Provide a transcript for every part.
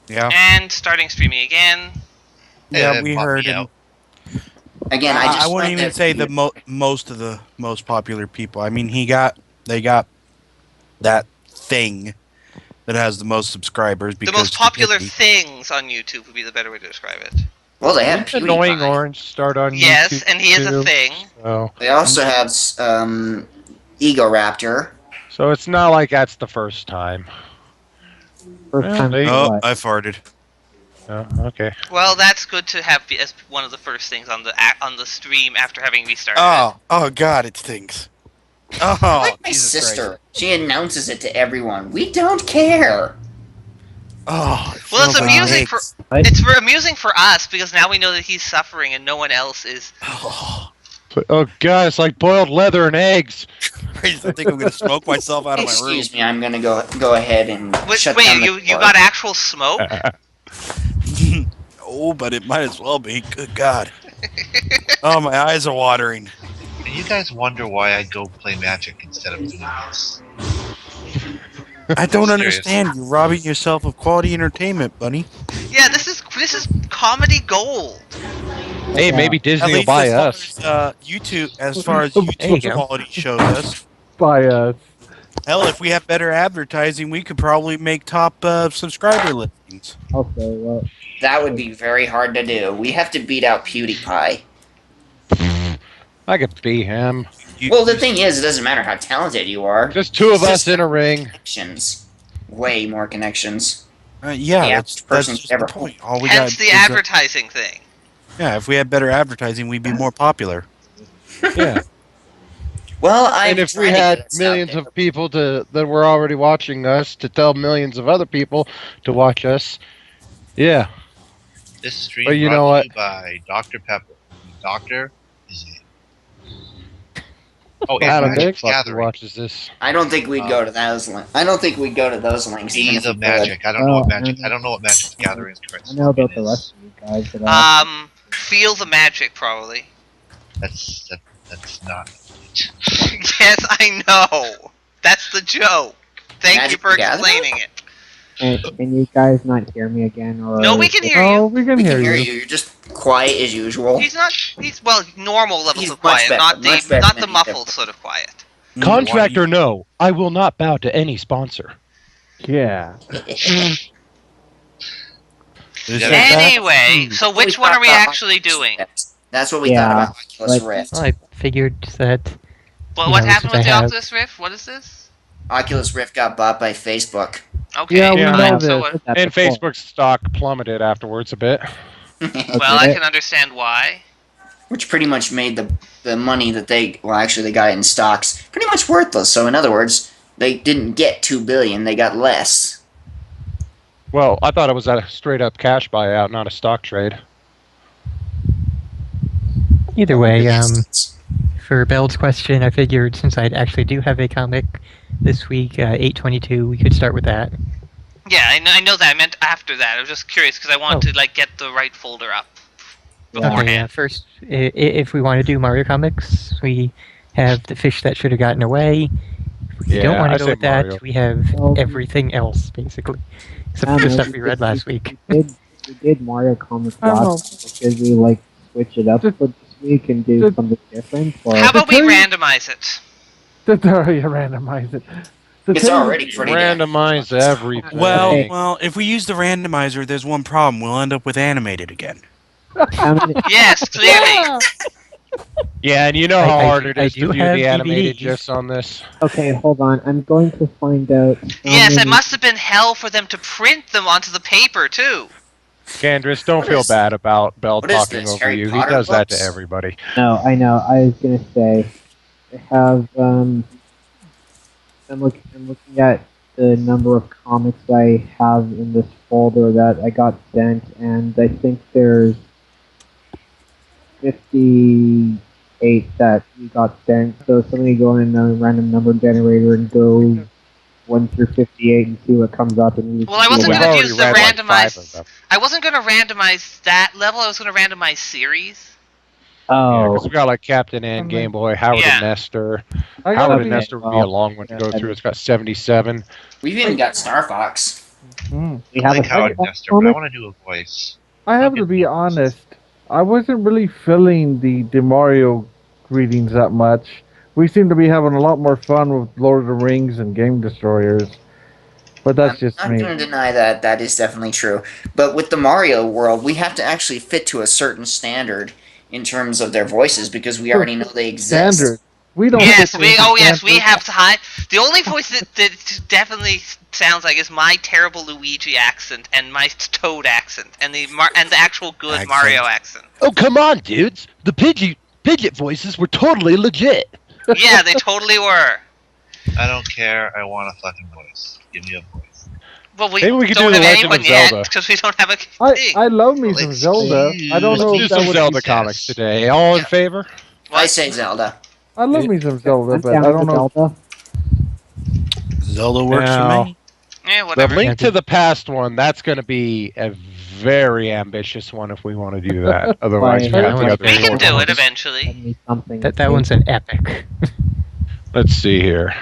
Yeah. And starting streaming again. Yeah, we heard him. Again, I wouldn't even say the most of the most popular people. I mean, they got that thing that has the most subscribers The because most popular things on YouTube would be the better way to describe it. Well, they have Didn't Annoying PewDiePie. Orange start on Yes, YouTube and he is a too? thing. They also have Egoraptor. So it's not like that's the first time. First time. Oh, What? I farted. Oh, okay. Well, that's good to have as one of the first things on the stream after having restarted. Oh God, it stinks. Oh, Like my Jesus sister. Christ. She announces it to everyone. We don't care. Oh, Well, it's smells like amusing eggs. amusing for us because now we know that he's suffering and no one else is. Oh god, it's like boiled leather and eggs. I think I'm gonna smoke myself out of my room. Excuse me, I'm gonna go ahead and shut down the you door. got actual smoke? Oh, but it might as well be. Good God. Oh, my eyes are watering. And you guys wonder why I go play Magic instead of doing this. I don't Serious. understand. You're robbing yourself of quality entertainment, bunny. Yeah, this is comedy gold. Hey, maybe Disney will buy us. YouTube, as far as There you YouTube go. quality shows us. By Hell, if we have better advertising, we could probably make top subscriber listings. okay, well, That would be very hard to do. We have to beat out PewDiePie. I could be him. Well, the thing is, it doesn't matter how talented you are. Just two of It's us just in a ring. Connections. Way more connections. Yeah, The that's average person just ever- the point. All we Hence got the is advertising thing. yeah, if we had better advertising, we'd be more popular. Yeah. Well, I And if we had millions of people that were already watching us to tell millions of other people to watch us, yeah. This stream But you brought know to what? you by Dr. Pepper. The doctor is it. Oh, Adam and Magic Bigfucker Gathering. watches this. I don't think we'd go to those. I don't think we'd go to those links. even Be if the we could. magic. I don't know what Oh, magic. and- I don't know what Magic the Gathering I know about the rest of you guys, but Feel the magic, probably. That's not. Yes, I know. That's the joke. Thank Magic you for the Gathering? explaining it. can you guys not hear me again? Or No, we can hear oh, you. we can We hear can hear you. you. You're just quiet as usual. He's normal levels He's of much quiet, better, not much better not than the he muffled did. sort of quiet. Contractor, no. I will not bow to any sponsor. Yeah. Is Yeah. that- Anyway, so which one are we actually doing? That's what we Yeah, thought about Oculus like- Rift. I figured that. What No, happened since with the I have- Oculus Rift? What is this? Oculus Rift got bought by Facebook. Okay. Yeah, we Yeah. know So this. what- That's And the point. Facebook's stock plummeted afterwards a bit. well, I Okay. can understand why. Which pretty much made the money that they got in stocks pretty much worthless. So in other words, they didn't get $2 billion; they got less. Well, I thought it was a straight up cash buyout, not a stock trade. Either way, for Beld's question, I figured since I actually do have a comic this week, 822, we could start with that. Yeah, I know that. I meant after that. I was just curious because I wanted to get the right folder up beforehand. Okay, first, if we want to do Mario comics, we have the fish that should have gotten away. If we don't Yeah, want I to go say with that, Mario. we have Well, everything else, basically. Except for the stuff we read last week. We did Mario Comics last week. Did we switch it up for this week and do something different? Or How about we randomize it? randomize it? It's already pretty good. Randomize everything. Well, if we use the randomizer, there's one problem. We'll end up with animated again. How many- Yes, clearly. Yeah, and you know how I hard it do is to do have the animated DVDs. gifs on this. Okay, hold on. I'm going to find out. how Yes, it many- must have been hell for them to print them onto the paper too. Candace, don't What feel is- bad about Bell what is talking this, over Harry you. Potter He does that books? to everybody. No, I know. I was gonna say, I have. I'm looking at the number of comics I have in this folder that I got sent, and I think there's 58 that we got sent. So somebody go in a random number generator and go 1 through 58 and see what comes up. And we Well, I wasn't We've gonna already use the read like 5 of randomized. them. I wasn't gonna randomize that level. I was gonna randomize series. Yeah, Oh, because we got like Captain and Game Boy, Howard Yeah. and Nestor. I Howard gotta and be- Nestor would be a long one to go through. It's got 77. We've even got Star Fox. We I have like a how second Nestor, but I comic. want to do a voice. I have to be honest. I wasn't really feeling the Mario greetings that much. We seem to be having a lot more fun with Lord of the Rings and Game Destroyers. But that's I'm just not me. going to deny that. That is definitely true. But with the Mario world, we have to actually fit to a certain standard in terms of their voices because we already know they exist. Standard. We don't Yes, fit we. into Oh, yes, we standard. have high. The only voice that definitely sounds like is my terrible Luigi accent and my Toad accent and the actual good Accent. Mario accent. Oh, come on, dudes. The Pidgeot voices were totally legit. Yeah, they totally were. I don't care. I want a fucking voice. Give me a voice. But we Maybe we could don't do the have Legend anyone of yet Zelda. because we don't have a I thing. love me Well, some it's Zelda. I don't cute. know Let's if do that some would Zelda be, comics today. All in Yeah. favor? I say Zelda. I love me some Zelda, I'm but down I with don't know. Zelda. Zelda works for Now, me. Yeah, the whatever. Link to the Past one, that's going to be a very ambitious one if we want to do that. Otherwise, we Fine. have the Yeah, other We can four do it ones. eventually. Send me something. That one's an epic. Let's see here.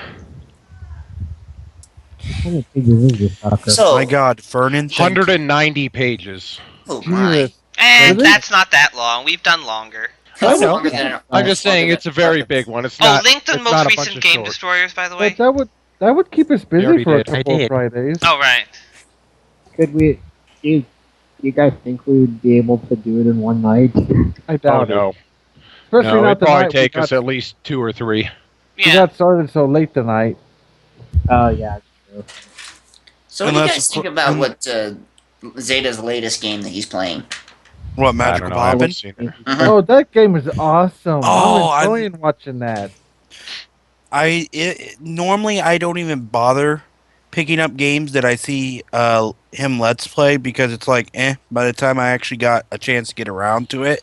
How many pages is this sucker? So, My God, Vernon. thank you. 190 pages. oh my. Jesus. And Really? that's not that long. We've done longer. That's know. longer than I'm just saying it's a very big one. It's not. Link to the it's not most a bunch recent of Game short. Destroyers, by the way. But that would keep us busy already for a did. I couple of did. Fridays. Oh, right. Could we? Do you guys think we would be able to do it in one night? I Oh doubt it. no, Especially no, not it'd probably tonight. take we us got, at least 2 or 3. we Yeah. got started so late tonight. Oh yeah, true. So what do you Unless guys of think cour- about what Zeta's latest game that he's playing? What, I Magical don't know. I haven't Poppin'? seen it. Mhm. Oh, that game is awesome. Oh, I'm enjoying watching that. Normally I don't even bother picking up games that I see him let's play because it's like by the time I actually got a chance to get around to it,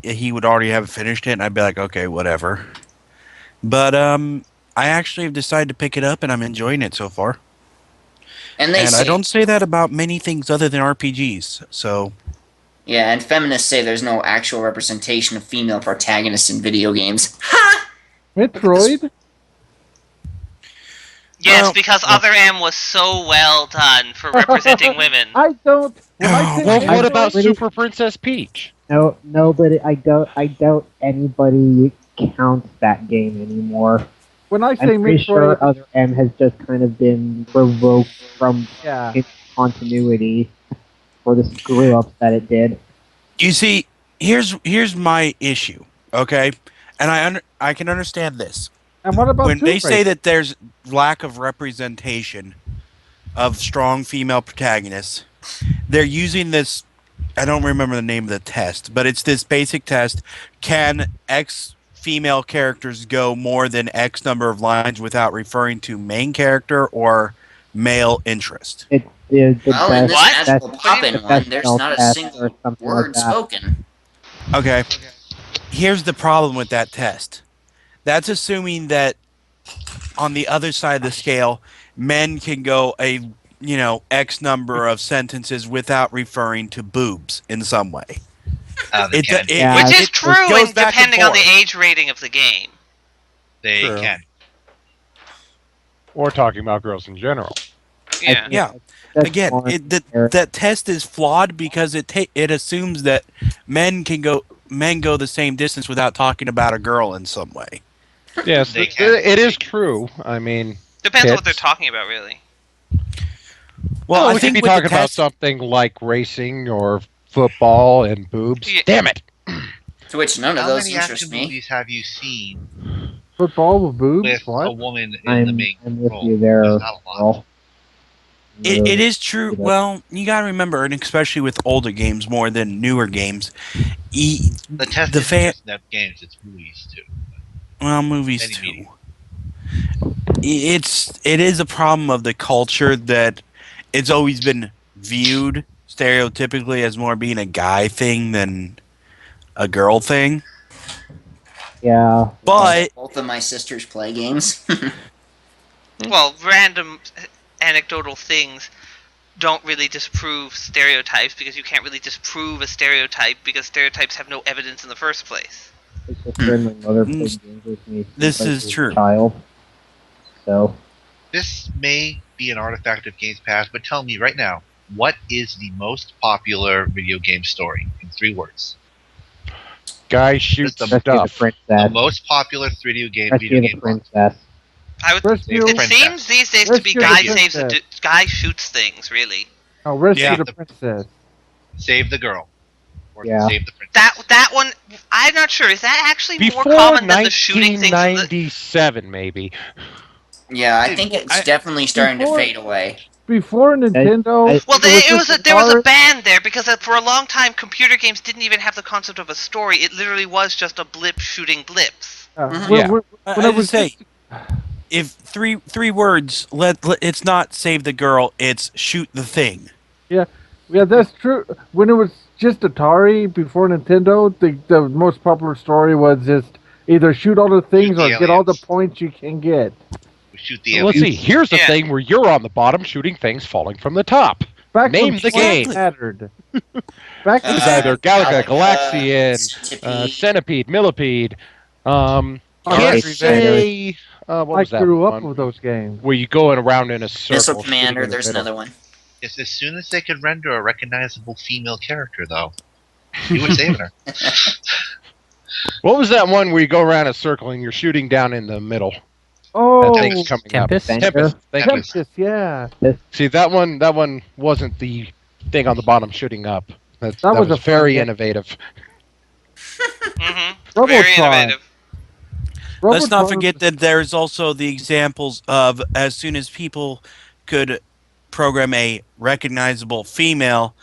he would already have finished it and I'd be like, okay, whatever. But I actually have decided to pick it up and I'm enjoying it so far. And they And say, I don't say that about many things other than RPGs. So yeah, and feminists say there's no actual representation of female protagonists in video games. Ha! Metroid? Yes, Well- because Other M was so well done for representing women. I don't. When I say Well, what Metroid- about really- Super Princess Peach? No, but I doubt anybody counts that game anymore. when I say I'm pretty Metroid? sure Other M has just kind of been revoked from Yeah. its continuity for the screw ups that it did. you see, here's my issue, okay? And I can understand this. And what about When Tomb they say Raider? that there's lack of representation of strong female protagonists, they're using this. I don't remember the name of the test, but it's this basic test. Can X female characters go more than X number of lines without referring to main character or male interest? It's the Well, in this What? magical best, poppin' the one, best there's spell not a test single or something word like that. spoken. Okay. Here's the problem with that test. That's assuming that on the other side of the scale, men can go X number of sentences without referring to boobs in some way. They can. Yeah, Which is it true goes in, back and depending on the forth. age rating of the game. They True. can. Or talking about girls in general. Yeah. Yeah. That's Again, more fair. that test is flawed because it assumes that men go the same distance without talking about a girl in some way. Yes, They can. it is true. I mean, Depends on what Hits. they're talking about, really. Well, we I could think be with the talking about test, something like racing or football and boobs. Yeah. Damn it! To which none of How those many interest action me. movies have you seen Football with boobs? with a What? woman in the main I'm with role? you there, There's not a lot. Earl. it is true. Yeah. Well, you got to remember, and especially with older games more than newer games, The test the isn't fan- just enough games; it's movies too. well, movies Any too. medium. It is a problem of the culture that it's always been viewed stereotypically as more being a guy thing than a girl thing. Yeah. But Both of my sisters play games. Well, random anecdotal things don't really disprove stereotypes because you can't really disprove a stereotype because stereotypes have no evidence in the first place. My sister and my mother played games with me. This since I is was a true. Child. So This may be an artifact of Games Past, but tell me right now, what is the most popular video game story in 3 words? Guy shoots the- Rescue the stuff. The princess. most popular video game Rescue the plot. princess. I would. Rescue. It Princess. seems these days to be Rescue the guy princess. guy shoots things. Really, Oh, rescue Yeah. the princess. Save the girl. Or Yeah. save the princess. that one. I'm not sure. Is that actually more Before common than the shooting things? In the, 1997, maybe. Yeah, I think it's definitely starting to before- fade away. Before Nintendo, well, just there was a Atari. ban there because for a long time, computer games didn't even have the concept of a story. It literally was just a blip shooting blips. Mhm. When, Yeah. when, I when I would was say, if three words, it's not save the girl, it's shoot the thing. yeah, that's true. When it was just Atari before Nintendo, the most popular story was just either shoot all the things the or get all the aliens. points you can get. We shoot the Let's aliens. see. Here's the Yeah. thing where you're on the bottom shooting things falling from the top. Back Name when the points game. mattered. Back It was Uh, either Galaga, Galaga, Galaxian, Centipede. Centipede, Millipede. Can't Archery say. What I was that grew up one? with those games. Where you going around in a circle. Missile shooting Commander, in the there's middle. another one. It's as soon as they could render a recognizable female character, though. You were saving her. What was that one where you go around a circle and you're shooting down in the middle? Oh, That thing's coming Tempest? up. Tempest. Thank you. Tempest, yeah. See that one wasn't the thing on the bottom shooting up. That That was was a fun very game. innovative. Mm-hmm. Very Robotron. innovative. Let's not Robotron- forget that there's also the examples of as soon as people could program a recognizable female,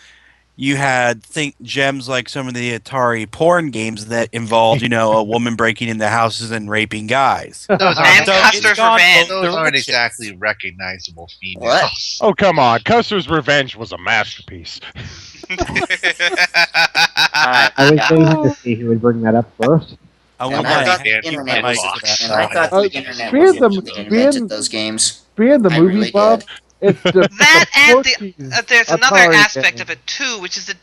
you had gems like some of the Atari porn games that involved, a woman breaking into houses and raping guys. Those And aren't, So Custer's it's gone Revenge. both those aren't directions. exactly recognizable females. What? Oh come on, Custer's Revenge was a masterpiece. I I was waiting to see who would bring that up first. I And want I my thought the hand internet my was, box. and I thought the internet being was the- the being- invented those games. Being the I movie really buff, did. it's the That the and Porky's there's another Atari aspect game. of it too, which is that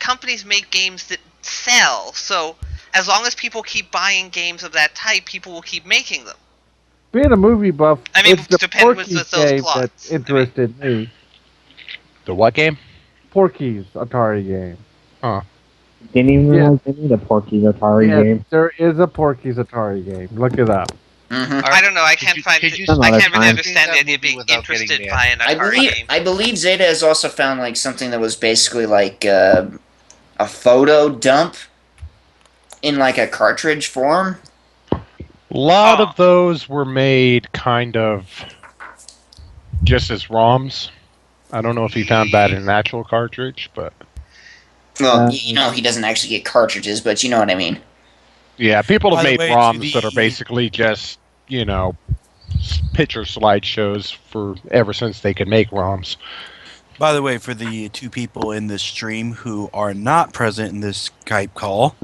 companies make games that sell. So as long as people keep buying games of that type, people will keep making them. Being a movie buff, I mean, it's the depend with Porky's those game plots. that interested me. The what game? Porky's Atari game. Didn't even Yeah. realize they made a Porky's Atari Yes, game. there is a Porky's Atari game. Look it up. Mhm. I don't know. I Could can't you- find. could you Some I other can't really time. understand the That idea of being movie without getting interested mad. by an Atari game. I believe Zeta has also found like something that was basically like a photo dump in like a cartridge form. A lot Oh. of those were made kind of just as ROMs. I don't know if he found that in an actual cartridge, but Well, he doesn't actually get cartridges, but you know what I mean. yeah, people have By the made way, to ROMs that are the- basically just, picture slideshows for ever since they could make ROMs. By the way, for the two people in this stream who are not present in this Skype call,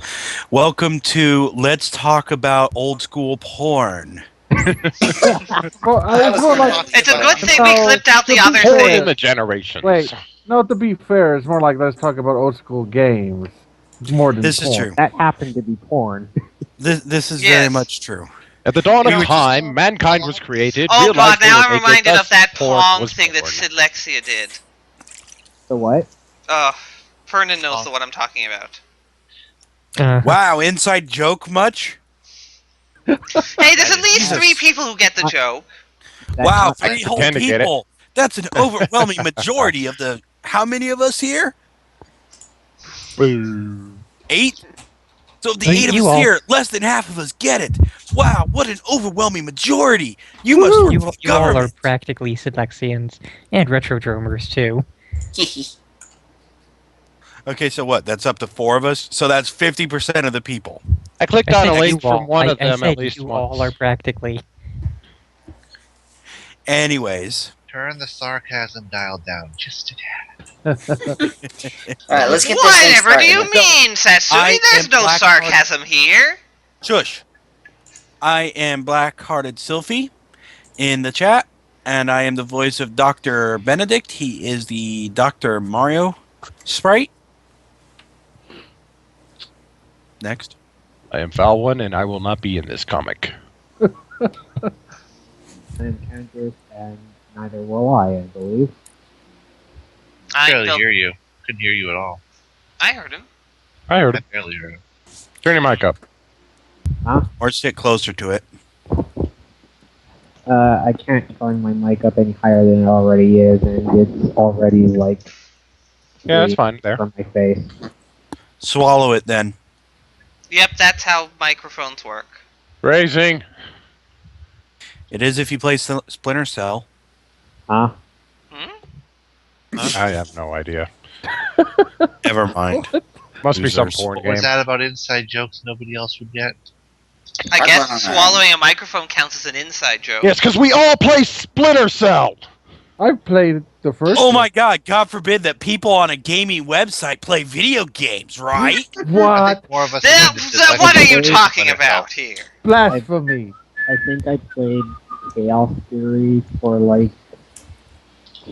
welcome to Let's Talk About Old School Porn. Well, I was it's more gonna like talk It's a good thing No, we clipped out the the other people Porn thing. in the generations. Wait. no. To be fair, it's more like let's talk about old school games. More than This is porn. true. That happened to be porn. This is Yes. very much true. At the dawn You of were time, mankind was created. Oh realized god, they now were I'm naked, reminded thus of that porn Pong was thing that born. Sidlexia did. The what? Fernan knows Oh. the what I'm talking about. Wow, inside joke much? Hey, there's at is least Jesus. 3 people who get the joke. That's Wow, not- 3 whole pretend to get it. people. That's an overwhelming majority of the. How many of us here? Boo. 8? So of the Well, 8 of you us all- here, less than half of us get it. Wow, what an overwhelming majority. You must work You, for the you all are government. practically Sidlexians and Retrodromers too. Okay, so what? That's up to 4 of us? So that's 50% of the people. I clicked I on a said link you all- from one of I them said at least you once. all are practically. Anyways, Turn the sarcasm dial down just a tad. All right, let's get this thing Whatever do started. you mean, I Satsui? There's am no Black sarcasm here. shush. I am Black-Hearted Sylphie in the chat, and I am the voice of Dr. Benedict. He is the Dr. Mario sprite. Next. I am Foul One, and I will not be in this comic. Encounters and neither will I believe. I I barely don't. hear you. Couldn't hear you at all. I heard him. I heard I him. barely heard him. Turn your mic up. Or sit closer to it. I can't turn my mic up any higher than it already is, and it's already like Yeah, that's fine. There. from my face. Swallow it then. Yep, that's how microphones work. Raising. It is if you play Splinter Cell. Huh? I have no idea. Never mind. Must be some Losers. porn What game. was that about inside jokes nobody else would get? I guess swallowing a microphone counts as an inside joke. Yes, because we all play Splinter Cell. I've played the first. Oh one. my God! God forbid that people on a gaming website play video games, right? I What? think more of us. What are you talking about here? Blasphemy. I think I played Chaos Theory for like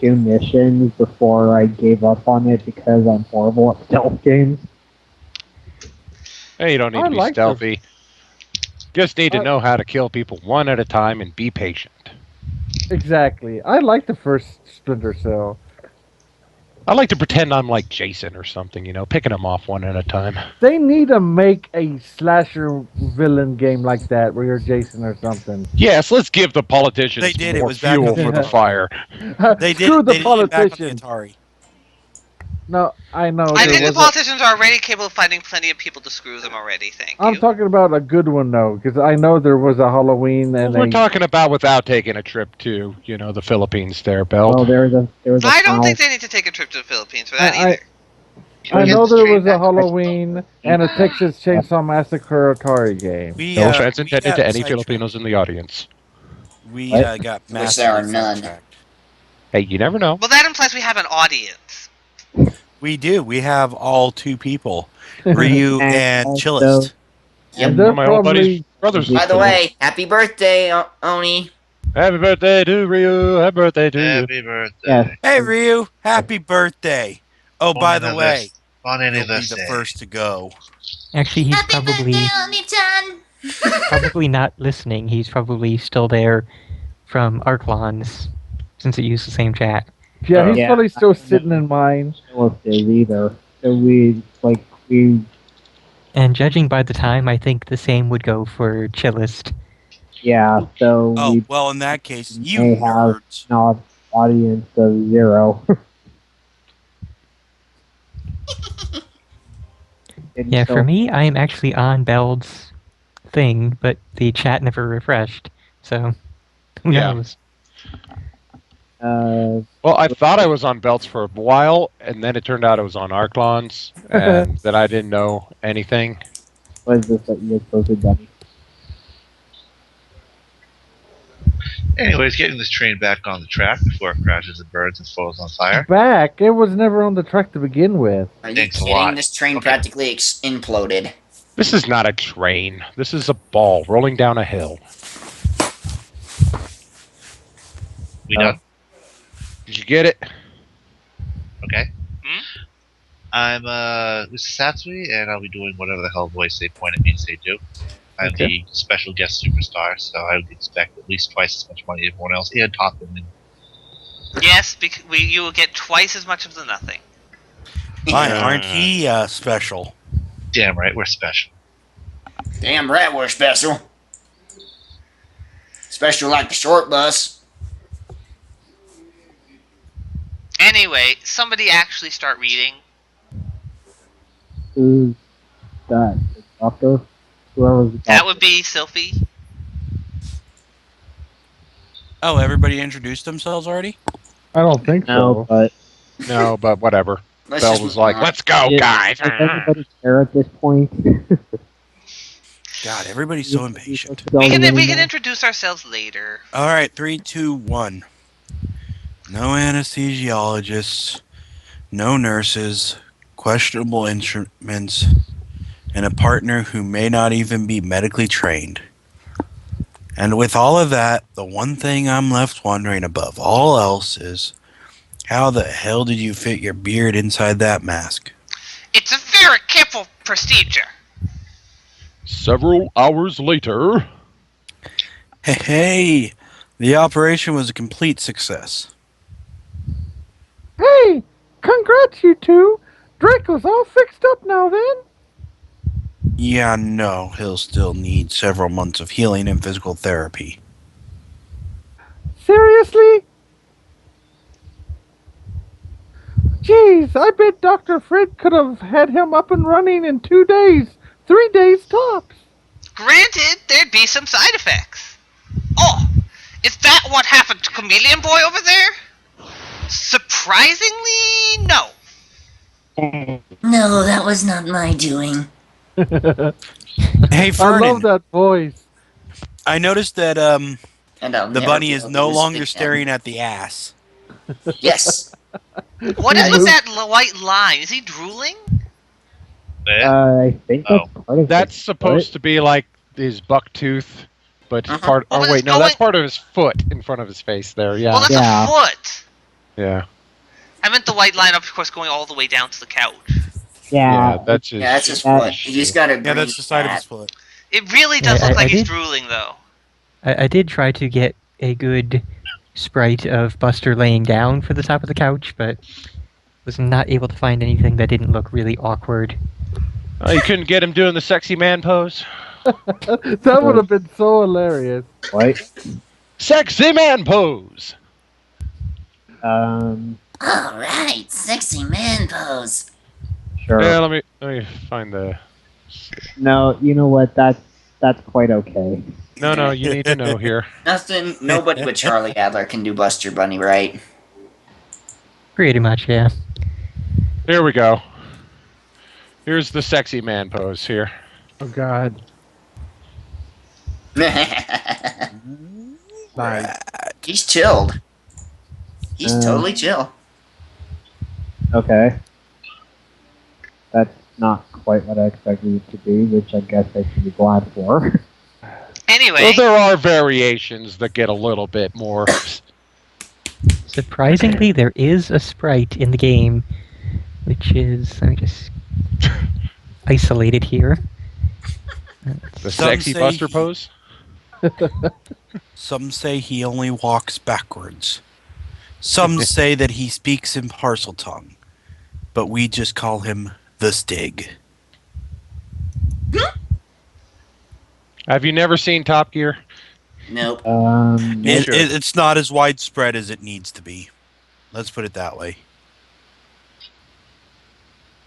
2 missions before I gave up on it because I'm horrible at stealth games. Hey, you don't need I to be like stealthy. Just need to know how to kill people one at a time and be patient. Exactly. I like the first Splinter Cell. I like to pretend I'm like Jason or something, picking them off one at a time. They need to make a slasher villain game like that where you're Jason or something. Yes, let's give the politicians They did, it more was back fuel on for the- the fire. They did. Screw the They did it back on the politicians. Atari. No, I know. I there think the was a- politicians are already capable of finding plenty of people to screw them already, thank I'm you. talking about a good one though, because I know there was a Halloween and We're a talking about without taking a trip to, the Philippines there, Belt. Well, there was a I don't final- think they need to take a trip to the Philippines for that I- either. I know there was a Straight back. Halloween and a Texas Chainsaw Massacre Atari game. We, No uh, offense we intended got to any sidetracked. Filipinos in the audience. We What? got Which there are massively none. sidetracked. Hey, you never know. Well, that implies we have an audience. We do. We have all 2 people, Ryu And and also- Chillist. Yep. And they're My old buddy's probably brothers. By the way, happy birthday, Oni. Happy birthday to Ryu. Happy birthday to you. Happy birthday. Yes. Hey Ryu, happy birthday! Oh, by the way, On you'll be the anniversary. first to go. Actually, he's probably not listening. He's probably still there from Arklon's, since it used the same chat. Yeah, he's Yeah. probably still sitting in mine. Phyllis is either. So we And judging by the time, I think the same would go for Chillist. yeah. So Oh, we well, in that case, you may have nerds. an audience of 0. And Yeah, so- for me, I am actually on Beld's thing, but the chat never refreshed. So, who Yeah. knows? Well, I thought I was on Belts for a while, and then it turned out I was on Arklon's, and that I didn't know anything. What is this that you guys posted, Dummy? Anyways, getting this train back on the track before it crashes and burns and falls on fire. Back, it was never on the track to begin with. Are you Thanks a kidding? lot. This train Okay. practically imploded. This is not a train. This is a ball rolling down a hill. We done? Did you get it? Okay. Hmm? I'm Mr. Satsui, and I'll be doing whatever the hell voice they point at me and say do. I'm the special guest superstar, so I would expect at least twice as much money as everyone else, and top them. Yes, you will get twice as much of the nothing. Why aren't he special? Damn right, we're special. Damn right, we're special. Special like the short bus. Anyway, somebody actually start reading. Who's that? The doctor? Whoever's the That doctor. would be Sylphie. Oh, everybody introduced themselves already? I don't think No, so. but No, but whatever. Let's Bell just was move like, on. let's go, Yeah. guys. does everybody care at this point? God, everybody's so impatient. We can introduce ourselves later. All right, 3, 2, 1. No anesthesiologists, no nurses, questionable instruments, and a partner who may not even be medically trained. And with all of that, the one thing I'm left wondering above all else is, how the hell did you fit your beard inside that mask? It's a very careful procedure. Several hours later. Hey, The operation was a complete success. Hey, congrats, you two. Draco's all fixed up now, then. Yeah, no, he'll still need several months of healing and physical therapy. Seriously? Jeez, I bet Dr. Fred could have had him up and running in 2 days. 3 days tops. Granted, there'd be some side effects. Oh, is that what happened to Chameleon Boy over there? Surprisingly, no. No, that was not my doing. Hey, I Fernan, love that voice. I noticed that And I'll the never bunny be is able no to longer speak staring at the ass. them. Yes. What is with that white line? Is he drooling? I think that's part of That's his supposed foot. to be like his buck tooth, but Uh-huh. part. Well, Oh but wait, it's no, that's going- part of his foot in front of his face. There, yeah, Well, that's Yeah. a foot. yeah, I meant the white line, of course, going all the way down to the couch. Yeah, That's his. Yeah, that's his That- foot. You just gotta agree Yeah, that's the side of with his foot. It really does Yeah, look I like he's did- drooling, though. I did try to get a good sprite of Buster laying down for the top of the couch, but was not able to find anything that didn't look really awkward. Oh, you couldn't get him doing the sexy man pose. That would have been so hilarious. what? Sexy man pose. All right, sexy man pose. Sure. Yeah, let me find the. No, you know what? That's quite okay. No, you need to know here. Nothing. Nobody but Charlie Adler can do Buster Bunny, right? Pretty much, yeah. Here we go. Here's the sexy man pose here. Oh, God. Nice. He's chilled. He's totally chill. Okay. That's not quite what I expected it to be, which I guess I should be glad for. Anyway, Well, there are variations that get a little bit more. Surprisingly, there is a sprite in the game, which is, let me just isolate it here. The Some sexy say Buster he- pose. Some say he only walks backwards. Some say that he speaks in parcel tongue. But we just call him the Stig. Have you never seen Top Gear? Nope. Sure. It's not as widespread as it needs to be. Let's put it that way.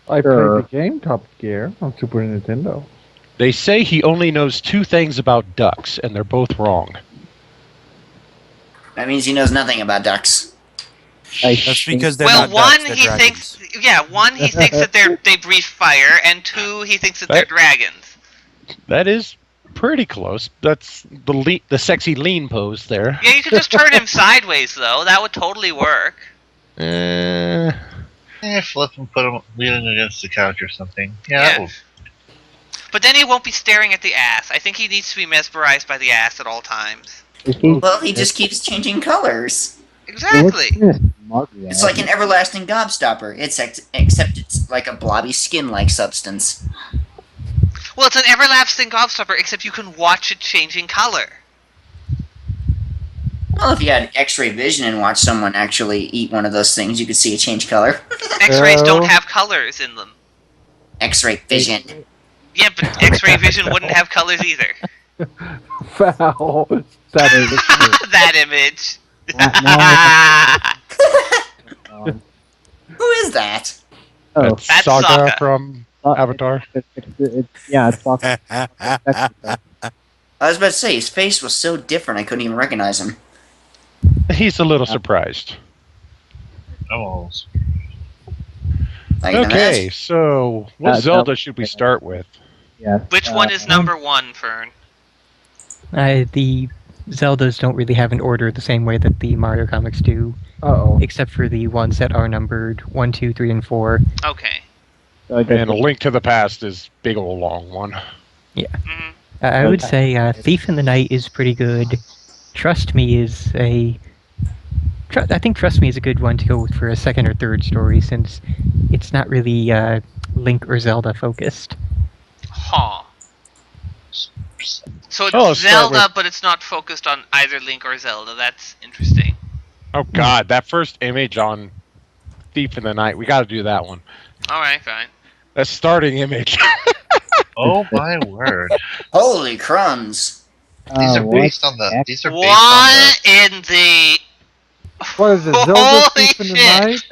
I Sure. played the game Top Gear on Super Nintendo. They say he only knows 2 things about ducks, and they're both wrong. That means he knows nothing about ducks. That's because they're well, not one ducks, they're he dragons. thinks, one he thinks that they breathe fire, and 2 he thinks that they're Right. dragons. That is pretty close. That's the sexy lean pose there. Yeah, you could just turn him sideways though. That would totally work. Flip him, put him leaning against the couch or something. Yeah, Yeah. that will- But then he won't be staring at the ass. I think he needs to be mesmerized by the ass at all times. Is he- Well, he just keeps changing colors. Exactly. What's this Mario? It's like an everlasting gobstopper. Except it's like a blobby skin-like substance. Well, it's an everlasting gobstopper, except you can watch it changing color. Well, if you had X-ray vision and watched someone actually eat one of those things, you could see it change color. X-rays Oh. don't have colors in them. X-ray vision. Yeah, but X-ray vision wouldn't have colors either. Foul. That is That image. Who is that? Oh, That's Saga Sokka. from Avatar. yeah, it's Sokka. I was about to say, his face was so different I couldn't even recognize him. He's a little surprised. almost. I can Okay, imagine. so what That Zelda should we start with? Yeah. Which one is number 1, Fern? The Zeldas don't really have an order the same way that the Mario comics do, Uh-oh. except for the ones that are numbered 1, 2, 3, and 4. Okay. So I guess And A Link to the Past is big old long one. hmm I would Okay. say Thief in the Night is pretty good. Trust Me is I think Trust Me is a good one to go with for a second or third story, since it's not really Link or Zelda focused. Huh. horse. So it's Oh, let's start Zelda, with- but it's not focused on either Link or Zelda. That's interesting. Oh God, that first image on Thief in the Night. We got to do that one. All right, fine. That starting image. Oh my word! Holy crumbs! These are what based on the. heck? These are based on What in the? What is it? Zelda Holy Thief in the shit!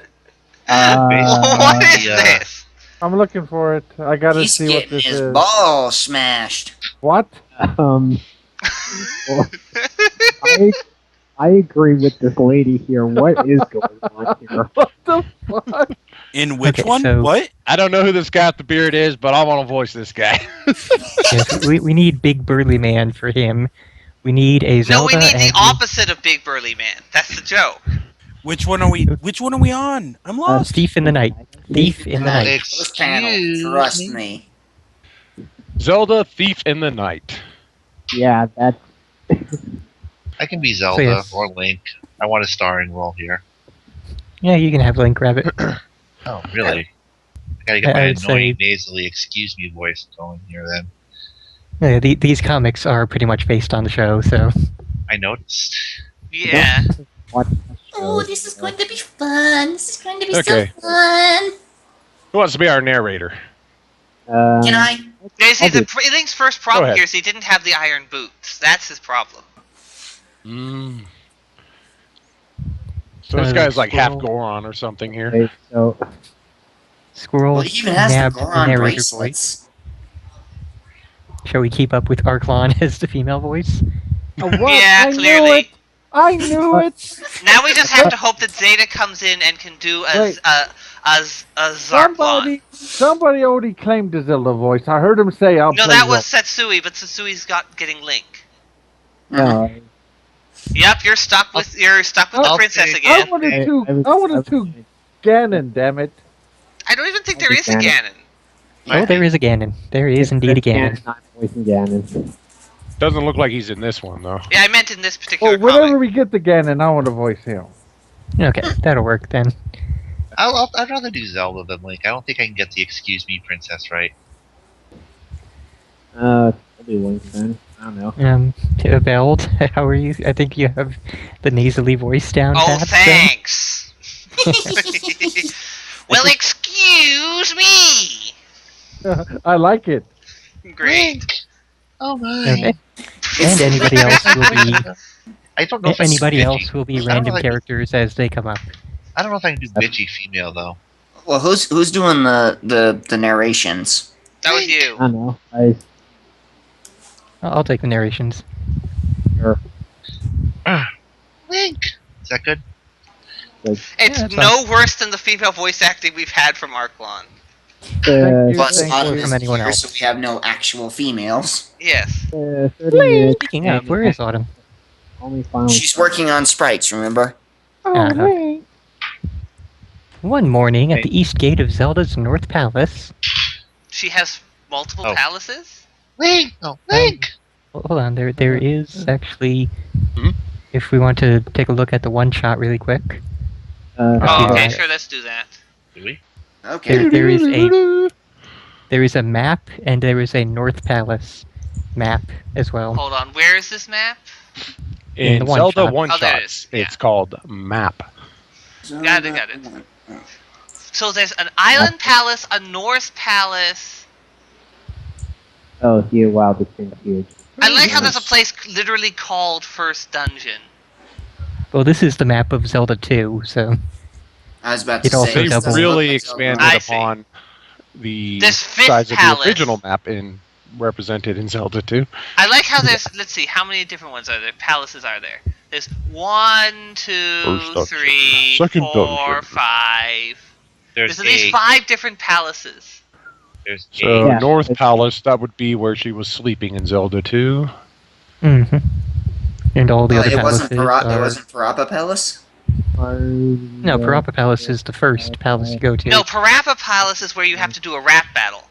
Night? What is the, this? I'm looking for it. I gotta He's see what getting this his is. ball smashed. What? Um, I agree with this lady here. What is going on here? What the fuck? In which Okay, one? so- What? I don't know who this guy with the beard is, but I want to voice this guy. Yes, we need Big Burly Man for him. We need a No, Zelda we need the and opposite of Big Burly Man. That's the joke. Which one are we? Which one are we on? I'm lost. Thief in the Night. Thief in the Night. First panel, Excuse trust me. me. Zelda Thief in the Night. Yeah, that's I can be Zelda yes. or Link. I want a starring role here. Yeah, you can have Link Rabbit. Oh, really? I gotta get I my would annoying say- nasally excuse me voice going here then. Yeah, these comics are pretty much based on the show, so I noticed. Yeah. what. Oh, this is going to be fun. This is going to be Okay. so fun. Who wants to be our narrator? Can I? Yeah, see, Okay. Link's first Go problem ahead. here is he didn't have the iron boots. That's his problem. Mm. So this guy's like half Goron or something here. Okay, so Squirrel Well, he even has the nabbed the Goron narrator voice. bracelets. Shall we keep up with Arklon as the female voice? What? Yeah, I clearly. Knew it. I knew it. Now we just have to hope that Zeta comes in and can do Wait. a Zarklon. Somebody already claimed the Zelda voice. I heard him say, "I'll No, play that was Zelda." Setsui, but Setsui's got getting Link. no, Yep, you're stuck with the I'll princess take- I again. wanted to. I was- I wanted to. Ganon, damn it! I don't even think there is a Ganon. Oh, there is a Ganon. There is indeed a Ganon. Not voicing Ganon. Doesn't look like he's in this one though. Yeah, I meant in this Well, particular whenever comic. we get the Ganon, I want to voice him. Okay, that'll work then. I'd rather do Zelda than Link. I don't think I can get the excuse me princess right. I'll do Link then. I don't know. Veld, how are you? I think you have the nasally voice down. Oh, pat, then. thanks. Well, excuse me. I like it. Great. Oh my. Okay. And anybody else will be I don't know if I can do anybody bitchy. else will be I don't random know if I can- characters as they come up. I don't know if I can do bitchy female though. Well, who's doing the narrations? That was you. I don't know. I'll take the narrations. Link. Is that good? It's that's no worse than the female voice acting we've had from Arklon. Thank you. Plus, Thank Autumn you. is From anyone here, else. so we have no actual females. Yes. 30 minutes. Speaking of, where is Autumn? Only finally. She's working on sprites, remember? Uh-huh. One morning at the east gate of Zelda's North Palace. She has multiple Oh. palaces? Link. Oh, Link. Hold on, there is actually. Hmm? If we want to take a look at the one shot really quick, Oh, do okay, that. sure, let's do that. Do we? Okay. there is a map and there is a North Palace map as well. Hold on, where is this map? In In the one Zelda shot. one Oh, there it shots, is, yeah. it's called Map. Got it. So there's an island palace, a Norse palace. Oh, yeah, wow, this thing's huge. I like how there's a place literally called First Dungeon. Well, this is the map of Zelda 2, so I was about It to also say. They it doubles- doesn't look really like Zelda. expanded I see. upon the This fifth size of palace. the original map in represented in Zelda 2. I like how there's, let's see, how many different ones are there? Palaces are there? There's 1, 2, First dungeon. 3, Second 4, dungeon. 5. There's There's at least 5 different palaces. There's So Yeah. North Palace, that would be where she was sleeping in Zelda 2. hmm and all the other It palaces wasn't Parappa. It are. wasn't Parappa Palace. No, Parappa Palace is the first palace you go to. No, Parappa Palace is where you have to do a rap battle.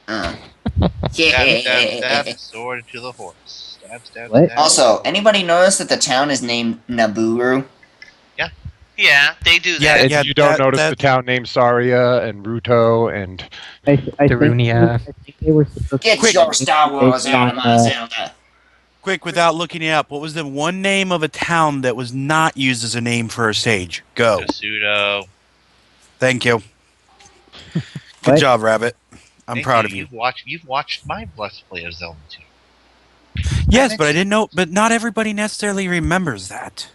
Uh. Stab, stab, stab, Yeah. sword to the horse. Stab, stab, What? stab. Also, anybody notice that the town is named Naburu? Yeah, they do Yeah, that. And you don't notice that- the town named Saria and Ruto and I think, Darunia. I think they were supposed Get to your Star Wars based out on, of my Zelda. quick, without looking it up, what was the one name of a town that was not used as a name for a sage? Go. Pseudo. Thank you. Good What? job, Rabbit. I'm Thank proud of you. You've watched my Let's Play of Zelda 2. Yes, but I didn't know. But not everybody necessarily remembers that.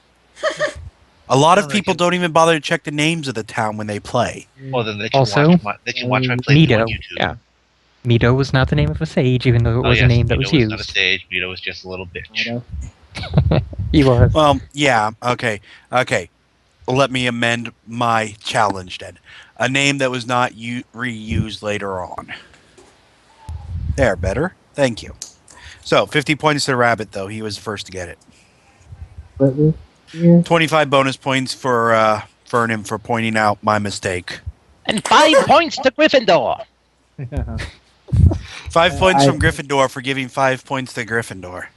A lot of No, they people can- don't even bother to check the names of the town when they play. Well, then they can Also, watch my playthrough on Mido. YouTube. Yeah. Mido was not the name of a sage, even though it was yes, a name that Mido was was not a used. sage. Mido was just a little bitch. Mido. He was. Well, yeah. Okay. Let me amend my challenge then. A name that was not reused later on. There, better. Thank you. So, 50 points to Rabbit, though. He was the first to get it. Yeah. 25 bonus points for Vernon for pointing out my mistake. And 5 points to Gryffindor. 5 points I- from Gryffindor for giving 5 points to Gryffindor.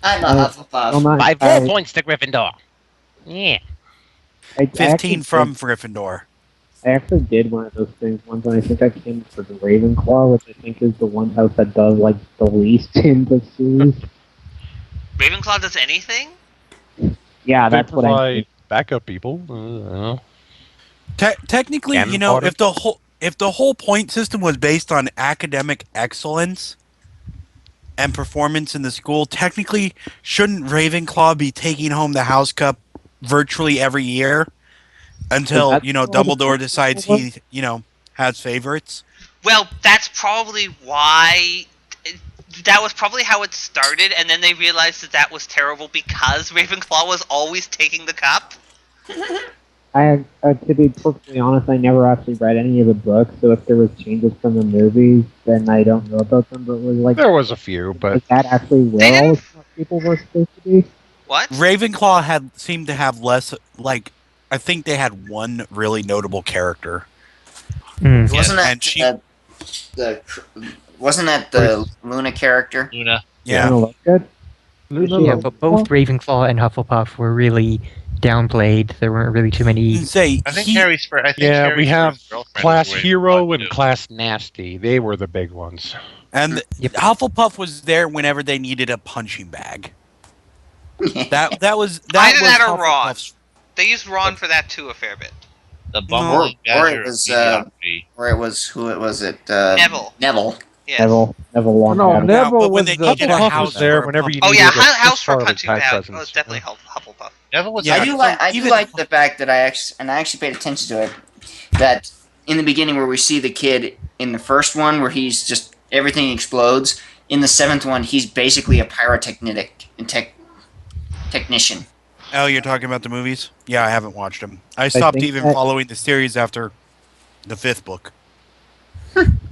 I'm a Well, Hufflepuff. not 5 I- more points to Gryffindor. Yeah. I 15 actually from Gryffindor. I actually did one of those things once, and I think I came for the Ravenclaw, which I think is the one house that does like the least in the series. Ravenclaw does anything? Yeah, they that's what I provide think. backup people. Technically, Cannon you know, fodder. if the whole point system was based on academic excellence and performance in the school, technically, shouldn't Ravenclaw be taking home the House Cup virtually every year until, That's you know, all the Dumbledore point decides system he, you know, has favorites? Well, that's probably why. That was probably how it started, and then they realized that that was terrible because Ravenclaw was always taking the cup. To be perfectly honest, I never actually read any of the books, so if there was changes from the movies, then I don't know about them. But was like, There was a few, but is that actually They well didn't- as what people were supposed to be? What? Ravenclaw seemed to have less, like, I think they had one really notable character. Mm. Wasn't that and she- wasn't that the Luna character? Luna. Yeah. Kinda look good. Luna Yeah, Lovegood? but both Ravenclaw and Hufflepuff were really downplayed. There weren't really too many. Say, I think he- Harry's first. I think yeah, Harry's we have first girlfriend Class was Hero Ravenclaw, and too. Class Nasty. They were the big ones. And Yep. Hufflepuff was there whenever they needed a punching bag. That was Either was that or Ron. Hufflepuff's. They used Ron for that too a fair bit. The bumbling Or badger it was, of mediocrity. Or it was who it was it? Neville. Neville. Yes. Neville won No, that. Neville but when was they the needed a Hufflepuff house was there for a whenever pump- you Oh needed yeah, a House for part of his punching bag bag. presence. Oh, it's definitely Hufflepuff. Neville was. Yeah, I do like even- the fact that I actually paid attention to it. That in the beginning where we see the kid in the first one where he's just everything explodes. In the seventh one, he's basically a technician. Oh, you're talking about the movies? Yeah, I haven't watched them. I stopped think even that- following the series after the fifth book.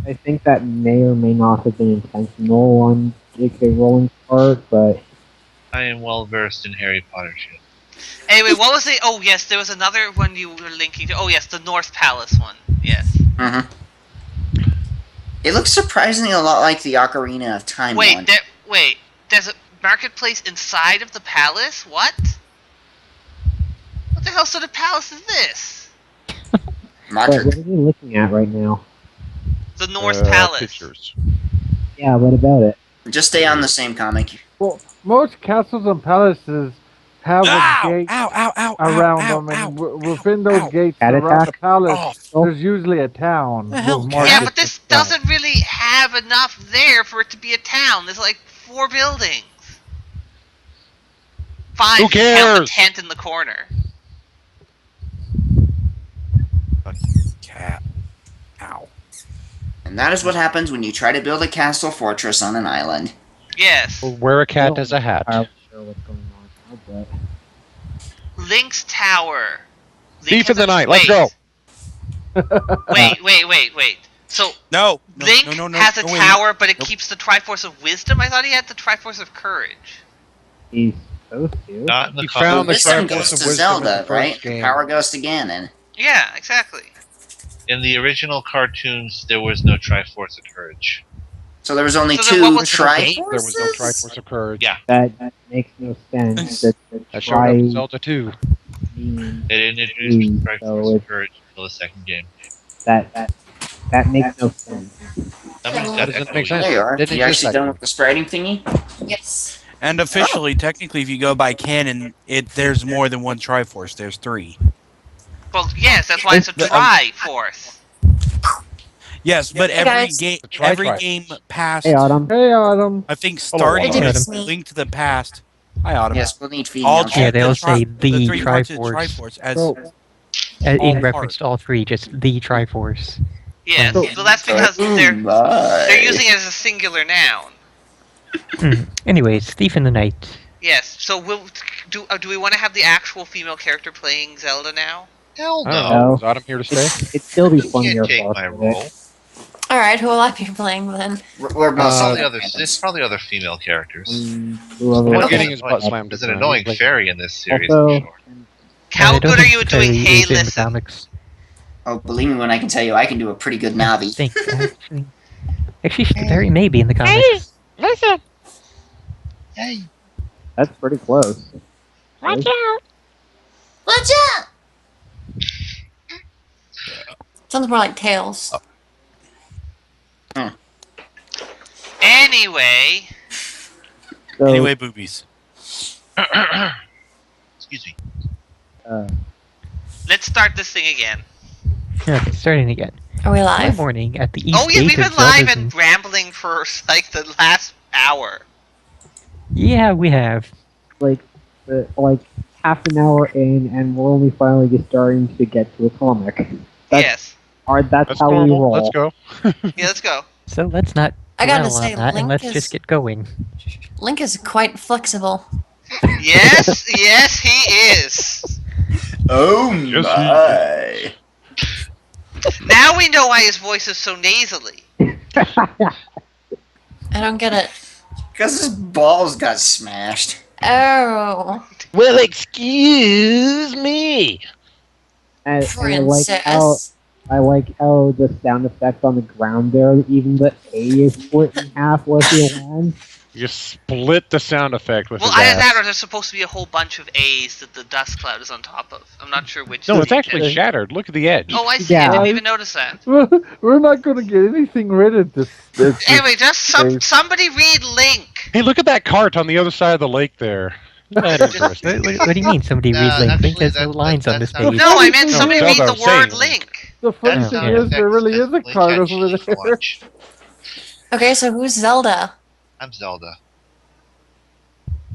I think that may or may not have been intentional on J.K. Rowling's part, but I am well versed in Harry Potter shit. Anyway, what was the? Oh yes, there was another one you were linking to. Oh yes, the North Palace one. Yes. Mm-hmm. It looks surprisingly a lot like the Ocarina of Time one. Wait. There's a marketplace inside of the palace. What? What the hell sort of palace is this? Marker. what are you looking at right now? The North Palace. Pictures. Yeah, what about it? Just stay on the same comic. Well, most castles and palaces have Ow! a gate Ow! Ow! Ow! around ow, them, ow, and ow. within those Ow. gates Cat around the attack? palace, Oh. there's usually a town. The hell, with Cat? Yeah, markets but this and stuff. doesn't really have enough there for it to be a town. There's like 4 buildings. 5 Who if you count the cares? tent in the corner. Cat. Ow. And that is what happens when you try to build a castle fortress on an island. Yes. Wear a cat as a hat. I'm not sure what's going on now, but Link's Tower. Thief in has the a- night. Let's go. Wait. So No. Link no, has a no, wait. tower, but it Nope. keeps the Triforce of Wisdom. I thought he had the Triforce of Courage. he's supposed to. Not in the He comic. found the Wisdom Triforce goes of to Wisdom in Zelda, the first right? game. Power goes to Ganon. Yeah, exactly. In the original cartoons, there was no Triforce of Courage. So there was only So then what two was the Triforces? There was no Triforce of Courage. Yeah. That makes no sense. It's- The That showed up in tri Zelda 2. being They didn't introduce free, Strike so Force it's, Courage until the second game. that makes no sense. I mean, That doesn't make sense. There you are. Didn't You exist actually back done then. with the spriting thingy? Yes. And officially, technically, if you go by canon, there's more than one Triforce. There's 3. Well, yes, that's why it's a Triforce. Yes, but Hey, every guys. game, The Tri-Tri. every game past, Hey, Autumn. Hey, Autumn. I think Hello, starting Autumn. with It's me. Link to the Past. Hi, Autumn. Yes, we'll need feeding. All now. Yeah, they'll say the the 3 parts of the Triforce. Triforce as So, In all reference to all 3, just the Triforce. Yes, So- so that's because they're using it as a singular noun. Anyways, Thief in the Night. Yes. So do we want to have the actual female character playing Zelda now? Hell I don't no. know. Is Autumn here to stay? It'd still be You funnier can't take for my us. role. All right, who will I be playing then? We're most There's probably other female characters. Whoever One Okay. getting his butt slammed. There's to an the ground. annoying Like- fairy in this series. Also, for sure. How I don't good are think you at doing Terry Hey is in the Listen? comics. Oh, believe me when I can tell you, I can do a pretty good I Navi. think actually Terry may be in the comics. Listen, Hey, that's pretty close. watch out. Watch out! Sounds more like Tails. Anyway, So, anyway, boobies. excuse me. let's start this thing again. Okay, starting again. Are we One live? morning at the East Oh yeah, Gate we've of been live Zelda's and rambling for like the last hour. Yeah, we have. like half an hour in, and we're only finally just starting to get to a comic. That's, Yes. that's That's how we normal. roll. Let's go. Yeah, let's go. So let's not I gotta dwell say, on that, and Link let's is- just get going. Link is quite flexible. Yes, yes, he is. Oh Yes, my! Now we know why his voice is so nasally. I don't get it. Because his balls got smashed. Oh, Well, excuse me. And I like how the sound effect on the ground there, even the A is split in half with the line. You split the sound effect with Well, his either that ass. or there's supposed to be a whole bunch of A's that the dust cloud is on top of. I'm not sure which. No, is it's the actually intent. shattered. Look at the edge. Oh, I see. Yeah. I didn't even notice that. we're not going to get anything rid of this. Anyway, just somebody read Link. Hey, look at that cart on the other side of the lake there. That interesting. What do you mean somebody reads Link? Link actually, has no lines on this page. No, I meant No, somebody read Zelda the was word saying Link. The funny That thing sound is, there really is a Link card had over changed there. much. okay. So who's Zelda? I'm Zelda.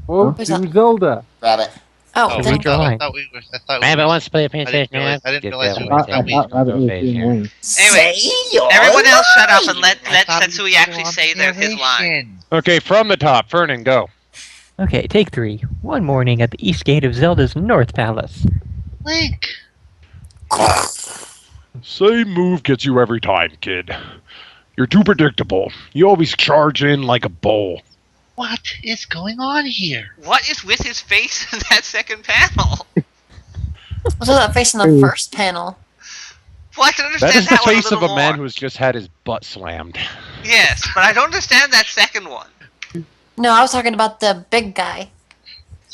Oh, Who's Team that? Zelda. Rabbit. Oh, Oh, then read your I line. thought we were. I thought Rabbit wants to play a I didn't princess now. realize- I didn't Get realize that who one was down. telling me. I thought it was Face being here. Link. Anyway, Say your everyone else shut up and line. let Setsui actually say his line. Okay, from the top, Fernan, go. Okay, take 3. One morning at the East Gate of Zelda's North Palace. Link. Same move gets you every time, kid. You're too predictable. You always charge in like a bull. What is going on here? What is with his face in that second panel? what's that face in the first panel? Well, I can understand That is the one face of little a man more. who has just had his butt slammed. Yes, but I don't understand that second one. No, I was talking about the big guy.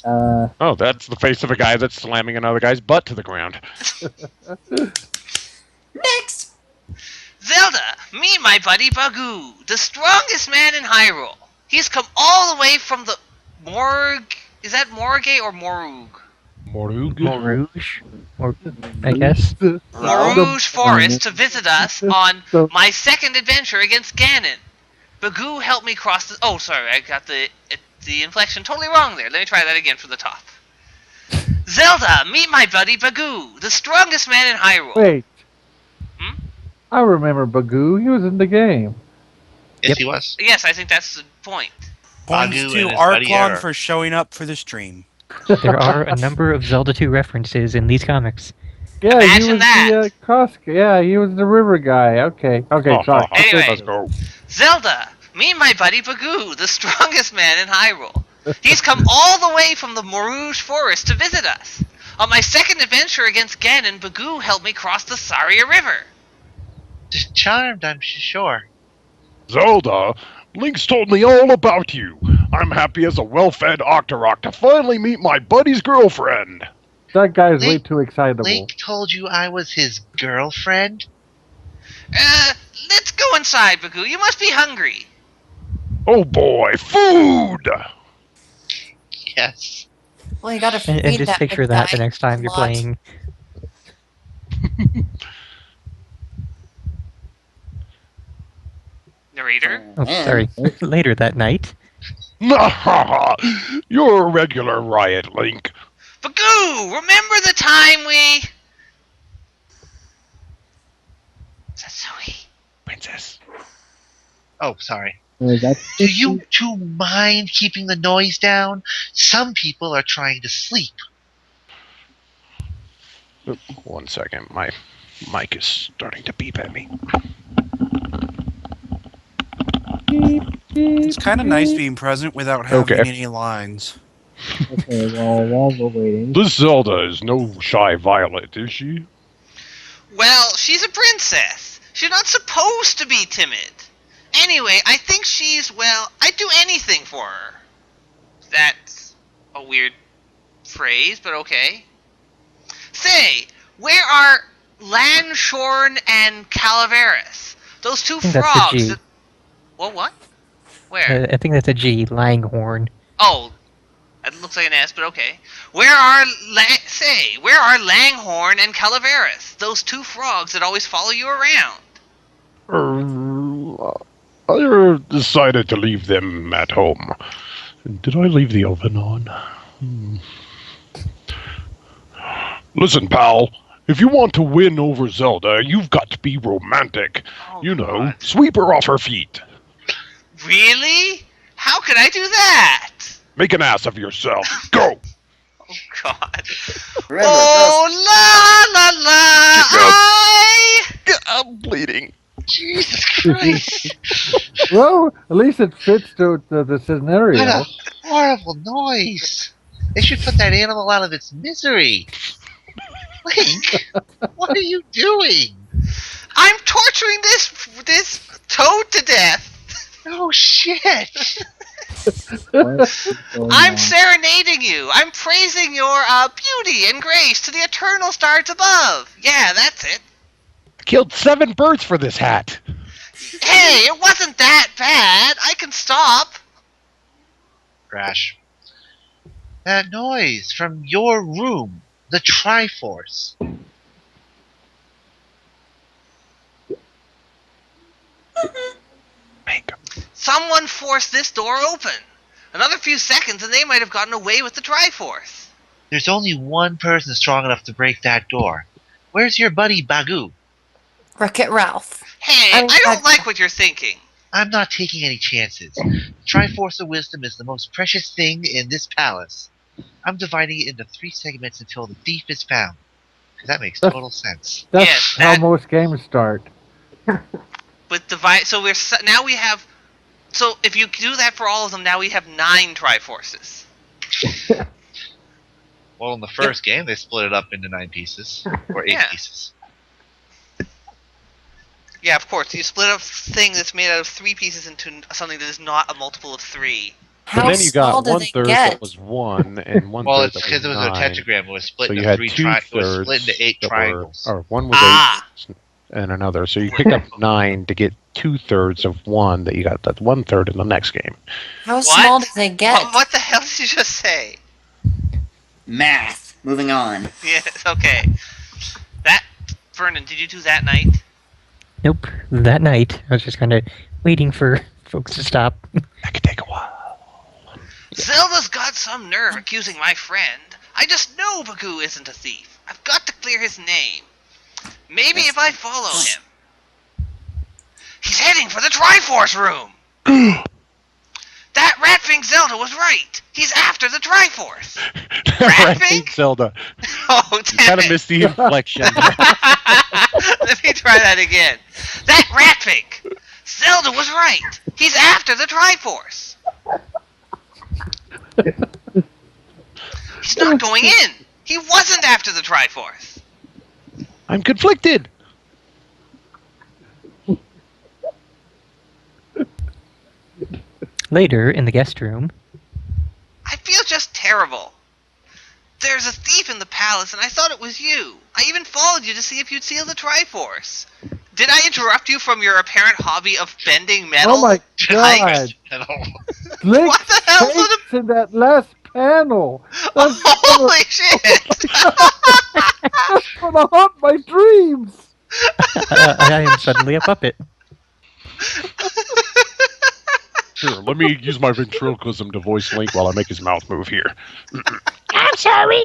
Oh, that's the face of a guy that's slamming another guy's butt to the ground. Next. Zelda, meet my buddy Bagoo, the strongest man in Hyrule. He's come all the way from the Morg. Is that Morgue or Morug? Morouge? Or, I guess. Morouge Forest to visit us on my second adventure against Ganon. Bagoo helped me cross the. Oh, sorry, I got the inflection totally wrong there. Let me try that again from the top. Zelda, meet my buddy Bagoo, the strongest man in Hyrule. Wait. Hmm? I remember Bagoo. He was in the game. Yes, he was. Yes, I think that's the point. Points Bagoo to and his buddy Arklon Era. for showing up for the stream. There are a number of Zelda 2 references in these comics. Yeah, he Imagine was that. the Costco. Yeah, he was the river guy. Okay. Okay, sorry. Anyway. Let's go. Zelda, meet my buddy Bagoo, the strongest man in Hyrule. He's come all the way from the Morouge Forest to visit us. On my second adventure against Ganon, Bagoo helped me cross the Saria River. Just charmed, I'm sure. Zelda, Link's told me all about you. I'm happy as a well-fed Octorok to finally meet my buddy's girlfriend. That guy is way Link- too excitable. Link told you I was his girlfriend? Let's go inside, Bagoo. You must be hungry. Oh boy, food! Yes. Well, you gotta feed And just that picture big that guy the next time a you're lot. playing. Narrator? Oh, Man. sorry. Later that night. You're a regular riot, Link. Bagoo, remember the time we... Is that Zoe? Princess. Oh, sorry. That's Do you two mind keeping the noise down? Some people are trying to sleep. Oop, 1 second, my mic is starting to beep at me. It's kind of nice being present without having Okay. any lines. okay. Well, while we're waiting, This Zelda is no shy violet, is she? Well, she's a princess. She's not supposed to be timid. Anyway, I think she's, well, I'd do anything for her. That's a weird phrase, but okay. Say, where are Lanshorn and Calaveras? Those two I think that's a frogs G. that... Well, what? Where? I think that's a G. Langhorn. Oh, that looks like an S, but okay. Where are Langhorn and Calaveras? Those two frogs that always follow you around. I decided to leave them at home. Did I leave the oven on? Listen, pal. If you want to win over Zelda, you've got to be romantic. Oh, You know, God. sweep her off her feet. Really? How could I do that? Make an ass of yourself. Go! Oh, God. Remember, Oh, la, la, la, I'm bleeding. Jesus Christ! Well, at least it fits to the scenario. What a horrible noise! They should put that animal out of its misery. Link, what are you doing? I'm torturing this toad to death. Oh shit! what's going I'm on? serenading you. I'm praising your beauty and grace to the eternal stars above. Yeah, that's it. Killed 7 birds for this hat. Hey, it wasn't that bad. I can stop. Crash. That noise from your room, the Triforce. Someone forced this door open. Another few seconds and they might have gotten away with the Triforce. There's only one person strong enough to break that door. Where's your buddy Bagoo? Wreck-It Ralph. Hey, I mean, I don't like what you're thinking. I'm not taking any chances. The Triforce of Wisdom is the most precious thing in this palace. I'm dividing it into 3 segments until the thief is found. That makes total sense. That's Yes, how that- most games start. With divide, so now we have. So if you do that for all of them, now we have 9 Triforces. Well, in the first game, they split it up into 9 pieces. Or 8 Yeah. pieces. Yeah, of course. You split a thing that's made out of 3 pieces into something that is not a multiple of 3. But How then you small got do one they third get? that was 1 and one Well, third it's that because it was 9. a tetragram. It was split So you into had 3 2 it was thirds split into 8 that triangles. or one was Ah. 8 and another. So you picked up 9 to get 2/3 of one that you got that 1/3 in the next game. How small do they get? What the hell did you just say? Math. Moving on. Yes, okay. That, Vernon, did you do that night? Nope. That night, I was just kind of waiting for folks to stop. That could take a while. Zelda's got some nerve accusing my friend. I just know Bagoo isn't a thief. I've got to clear his name. Maybe if I follow him. He's heading for the Triforce room! That rat-fink Zelda was right! He's after the Triforce! Right, Zelda. Oh, You damn kind of it. missed the inflection. Let me try that again. That rat-fink! Zelda was right! He's after the Triforce! He's not going in! He wasn't after the Triforce! I'm conflicted. Later, in the guest room, I feel just terrible. There's thief in the palace, and I thought it was you. I even followed you to see if you'd steal the Triforce. Did I interrupt you from your apparent hobby of bending metal? Oh my god! Link What the hell sort fakes in that last panel. That's Holy shit! That's gonna haunt my dreams. I am suddenly a puppet. Here, let me use my ventriloquism to voice Link while I make his mouth move here. I'm sorry.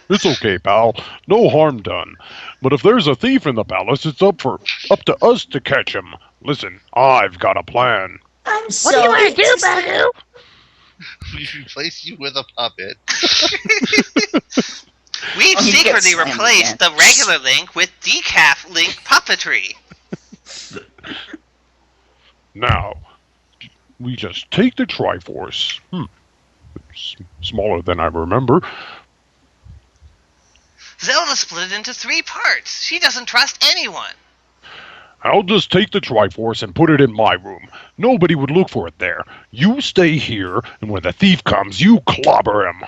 It's okay, pal. No harm done. But if there's a thief in the palace, it's up to us to catch him. Listen, I've got a plan. What do you want to do, Bagu? We replace you with a puppet. We've Oh, he secretly gets slammed replaced again. the regular Link with decaf Link puppetry. Now, we just take the Triforce. It's smaller than I remember. Zelda split it into 3 parts. She doesn't trust anyone. I'll just take the Triforce and put it in my room. Nobody would look for it there. You stay here, and when the thief comes, you clobber him.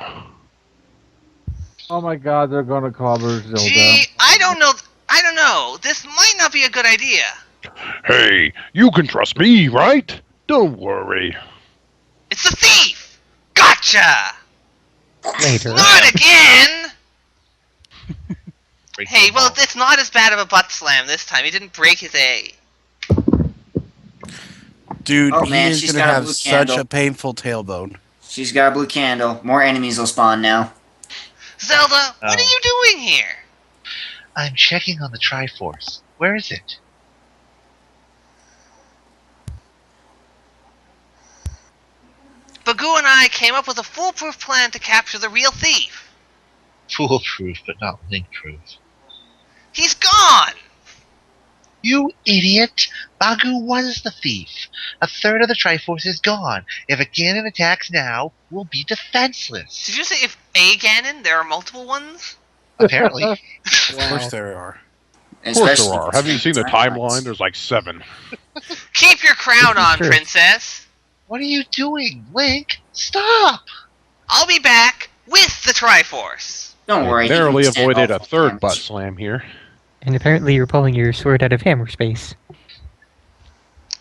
Oh my god, they're gonna clobber Zelda. Gee, I don't know. This might not be a good idea. Hey, you can trust me, right? Don't worry. It's the thief! Gotcha! Later. Not again! Break Hey, the well, ball. it's not as bad of a butt slam this time. He didn't break his A. Dude, Oh, he man, is she's going to got a have blue such candle. a painful tailbone. She's got a blue candle. More enemies will spawn now. Zelda, what Oh. are you doing here? I'm checking on the Triforce. Where is it? Bagoo and I came up with a foolproof plan to capture the real thief. Foolproof, but not link-proof. He's gone! You idiot! Bagu was the thief. A third of the Triforce is gone. If a Ganon attacks now, we'll be defenseless. Did you say if a Ganon? There are multiple ones? Apparently. Of course there are. Of course Especially there are. Haven't you seen the timeline? There's like 7. Keep your crown on, Sure. princess. What are you doing, Link? Stop! I'll be back with the Triforce. Don't worry. he Narrowly can stand avoided a off the third damage. butt slam here. And apparently you're pulling your sword out of hammer space.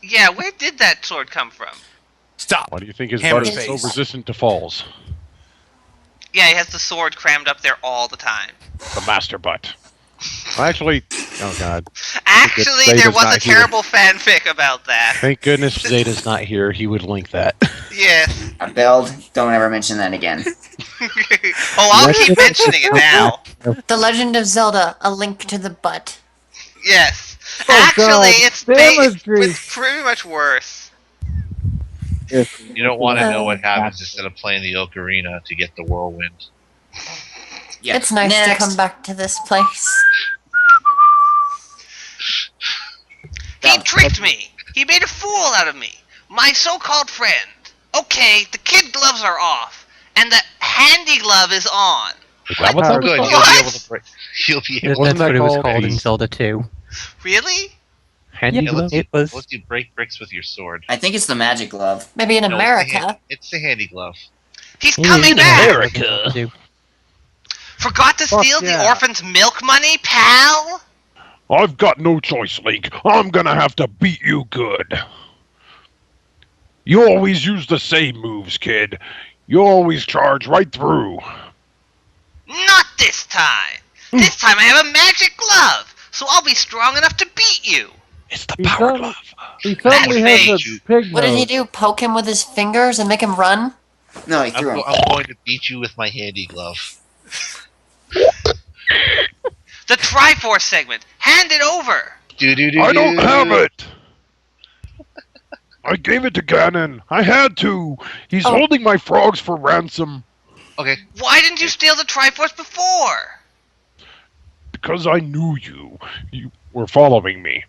Yeah, where did that sword come from? Stop. Why do you think his Hammer butt is so face. resistant to falls? Yeah, he has the sword crammed up there all the time. The master butt. Actually, oh god. Actually, Zeta's there was not a terrible fanfic about that. Thank goodness Zeta's not here. He would link that. Yes. Beld, don't ever mention that again. Oh, I'll keep mentioning it now. The Legend of Zelda: A Link to the Butt. Yes. Oh, Actually, God. it's Imagery. pretty much worse. You don't want to know what Uh, happens instead of playing the Ocarina to get the whirlwind. Yeah. It's nice Next. to come back to this place. He tricked me. He made a fool out of me. My so-called friend. Okay, the kid gloves are off, and the handy glove is on. Is that what that was Good, called? you'll be What? able to break. You'll be That's able Wasn't what that it was called called in a- Zelda 2. Really? Handy Yeah, glove? it was. lets you break bricks with your sword. I think it's the magic glove. Maybe in No, America. it's the handy glove. He's coming back. America. Forgot to Fuck steal the yeah. orphan's milk money, pal? I've got no choice, Link. I'm gonna have to beat you good. You always use the same moves, kid. You always charge right through. Not this time. This time I have a magic glove, so I'll be strong enough to beat you. It's the He power suddenly- glove. He suddenly made has you- a pig What did he nose. do? Poke him with his fingers and make him run? No, he threw him. I'm going to beat you with my handy glove. The Triforce segment. Hand it over. I don't have it! I gave it to Ganon. I had to. He's Oh. holding my frogs for ransom Okay, Why didn't you steal the Triforce before? because I knew you. You were following me.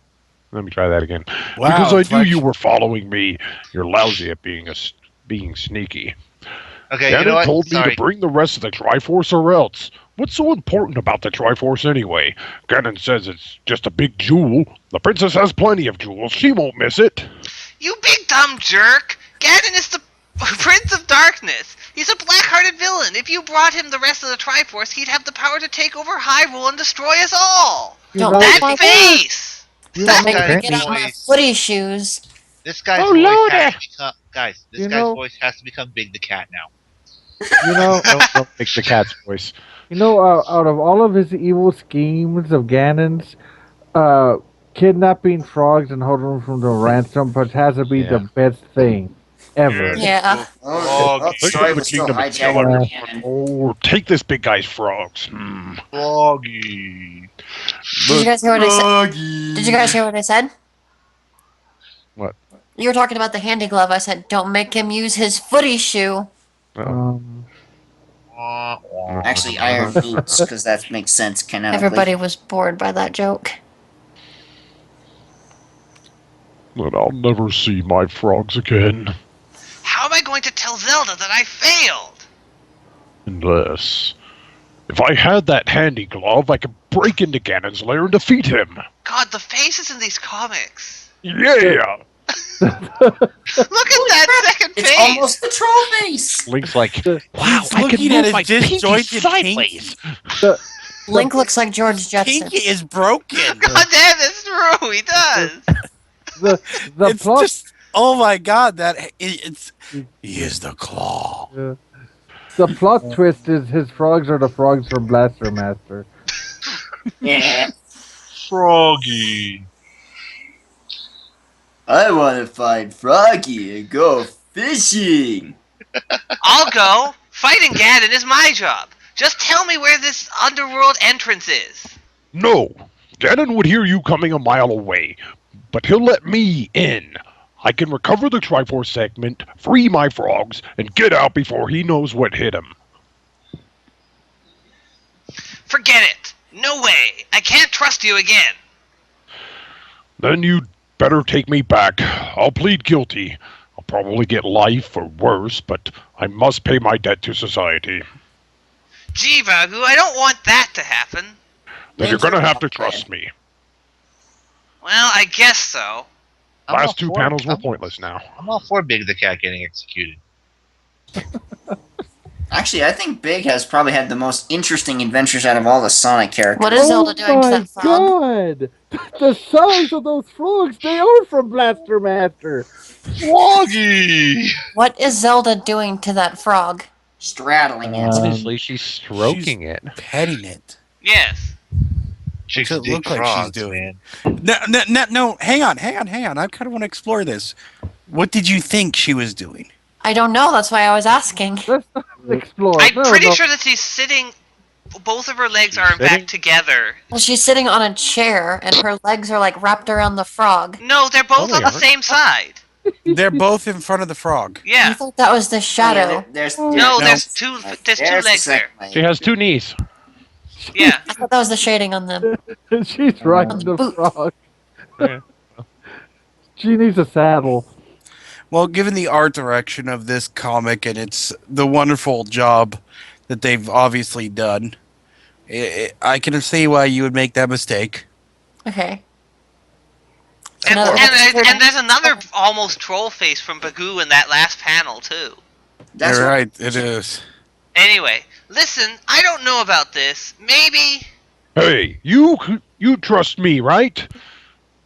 Let me try that again. Wow, because I knew Flex. you were following me. You're lousy at being sneaky. okay, Ganon you know what? told me Sorry. to bring the rest of the Triforce or else. What's so important about the Triforce anyway? Ganon says it's just a big jewel. The princess has plenty of jewels. She won't miss it. You big dumb jerk. Ganon is the Prince of Darkness. He's a black-hearted villain. If you brought him the rest of the Triforce, he'd have the power to take over Hyrule and destroy us all. You're Don't right. That face! This Don't make me guy's get out my voice. footy shoes. This guy's Oh, voice Lordy. has to become. Guys, this You guy's know- voice has to become Big the Cat now. You know, Don't make the cat's voice. you know, out of all of his evil schemes of Ganon's, kidnapping frogs and holding them from the ransom, but has to be the best thing ever. Yeah. Oh, Look Troy at the was still kingdom of hijacking Zelda. Ganon. Oh, take this big guy's frogs. Froggy. Did you guys hear what I said? Did you guys hear what I said? What? You were talking about the handy glove. I said, don't make him use his footy shoe. Actually, iron boots, because that makes sense canonically. Everybody was bored by that joke. But I'll never see my frogs again. How am I going to tell Zelda that I failed? Unless... If I had that handy glove, I could break into Ganon's lair and defeat him. God, the faces in these comics. Yeah! Look at that second It's face. almost the troll face! Link's like, Wow, I can looking move at my his pinky disjointed sideways. Link looks like George Jetson. pinky is broken. God damn, it's true. He does. The It's plot just, oh my god, it's he is the claw. the plot twist is his frogs are the frogs from Blaster Master. Yeah. Froggy. I want to find Froggy and go fishing. I'll go. Fighting Ganon is my job. Just tell me where this underworld entrance is. No, Ganon would hear you coming a mile away, but he'll let me in. I can recover the Triforce segment, free my frogs, and get out before he knows what hit him. Forget it. No way. I can't trust you again. Then you'd better take me back. I'll plead guilty. I'll probably get life or worse, but I must pay my debt to society. Gee, Vagu, I don't want that to happen. Then you're gonna have to trust me. Well, I guess so. Last two panels were pointless now. I'm all for Big the Cat getting executed. Actually, I think Big has probably had the most interesting adventures out of all the Sonic characters. What is Zelda doing to that frog? God! The songs of those frogs, they are from Blaster Master. Froggy! What is Zelda doing to that frog? Straddling it. Honestly, she's stroking it. Petting it. Yes. Chicks What's it dig look like frogs, she's doing? man. No, hang on. I kind of want to explore this. What did you think she was doing? I don't know. That's why I was asking. Let's not explore. I'm No, pretty no. sure that she's sitting. Both of her legs are in fact together. Well, she's sitting on a chair, and her legs are like wrapped around the frog. No, they're both No, on they the same side. They're both in front of the frog. I Yeah. thought that was the shadow. Yeah, there's No, there's two. There's two the legs there. second leg. She has two knees. Yeah. I thought that was the shading on them. She's riding the Boot. frog. Yeah. She needs a saddle. Well, given the art direction of this comic and it's the wonderful job that they've obviously done, I can see why you would make that mistake. Okay. And, Another- and there's another almost troll face from Bagoo in that last panel too. That's You're what- right, it is. Anyway, listen, I don't know about this. Maybe. Hey, you trust me, right?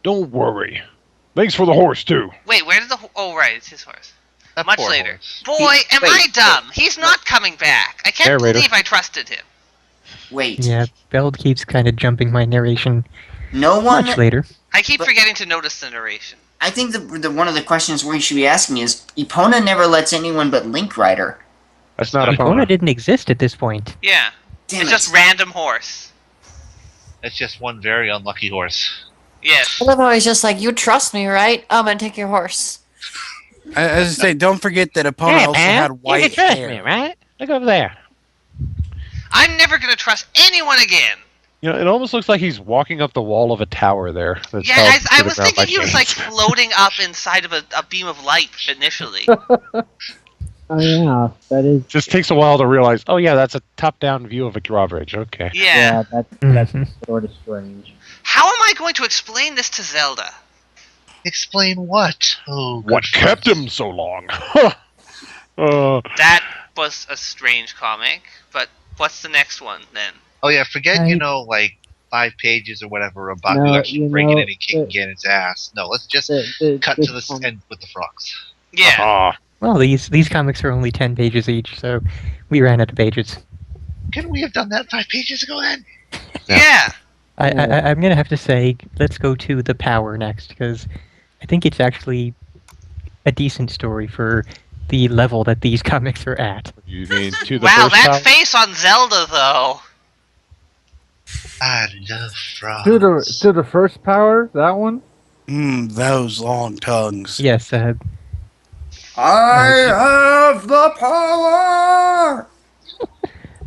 Don't worry. Thanks for the horse, too. Wait, where did the? Oh, right, it's his horse. That Much poor later. horse. Boy, am I wait, dumb? He's not coming back. I can't Narrator. believe I trusted him. Wait, Yeah, Beld keeps kind of jumping my narration no one. much later. I keep But- forgetting to notice the narration. I think the one of the questions we should be asking is Epona never lets anyone but Link ride her. That's not a Epona phone. didn't exist at this point. Yeah. Damn It's it. just random horse. That's just one very unlucky horse. Yes. I love how he's just like, you trust me, right? I'm gonna take your horse. As I say, don't forget that Epona also had you white can trust hair. me, right? Look over there. I'm never gonna trust anyone again. You know, it almost looks like he's walking up the wall of a tower there. That's Yeah, held I to the was ground thinking by he was like chains. floating up inside of a beam of light initially. Oh yeah, that is. Just takes a while to realize, oh yeah, that's a top-down view of a drawbridge. Okay. Yeah. Yeah, that's Mhm. sort of strange. How am I going to explain this to Zelda? Explain what? Oh, good What for kept us. him so long? That was a strange comic, but what's the next one then? Oh yeah, forget I- 5 pages or whatever about No, you actually you bringing know, in and kicking Ganon's ass. No, let's just cut to the end with the frogs. Yeah. Well, these comics are only 10 pages each, so we ran out of pages. Couldn't we have done that 5 pages ago then? Yeah. I'm gonna have to say, let's go to The Power next, because I think it's actually a decent story for the level that these comics are at. You mean to the Wow, first that power? face on Zelda though. I love frogs. To the first power, that one. Those long tongues. Yes, I have the power.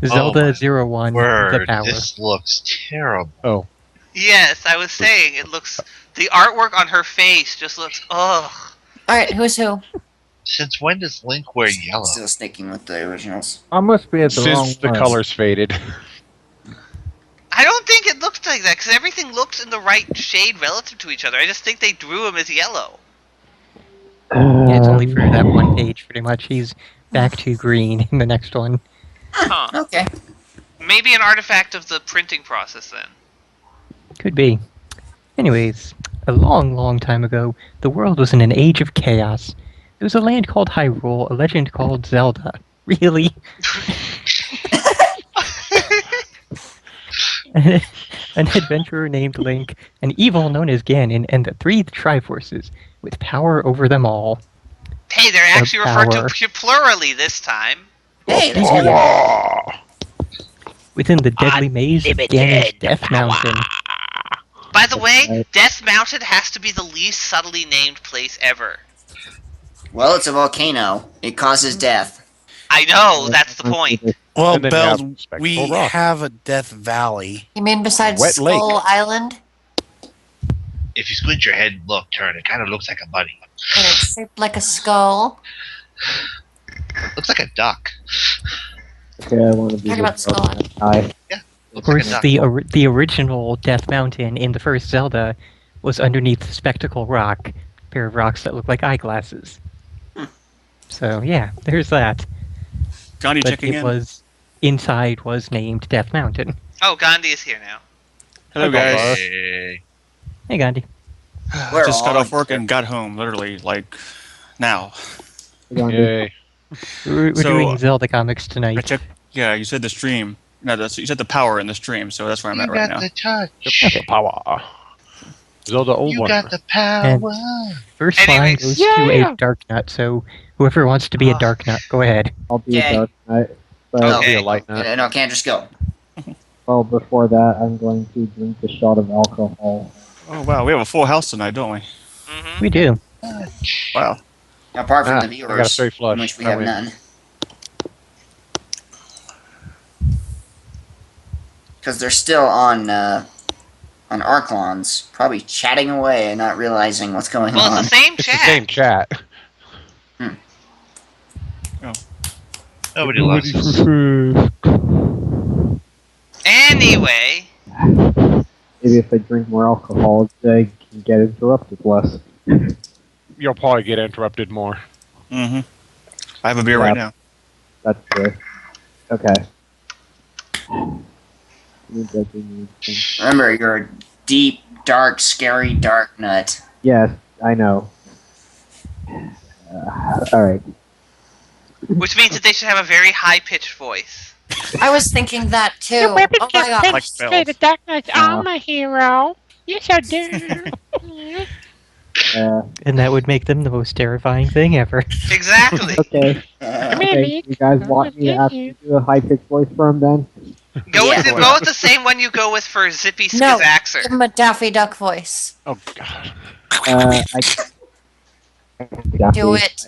Zelda Oh 01, The Word, Power. this looks terrible. Oh, Yes, I was saying it looks. The artwork on her face just looks. Ugh. All right, who's who? Since when does Link wear yellow? Still sticking with the originals. I must be at the wrong since the one. colors faded. I don't think it looks like that because everything looks in the right shade relative to each other. I just think they drew him as yellow. Yeah, it's only for that one page, pretty much. He's back to green in the next one. Huh. Okay. Maybe an artifact of the printing process then. Could be. Anyways, a long, long time ago, the world was in an age of chaos. There was a land called Hyrule, a legend called Zelda. Really? An adventurer named Link, an evil known as Ganon, and the three Triforces, with power over them all. Hey, they're actually referred power. to plurally this time. Hey, These are within the deadly maze of Ganon's Death Mountain. By the way, Death Mountain has to be the least subtly named place ever. Well, it's a volcano. It causes death. I know, that's the point. Well, And then you Bells, have Spectral we Rock. have a Death Valley. you mean besides Wet lake. Skull Island? If you squint your head and look, Turn, it kind of looks like a bunny. And it's shaped like a skull. Looks like a duck. Okay, I want to be Talking about Skull Island. Hi. Of Looks like a course, duck. the original Death Mountain in the first Zelda was underneath Spectacle Rock, a pair of rocks that look like eyeglasses. So yeah, there's that. Johnny But checking it in. was inside was named Death Mountain. Oh, Gandhi is here now. Hello, guys. Hey. Hey, Gandhi. We're Just got all off work and got home, literally, like, now. Yay. We're So- doing Zelda comics I tonight. checked. Yeah, you said the stream. No, you said the power in the stream, so that's where I'm You at right got now. the touch. The power. Zelda old You one. got the power. And first line Anyways. goes Yeah. to a Dark Nut, so whoever wants to be a Dark Nut, go ahead. I'll be Okay. a Dark Knight. But Oh. I'll be Okay. a light nut. No, can't just go. well, before that, I'm going to drink a shot of alcohol. Oh, wow, we have a full house tonight, don't we? Mm-hmm. We do. Wow. Apart from Ah, the I viewers, got a straight flush. in which we I have win. none. Because they're still on Arklons, probably chatting away and not realizing what's going Well, on. it's the same It's chat. the same chat. Nobody loves us. Anyway, Maybe if I drink more alcohol, I can get interrupted less. You'll probably get interrupted more. Mm-hmm. I have a beer Yeah. right now. That's true. Okay. You judging me. Remember, you're a deep, dark, scary dark nut. Yes, I know. Alright. which means that they should have a very high-pitched voice. I was thinking that too. Your weapon Oh my can god. Like penetrate the spells. darkness. I'm a hero. Yes, I do. And that would make them the most terrifying thing ever. Exactly. Okay. Come here, Okay. Leek. You guys I'm want me to gonna have get to you. do a high pitched voice for him then? Go Yeah. with the same one you go with for Zippy No, Skazaxer. give him a Daffy Duck voice. Oh god. I Do it.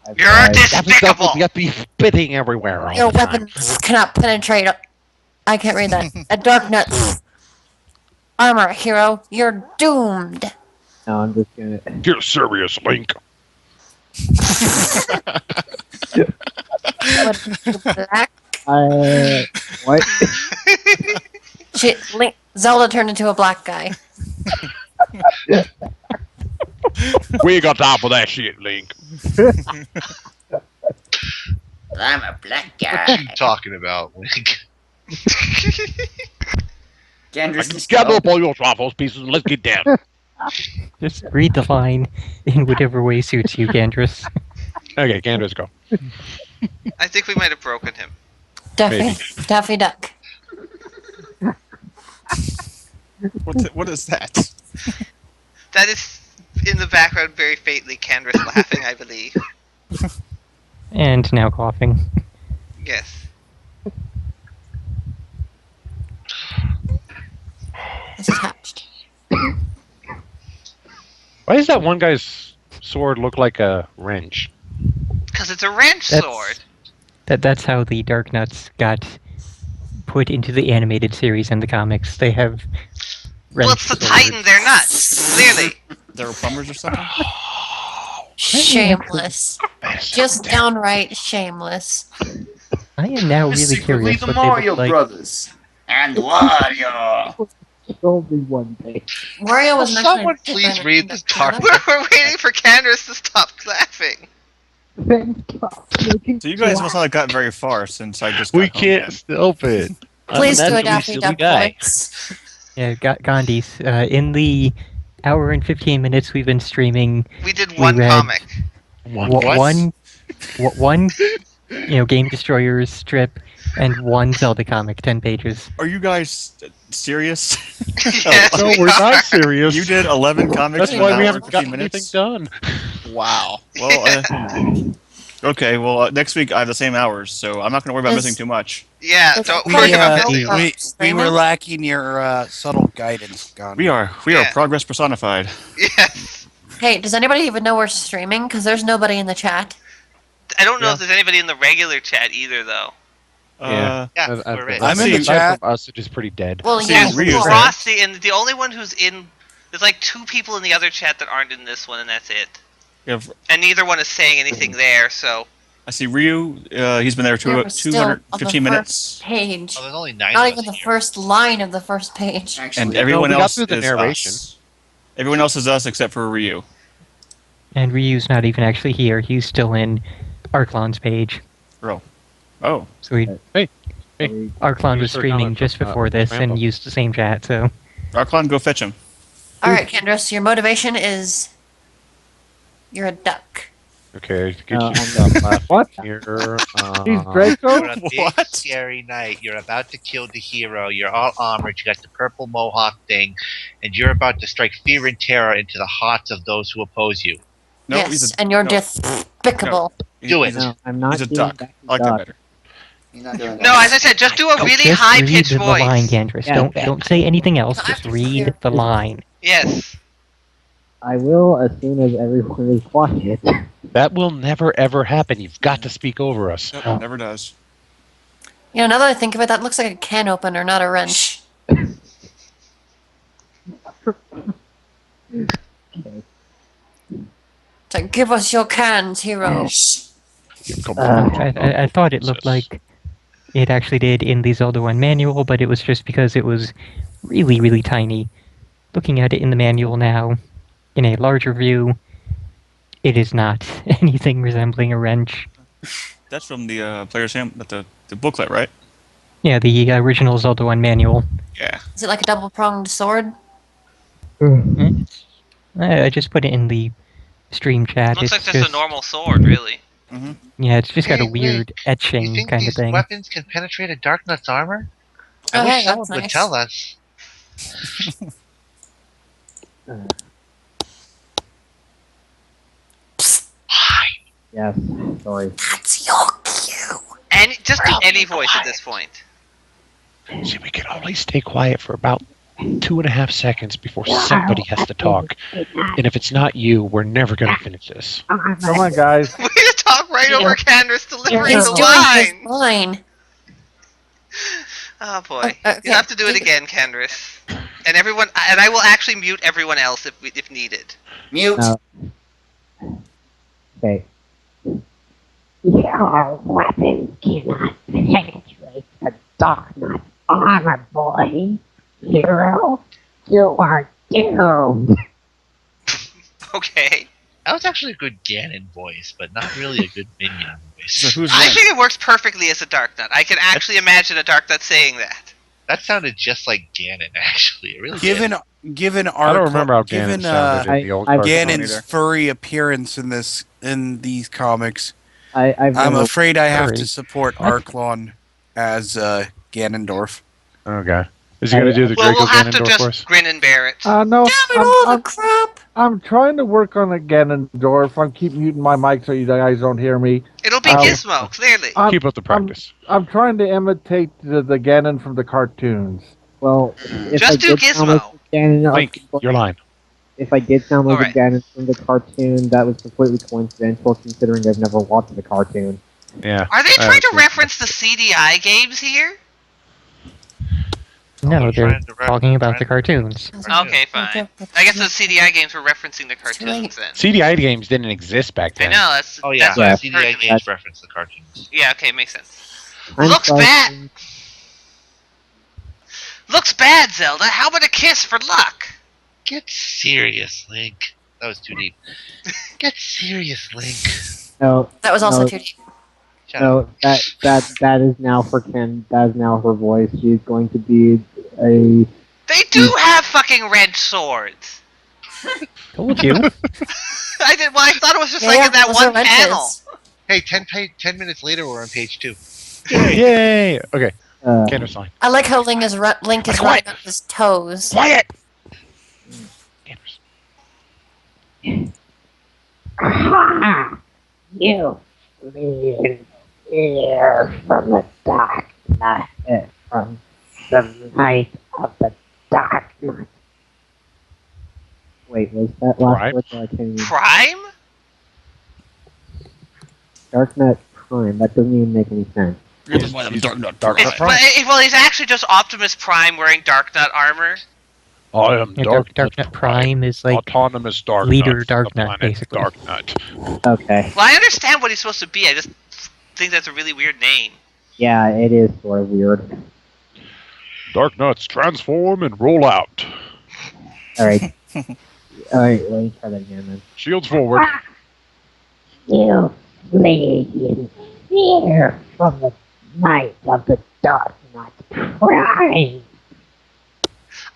I've You're tried. despicable. You got to be spitting everywhere. All Your the time. weapons cannot penetrate. I can't read that. A dark nut. Armor, hero. You're doomed. No, I'm just gonna. Get serious, Link. What, black? What? Zelda turned into a black guy. We ain't got time for that shit, Link. I'm a black What guy. are you talking about, Link? Gandris, just Gather go. up all your waffles pieces and let's get down. Just read the line in whatever way suits you, Gandris. Okay, Ganders, go. I think we might have broken him. Daffy, Daffy Duck. What is that? That is in the background very faintly Candace laughing, I believe. And now coughing. Yes. This is hatched. Why does that one guy's sword look like a wrench? Because it's a wrench That's- sword. That's how the Dark Nuts got put into the animated series and the comics. They have Well, wrench it's the swords. Titan, they're nuts. Clearly. They were plumbers or something? Shameless. Just downright shameless. I am now really Secretly curious the what they look Mario like. Brothers. And Wario. Only one thing. Wario was Will someone please read this Dark We're waiting for Candace to stop laughing. So you guys must not have gotten very far since I just got We home can't again. stop it. Please do I'm a a Daffy silly Duck guy. voice. Yeah, Gandhi's. In the hour and 15 minutes we've been streaming, We did one read comic. one Game Destroyers strip and one Zelda comic, 10 pages. Are you guys serious? Yes, No, we we're are. not serious. You did 11 comics That's in why an we hour haven't and 15 gotten minutes? anything done. Wow. Well, okay. Well, next week I have the same hours, so I'm not going to worry about Is- missing too much. Yeah, That's don't okay. worry Yeah, about we- missing. We were lacking your subtle guidance, Gandhi. We are Yeah. progress personified. Yes. Hey, does anybody even know we're streaming? Because there's nobody in the chat. I don't know Yeah. if there's anybody in the regular chat either, though. Yeah. Yeah, we're in. I'm in the Aside chat. from us, it is pretty dead. Well, See, yeah. Ryu's well, Frosty, and the only one who's in... There's like 2 people in the other chat that aren't in this one, and that's it. We have, And neither one is saying anything there, so... I see Ryu. He's been there Yeah, we're still on the 215 minutes, page. Oh, there's only 9 Not of even us the here. first line of the first page. and Actually, everyone we got else through the is narration. us. Everyone else is us except for Ryu. And Ryu's not even actually here. He's still in Arklon's page. Oh, So Hey. Arklon You was started streaming calling just from, before this and Rambo. used the same chat, so... Arklon, go fetch him. Alright, Kendra, so your motivation is... You're a duck. Okay, to get No, you I'm some left What? here. He's You're Draco? a big, What? scary knight. You're about to kill the hero. You're all armored. You got the purple mohawk thing, and you're about to strike fear and terror into the hearts of those who oppose you. No, yes, he's a, and you're no, despicable. Do it. He's a, No, I'm not he's a doing duck. Daffy I like that Duck. better. He's not doing that. No, as I said, just do a really Just high-pitched read the line, voice. Gandris. Yeah. Don't say anything else. I Just have to read hear- the line. Yes. I will as soon as everyone is quiet. That will never ever happen. You've got to speak over us. Nope, never does. You know, now that I think of it, that looks like a can opener, not a wrench. So give us your cans, hero. Come I thought it looked like it actually did in the Zelda 1 manual, but it was just because it was really, really tiny. Looking at it in the manual now, in a larger view, it is not anything resembling a wrench. That's from the player's hand, the booklet, right? Yeah, the original Zelda 1 manual. Yeah. Is it like a double-pronged sword? I just put it in the stream chat. Looks like It's just just a normal sword, really. Yeah, it's just got a Hey, wait. weird You etching think kind of these thing. weapons can penetrate a Dark Knight's armor? Oh, I wish hey, someone that's would nice. tell us. Yes, sorry. That's your cue. And just do any voice at this point. See, we can only stay quiet for about 2.5 seconds before somebody has to talk. And if it's not you, we're never going to finish this. Come on, guys. Way to talk right over Candace delivering He's the doing his line. line. Oh boy, Okay. you have to do it again, Candace. And everyone, and I will actually mute everyone else if needed. Mute. No. Okay. Your weapon cannot penetrate the Dark Knight armor, boy. Hero, you are doomed. Okay. That was actually a good Ganon voice, but not really a good minion voice. So who's I right? think it works perfectly as a Dark Nut. I can actually imagine a Dark Nut saying that. That sounded just like Ganon, actually. It really Given did. I don't remember how Ganon sounded in the old I- cartoon. Ganon's furry appearance in these comics, I've I'm never. afraid I have to Furry. support Arklon as Ganondorf. Okay. Is he going to do the Well, Draco we'll have to Ganondorf just voice? grin and bear it. No, Damn it all the crap! I'm trying to work on it, Ganondorf. I keep muting my mic so you guys don't hear me. It'll be I'll- Gizmo, clearly. Keep up the practice. I'm trying to imitate the Ganon from the cartoons. Well, if Just I do did sound like Gizmo. a Ganon, Link, you're lying. if I did sound like Alright. a Ganon from the cartoon, that was completely coincidental, considering I've never watched the cartoon. Yeah. Are they trying to see. reference the CDI games here? No, they're trying to talking about the cartoons. Okay, fine. I guess the CDI games were referencing the cartoons then. CDI games didn't exist back I then. know, that's Oh yeah, that's what I CDI heard. games reference the cartoons. Yeah, okay, makes sense. I'm Looks sorry. bad. Looks bad, Zelda. How about a kiss for luck? Get serious, Link. That was too deep. Get serious, Link. No, That was also no, too deep. Shut up. no, that is now for Ken. That is now her voice. She's going to be a. They do have fucking red swords. Told you. I did. Well, I thought it was just Yeah, like in that those are one panel. wrenches. Hey, 10 minutes later, we're on page 2. Yay! Okay. Uh, Candace line. I like how Link is running up his toes. Quiet! You lean here from the dark night, from the night of the dark night. Wait, was that last Right. word? I can't even. Prime? Dark Knight Prime. That doesn't even make any sense. Dark Knight. Well, he's actually just Optimus Prime wearing Dark Nut armor. I am Yeah, Dark Dark Nut Prime is like autonomous Dark leader Nut, Dark the Nut, planet basically. Dark Nut. Okay. Well, I understand what he's supposed to be. I just think that's a really weird name. Yeah, it is sort of weird. Dark Nuts, transform and roll out. Alright. Alright, let me try that again then. Shields forward. You lean in fear from the night of the Dark Knight Prime.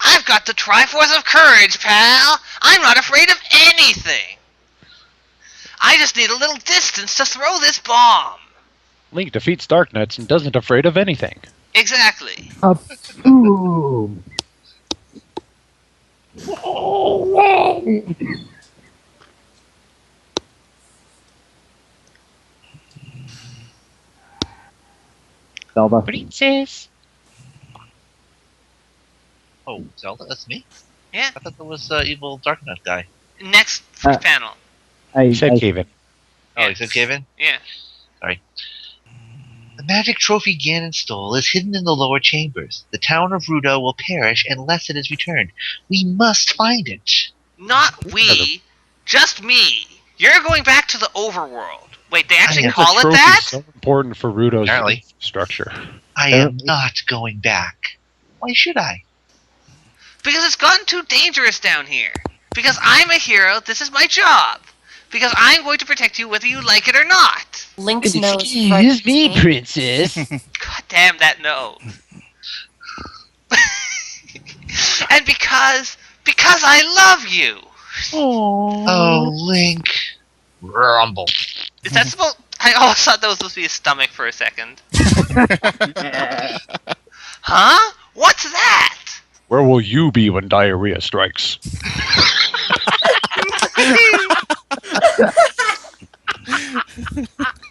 I've got the Triforce of Courage, pal. I'm not afraid of anything. I just need a little distance to throw this bomb. Link defeats Dark Nuts and doesn't afraid of anything. Exactly. A boom. Zelda. Princess. Oh, Zelda, that's me? Yeah. I thought that was evil Dark Knight guy. Next panel. He said cave in. Oh, he said cave in? Yeah. Sorry. The magic trophy Ganon stole is hidden in the lower chambers. The town of Rudo will perish unless it is returned. We must find it. Not we. Just me. You're going back to the overworld. Wait, they actually am call the it trophy's that? so important for Rudo's Apparently. structure. I am not going back. Why should I? Because it's gotten too dangerous down here. Because I'm a hero, this is my job. Because I'm going to protect you whether you like it or not. Link's nose. Excuse me, princess. God damn that nose. And because I love you. Oh, Link. Rumble. Is that supposed... I always thought that was supposed to be a stomach for a second. Huh? What's that? Where will you be when diarrhea strikes?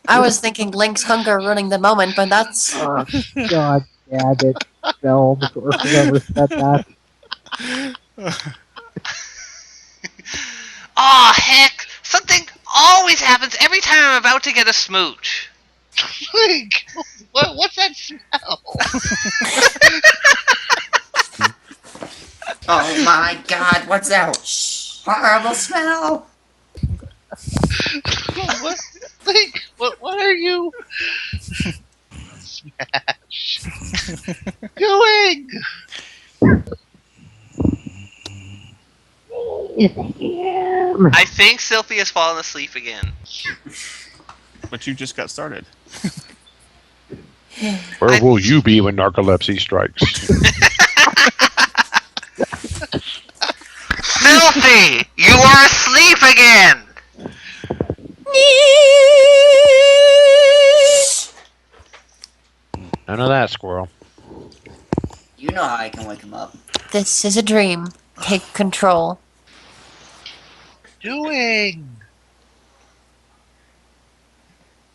I was thinking Link's hunger ruining the moment, but that's... God damn it, Film, or whoever said that. Aw, heck! Something always happens every time I'm about to get a smooch. Link! What's that smell? Oh my god, what's that? Shh, horrible smell! what? Link, what are you... Smash. doing? Is here I think Sylphie has fallen asleep again. But you just got started. Where will you be when narcolepsy strikes? Sylphie, you are asleep again. None of that, squirrel. You know how I can wake him up. This is a dream. Take control. Doing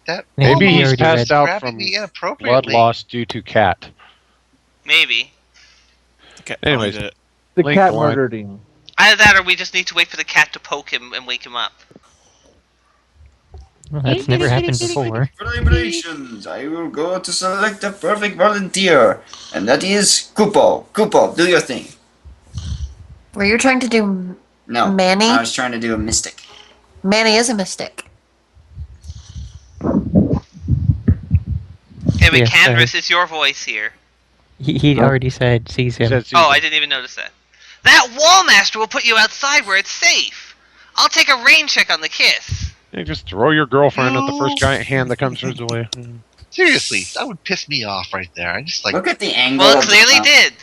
that. Maybe He he's already passed read. out Grabbing from me blood inappropriately. loss due to cat. Maybe. Okay, Anyways. did it. The Link cat the line. murdered him. Either that, or we just need to wait for the cat to poke him and wake him up. Well, that's never happened before. Preparations. I will go to select the perfect volunteer, and that is Kupo. Kupo, do your thing. Were you trying to do No, Manny? I was trying to do a mystic. Manny is a mystic. Anyway, Yes, Canvas, it's your voice here. He already said sees him. Oh, I didn't even notice that. That wall master will put you outside where it's safe. I'll take a rain check on the kiss. Yeah, just throw your girlfriend at the first giant hand that comes his way. Seriously, that would piss me off right there. I just like Look at the angle. Well, it of the clearly thumb. did.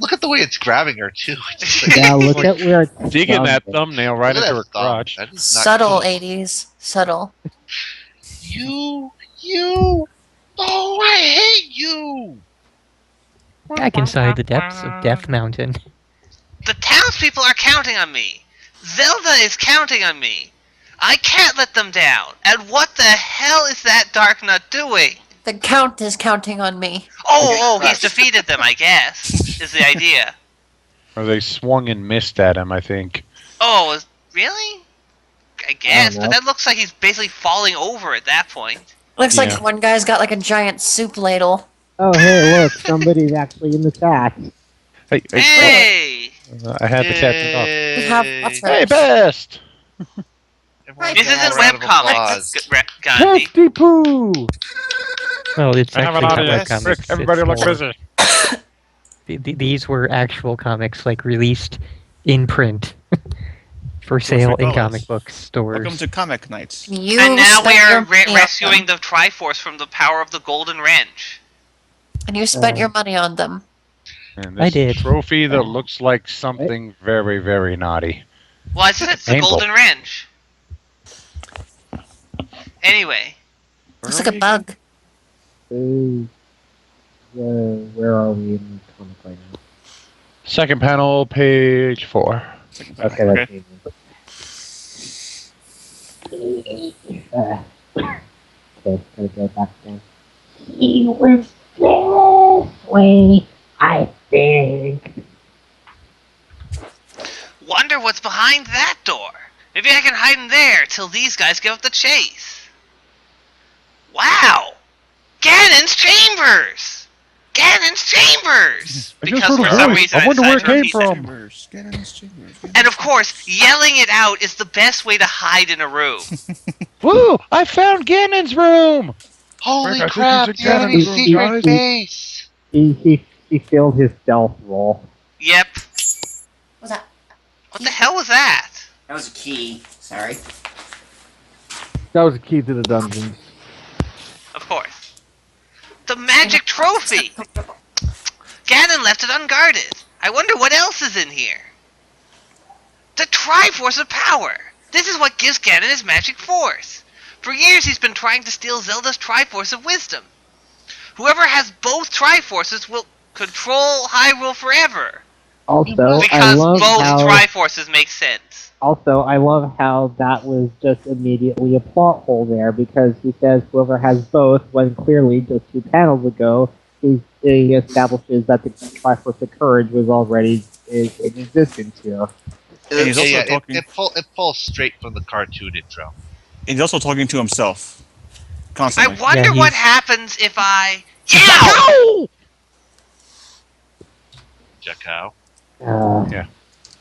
look at the way it's grabbing her too. It's just like, Yeah, look at where it's Digging that done. thumbnambnail right look at into her that thumb. crotch. That is not Subtle cool. 80s. Subtle. You. Oh, I hate you. Back inside the depths of Death Mountain. The townspeople are counting on me. Zelda is counting on me. I can't let them down. And what the hell is that dark nut doing? The Count is counting on me. Oh, he's defeated them, I guess, is the idea. Or they swung and missed at him, I think. Oh, really? I guess, know. but that looks like he's basically falling over at that point. Looks Yeah. like one guy's got like a giant soup ladle. Oh, hey, look, somebody's actually in the chat. Hey, Hey! I had the cat turned off. We have what's Hey, that? Best! Everyone This give a isn't round of webcomics, applause. Gandhi. Tasty poo! Well, it's I have an actually not audience. webcomics. Rick, everybody It's look more- busy. These were actual comics, like released in print for sale in $4. comic book stores. Welcome to Comic Nights. You And now we spent are your money on rescuing them. the Triforce from the power of the Golden Wrench. And you spent your money on them. And I this did. trophy that looks like something very, very naughty. Well, I said it's the Painful. Golden Wrench. Anyway, Looks like a bug. Hey, where are we in the comic right now? Second panel, page 4. Okay, that's easy. Okay, gotta go back down. He went this way, I think. wonder what's behind that door. Maybe I can hide in there till these guys give up the chase. Wow! Ganon's chambers! Ganon's chambers! I just Because heard a for some voice. reason I wonder where it decided to came repeat from. that. And of course, yelling it out is the best way to hide in a room. Woo! I found Ganon's room! Holy Rick, I think crap! it's a The enemy cannon. secret base. He failed his stealth roll. Yep. What's that? What the hell was that? That was a key. Sorry. That was the key to the dungeons. Of course. The magic trophy! Ganon left it unguarded. I wonder what else is in here. The Triforce of Power! This is what gives Ganon his magic force. For years he's been trying to steal Zelda's Triforce of Wisdom. Whoever has both Triforces will control Hyrule forever. Also, I Because love both how. Triforces make sense. Also, I love how that was just immediately a plot hole there because he says whoever has both, when clearly just 2 panels ago he establishes that the Triforce of Courage was already in existence here. And he's also talking. It pulls straight from the cartoon intro. And he's also talking to himself constantly. I wonder Yeah, what he's- happens if I... Yow! Jakao.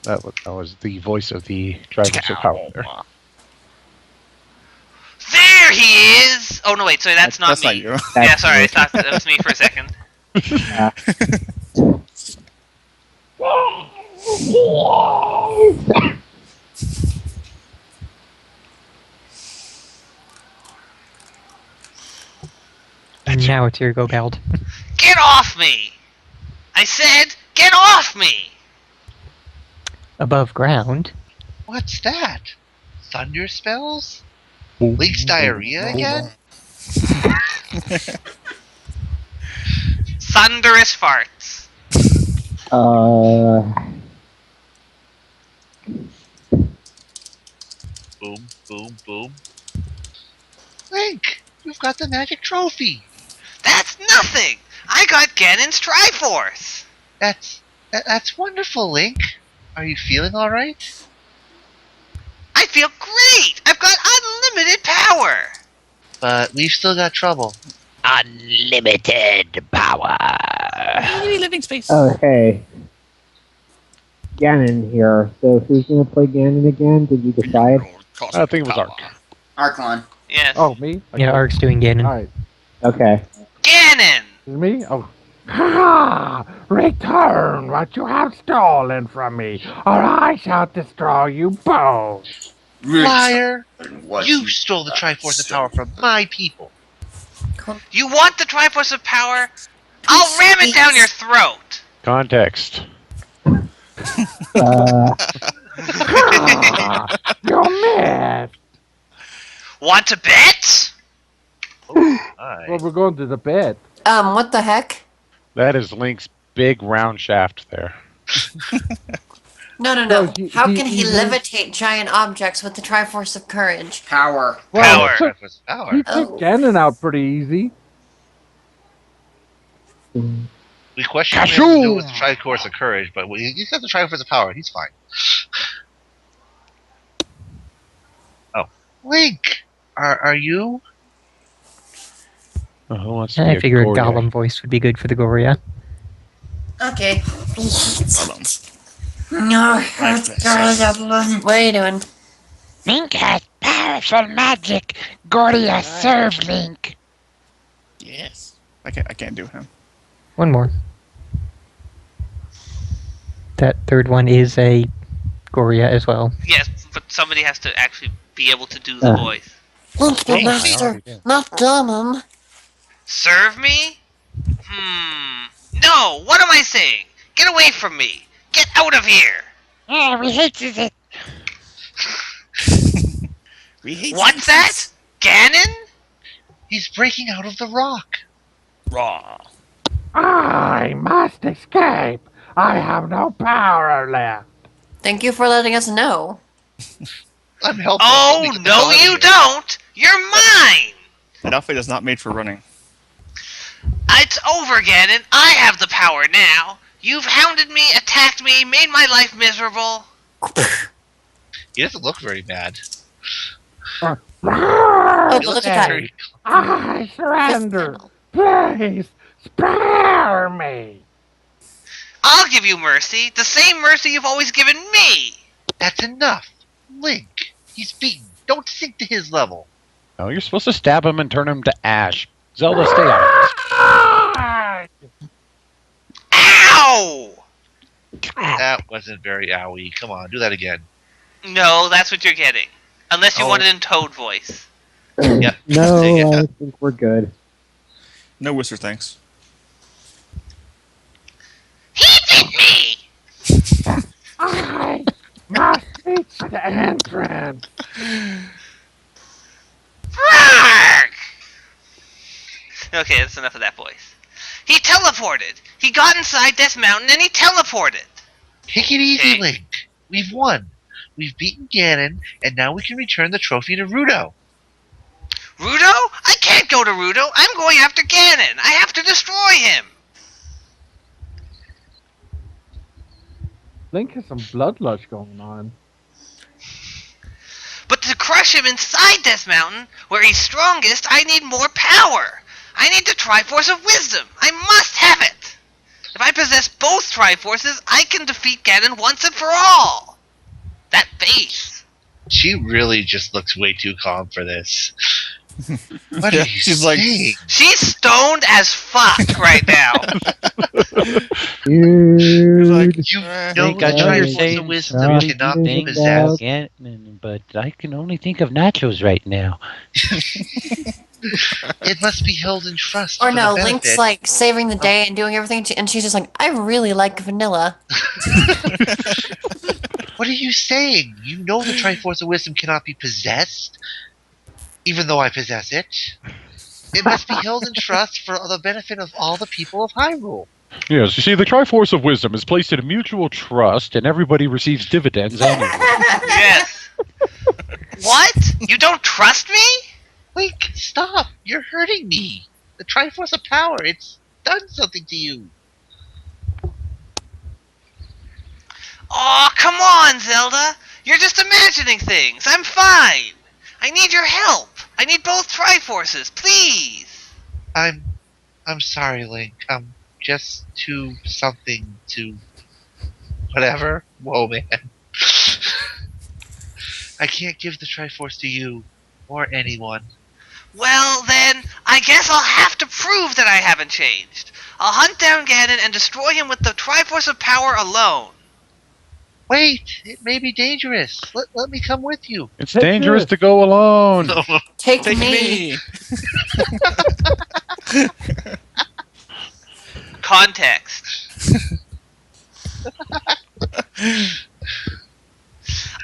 That was the voice of the Triforce of Power there. There he is! Oh no, wait, sorry, that's not me. you. Yeah, That's sorry, I me. thought that was me for a second. now it's your go, Bald. Get off me! I said, get off me! Above ground. What's that? Thunder spells? Link's diarrhea again? Thunderous farts. Boom, boom, boom. Link, you've got the magic trophy. That's nothing! I got Ganon's Triforce! That's wonderful, Link. Are you feeling alright? I feel great! I've got unlimited power! But we've still got trouble. Unlimited power. Living space. Oh, hey. Ganon here. So who's going to play Ganon again? Did you decide? I think it was Ark. Arklon. Yes. Oh, me? Yeah, Ark's doing Ganon. Alright. Okay. Ganon! Is it me? Oh. Ha! Return what you have stolen from me, or I shall destroy you both. Liar! What You stole the Triforce of Power from my people. You want the Triforce of Power? I'll ram it down your throat! Context. You missed. Want to bet? Well, we're going to the bed. What the heck? That is Link's big round shaft there. No. No, How can he he- levitate giant objects with the Triforce of Courage? Power. Power. Triforce of Power. He took Ganon out pretty easy. We question Cashew! him with the Triforce of Courage, but he's got the Triforce of Power. He's fine. Oh, Link, are you? Oh, who wants to be I a figured Goryeo? Gollum voice would be good for the Goria. Okay. Hold on. No, what are you doing? Link has powerful magic. Gordia serve Link. Yes. I can't do him. One more. That third one is a Goria as well. Yes, but somebody has to actually be able to do the voice. Link the Master, not Ganon. Serve me? No, what am I saying? Get away from me! Get out of here! Yeah, we hates it. What's that? Ganon? He's breaking out of the rock. Raw. I must escape. I have no power left. Thank you for letting us know. I'm helpless. Oh, Let me get the no hell out of you here. don't! You're mine! That outfit is not made for running. It's over, Ganon. I have the power now. You've hounded me, attacked me, made my life miserable. He doesn't look very mad. Oh, He but looks look at that. very- I surrender. Please spare me. I'll give you mercy, the same mercy you've always given me. That's enough. Link, he's beaten. Don't sink to his level. No, you're supposed to stab him and turn him to ash. Zelda, stay out of this. Ow! That wasn't very owie. Come on, do that again. No, that's what you're getting. Unless you Oh. want it in Toad voice. Yep. No, Yeah. I think we're good. No Whistler, thanks. He bit me! I must reach the entrance. Roark! Okay, that's enough of that voice. He teleported! He got inside Death Mountain and he teleported! Take it easy, Okay. Link. We've won. We've beaten Ganon, and now we can return the trophy to Rudo. Rudo? I can't go to Rudo! I'm going after Ganon! I have to destroy him! Link has some bloodlust going on. But to crush him inside Death Mountain, where he's strongest, I need more power! I need the Triforce of Wisdom! I must have it! If I possess both Triforces, I can defeat Ganon once and for all! That face! She really just looks way too calm for this. What are you She's like, saying? She's stoned as fuck right now! Dude. You eh. know Link, the I know you're Triforce saying of Wisdom cannot be think possessed. But I can only think of nachos right now. It must be held in trust. Or for no, the Link's benefit. like saving the day and doing everything, and she's just like, I really like vanilla. What are you saying? You know the Triforce of Wisdom cannot be possessed, even though I possess it. It must be held in trust for the benefit of all the people of Hyrule. Yes, you see, the Triforce of Wisdom is placed in a mutual trust, and everybody receives dividends annually. Yes. What? You don't trust me? Link, stop! You're hurting me. The Triforce of Power, it's done something to you. Oh, come on, Zelda. You're just imagining things. I'm fine. I need your help. I need both Triforces, please. I'm sorry, Link. I'm just too something to whatever. Whoa, man. I can't give the Triforce to you or anyone. Well, then, I guess I'll have to prove that I haven't changed. I'll hunt down Ganon and destroy him with the Triforce of Power alone. Wait, it may be dangerous. Let me come with you. It's dangerous to go alone. Take me. Context.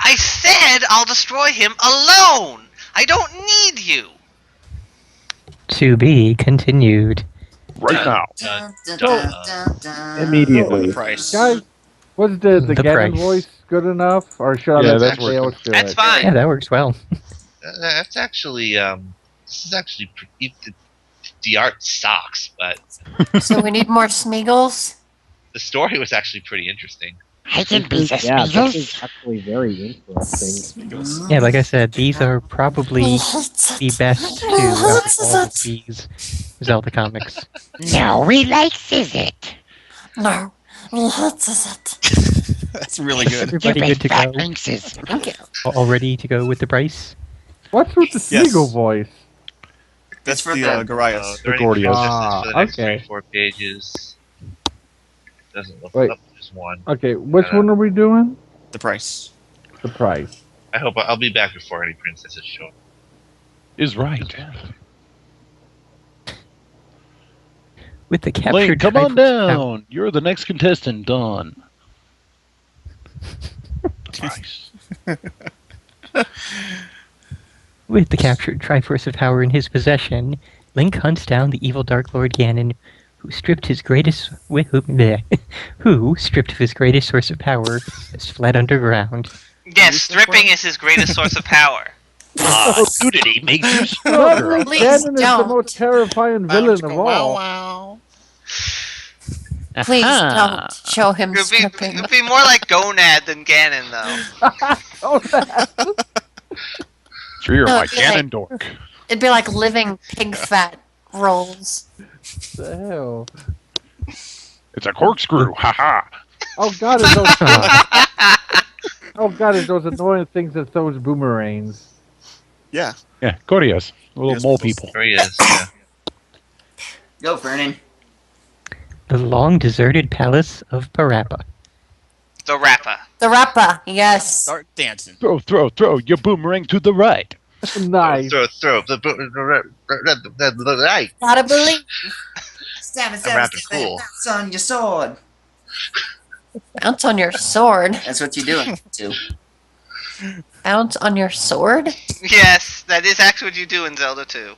I said I'll destroy him alone. I don't need you. To be continued. Right now. Immediately. Price. Guys, was the The Ganon price. voice good enough? Or should I Yeah, let that's somebody else do That's it? fine. Yeah, that works well. That's actually this is actually the art sucks, but So we need more Smeagol's? the story was actually pretty interesting. I can be the Yeah, this Smeagol. is actually very interesting. Yeah, like I said, these are probably the best two out of all of these Zelda comics. No, we likes it. No. What is it? That's really good. Everybody You good to fat go? Linkses. Thank you. All ready to go with the price? What's with the Yes. Smeagol voice? That's for the the- Gorias. The Gordias. for the next Okay. 3-4 pages. Doesn't look Wait. up. There's one. Okay, which one are we doing? The price. The price. I hope I'll be back before any princesses show up. Is right. With the captured Link, come on Triforce down. You're the next contestant, done. Nice. With the captured Triforce of Power in his possession, Link hunts down the evil Dark Lord Ganon, who stripped who stripped of his greatest source of power, has fled underground. Yes, stripping is his greatest source of power. Nudity makes you No, stronger. Please Ganon is the don't. most terrifying villain of all. Wow. Please Aha. don't show him It'd stripping. be more like Gonad than Ganon, though. Oh, that. Sure, you're No, my it's like- Ganon dork. It'd be like living pig fat rolls. the hell? It's a corkscrew. Ha ha. Oh god, it's those annoying things that throws boomerangs. Yeah. Yeah, Gordias. Little Yes, mole please. people. There he is. Yeah. Go, Vernon. The long deserted palace of Parappa. The Rappa. The Rappa, yes. Start dancing. Throw your boomerang to the right. Nice. Throw the right. Gotta believe. Stab it, I'm stab it, rapping stab it. cool. Bounce on your sword. Bounce on your sword. That's what you're doing, too. Bounce on your sword? Yes, that is actually what you do in Zelda 2.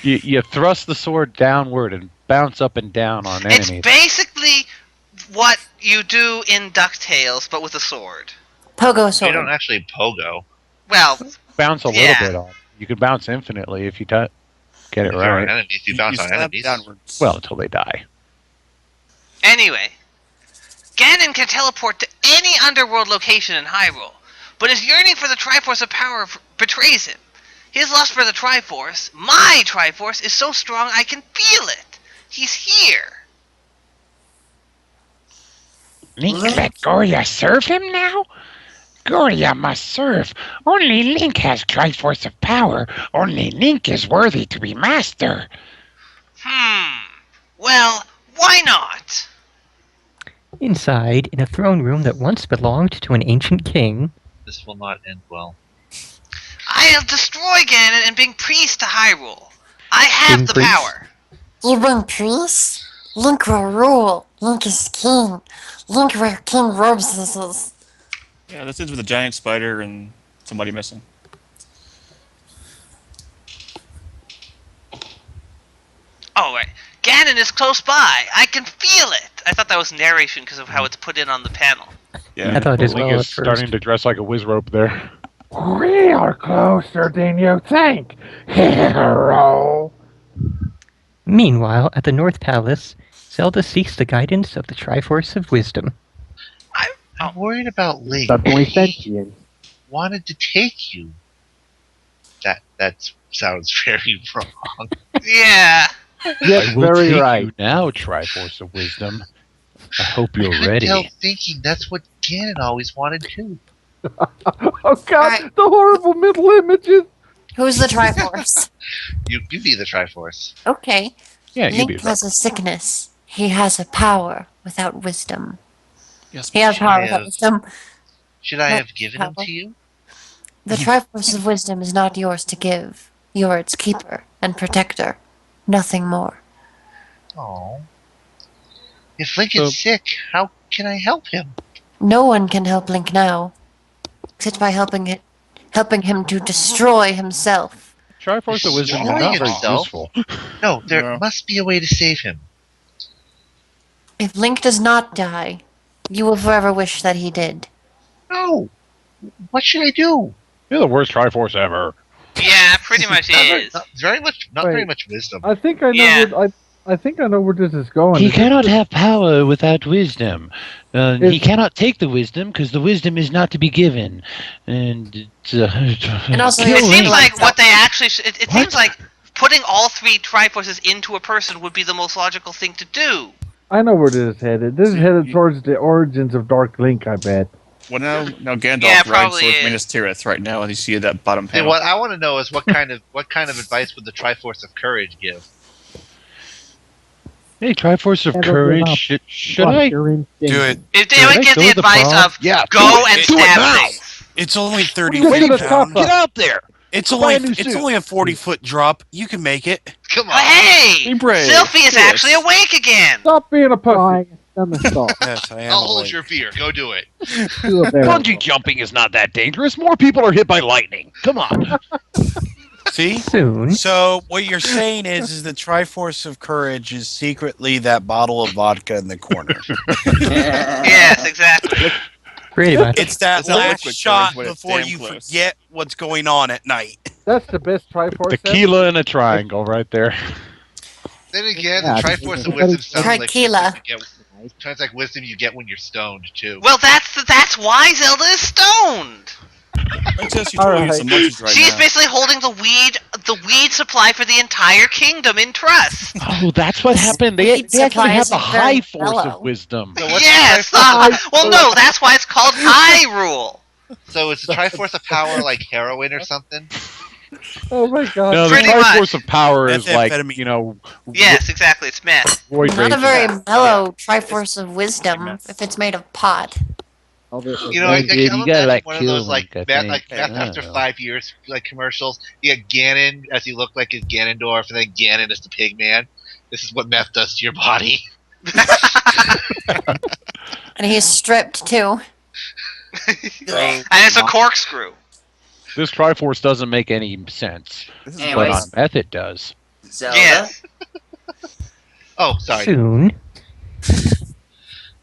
You thrust the sword downward and bounce up and down on It's enemies. basically what you do in DuckTales, but with a sword. Pogo You sword. don't actually pogo. Well, Bounce a Yeah. little bit on. You can bounce infinitely if you get it If you're on right. enemies, you bounce on slap enemies. downwards. Well, until they die. anyway. Ganon can teleport to any underworld location in Hyrule, but his yearning for the Triforce of Power betrays him. His lust for the Triforce, my Triforce, is so strong I can feel it. He's here. Link let Goria serve him now? Goria must serve. Only Link has Triforce of Power. Only Link is worthy to be master. Well, why not? Inside, in a throne room that once belonged to an ancient king, This will not end well. I'll destroy Ganon and bring peace to Hyrule. I have Bring the peace? power. You bring peace? Link will rule. Link is king. Link where King Robes is. Yeah, this is with a giant spider and somebody missing. Oh, right. Ganon is close by. I can feel it. I thought that was narration because of how it's put in on the panel. I thought as Link well is at starting first. to dress like a whiz rope there. We are closer than you think, hero. Meanwhile, at the North Palace, Zelda seeks the guidance of the Triforce of Wisdom. I'm worried about Link. Suddenly He sentient. wanted to take you. That sounds very wrong. Yeah. Yes, I will very take right. you now, Triforce of Wisdom. I hope you're I couldn't ready. help thinking that's what Ganon always wanted too. Oh God, Alright. the horrible mental images. Who's the Triforce? You be the Triforce. Okay. Yeah, you Link be has a sickness. He has a power without wisdom. Yes, He has should power I without have- wisdom. Should I No, have given him power. to you? The Triforce of Wisdom is not yours to give. You are its keeper and protector. Nothing more. Oh. If Link So- is sick, how can I help him? No one can help Link now, except by helping him to destroy himself. Triforce of Wisdom is Destroy not very himself? useful. No, there No. must be a way to save him. If Link does not die, you will forever wish that he did. No. What should I do? You're the worst Triforce ever. Yeah, pretty much is. Not very Wait. much wisdom. I think I know. Yeah. I think I know where this is going. He Is this cannot the- have power without wisdom. He cannot take the wisdom because the wisdom is not to be given. And And also, It Kill seems Link. like what they actually. It What? seems like putting all three Triforces into a person would be the most logical thing to do. I know where this is headed. This is See, headed you- towards the origins of Dark Link. I bet. Well, now Gandalf Yeah, rides probably towards is. Minas Tirith right now, as you see at that bottom Hey, panel. what I want to know is what kind of advice would the Triforce of Courage give? hey, Triforce of Handle Courage, them up. should Trust I? your instinct. Do it. If they Should would I get go the to the advice prom? of Yeah, go do it. and Do it stab now. things. It's only 30 Get to feet the down. top. Get out there. It's Buy only a new it's suit. only a 40-foot drop. You can make it. Come Oh, on. hey! Be brave. Sylphie is Do it. actually awake again! Stop being a pussy. Flying somersault. Yes, I am. I'll hold awake. your beer. Go do it. Do a barrel Bungee roll. jumping is not that dangerous. More people are hit by lightning. Come on. See? Soon, So what you're saying is the Triforce of Courage is secretly that bottle of vodka in the corner. Yes, exactly. pretty much. It's that It's that last liquid shot courage when it's before damn you close. forget what's going on at night. That's the best Triforce. ever. Tequila in a triangle right there. Then again, Yeah, the Triforce it's of very- Wisdom sounds like Tequila. sounds like wisdom you get when you're stoned too. Well, that's why Zelda is stoned. Princess, you All totally need right. some munchies right She's now. basically holding the weed supply for the entire kingdom in trust. Oh, that's what happened. They Weed actually supply have is the very high force mellow. of wisdom. So what's Yes. the Triforce? Well, no, that's why it's called Hyrule. So is the Triforce of Power like heroin or something? Oh my God. No, the Pretty Triforce much. of Power is like, Methamphetamine. you know, Yes, exactly. It's meth. roid Not a rage. very mellow Triforce of Wisdom if it's made of pot. You know, dude, you I'm gotta, imagining like, one of kill those like Link, I math, think. like math I don't after know. 5 years like commercials. You get Ganon as he looked like his Ganondorf, and then Ganon is the pig man. This is what meth does to your body. And he's stripped too. And it's a corkscrew. This Triforce doesn't make any sense. This is But Anyways. on meth it does. Zelda. Yes. Oh, sorry. Soon,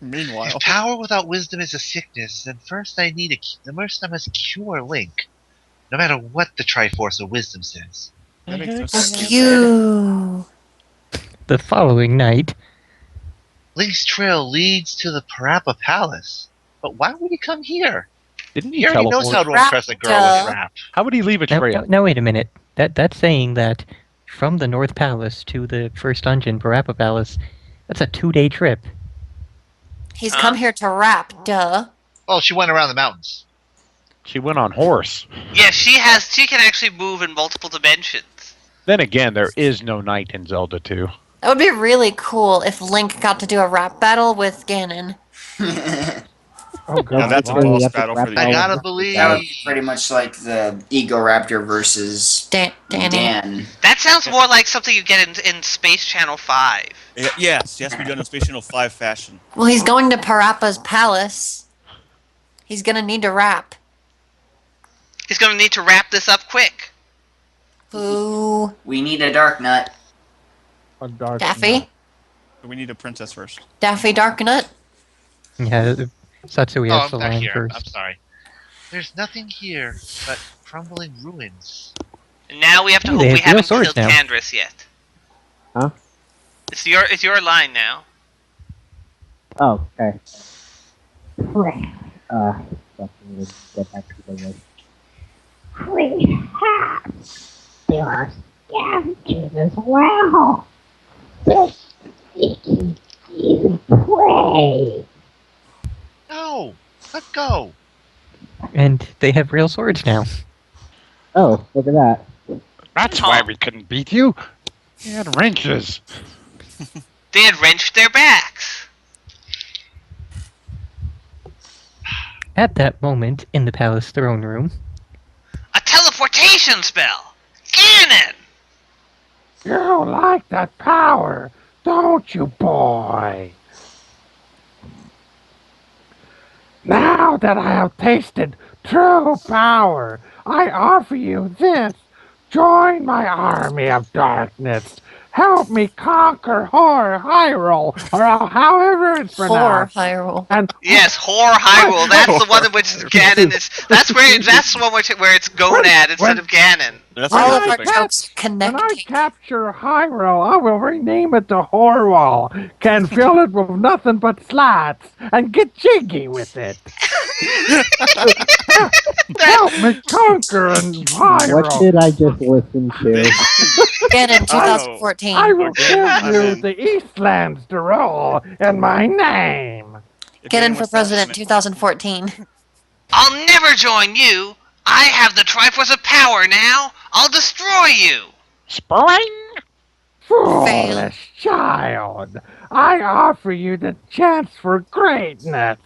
Meanwhile, If power without wisdom is a sickness, then first I must cure Link, no matter what the Triforce of Wisdom says. that makes no sense. You. the following night, Link's trail leads to the Parappa Palace, but why would he come here? Didn't He he already teleport? knows how to impress a girl with rap. How would he leave a trail? now wait a minute. That's saying that from the North Palace to the first dungeon, Parappa Palace, that's a 2-day trip. He's come here to rap, duh. Oh, she went around the mountains. She went on horse. Yes, she can actually move in multiple dimensions. Then again, there is no night in Zelda 2. That would be really cool if Link got to do a rap battle with Ganon. Oh god. Now that's a Really boss epic battle for rap the battle. I gotta That would believe. be pretty much like the Ego Raptor versus Danny. Dan. That sounds more like something you get in Space Channel 5. Yes, he has to be done in Space Channel 5 fashion. Well, he's going to Parappa's palace. He's gonna need to rap. He's going to need to wrap this up quick. Who? We need a Dark Nut. A dark Daffy? But we need a princess first. Daffy Darknut? Yeah, Satsui Oh, has I'm the back line here. I'm first. sorry. There's nothing here but crumbling ruins. And now we have to Ooh, hope they we have real haven't swords killed now. Candris yet. Huh? It's your line now. Oh, okay. Let me get back to the list. There are scavengers as well. This sneaky easy prey. No! Let go! And they have real swords now. Oh, look at that. That's why we couldn't beat you. You had wrenches. They had wrenched their backs. At that moment, in the palace throne room, A teleportation spell! Ganon! You like that power, don't you, boy? Now that I have tasted true power, I offer you this. Join my army of darkness. Help me conquer Hyrule, or however it's For pronounced. Hyrule. And Yes, Whore Hyrule. That's the one in which Ganon is. That's the one where it's Gonad instead of Ganon. That's All what of I our think. jokes when I connecting. capture Hyrule, I will rename it to Horwall. Can fill it with nothing but slats and get jiggy with it. Help me conquer Hyrule. What did I just listen to? Ganon Oh. 2014. I will Okay, give I'm you in. the Eastlands to roll in my name. If Ganon anyone for wants president that- 2014. I'll never join you. I have the Triforce of Power now. I'll destroy you. Spring? Foolish child. I offer you the chance for greatness.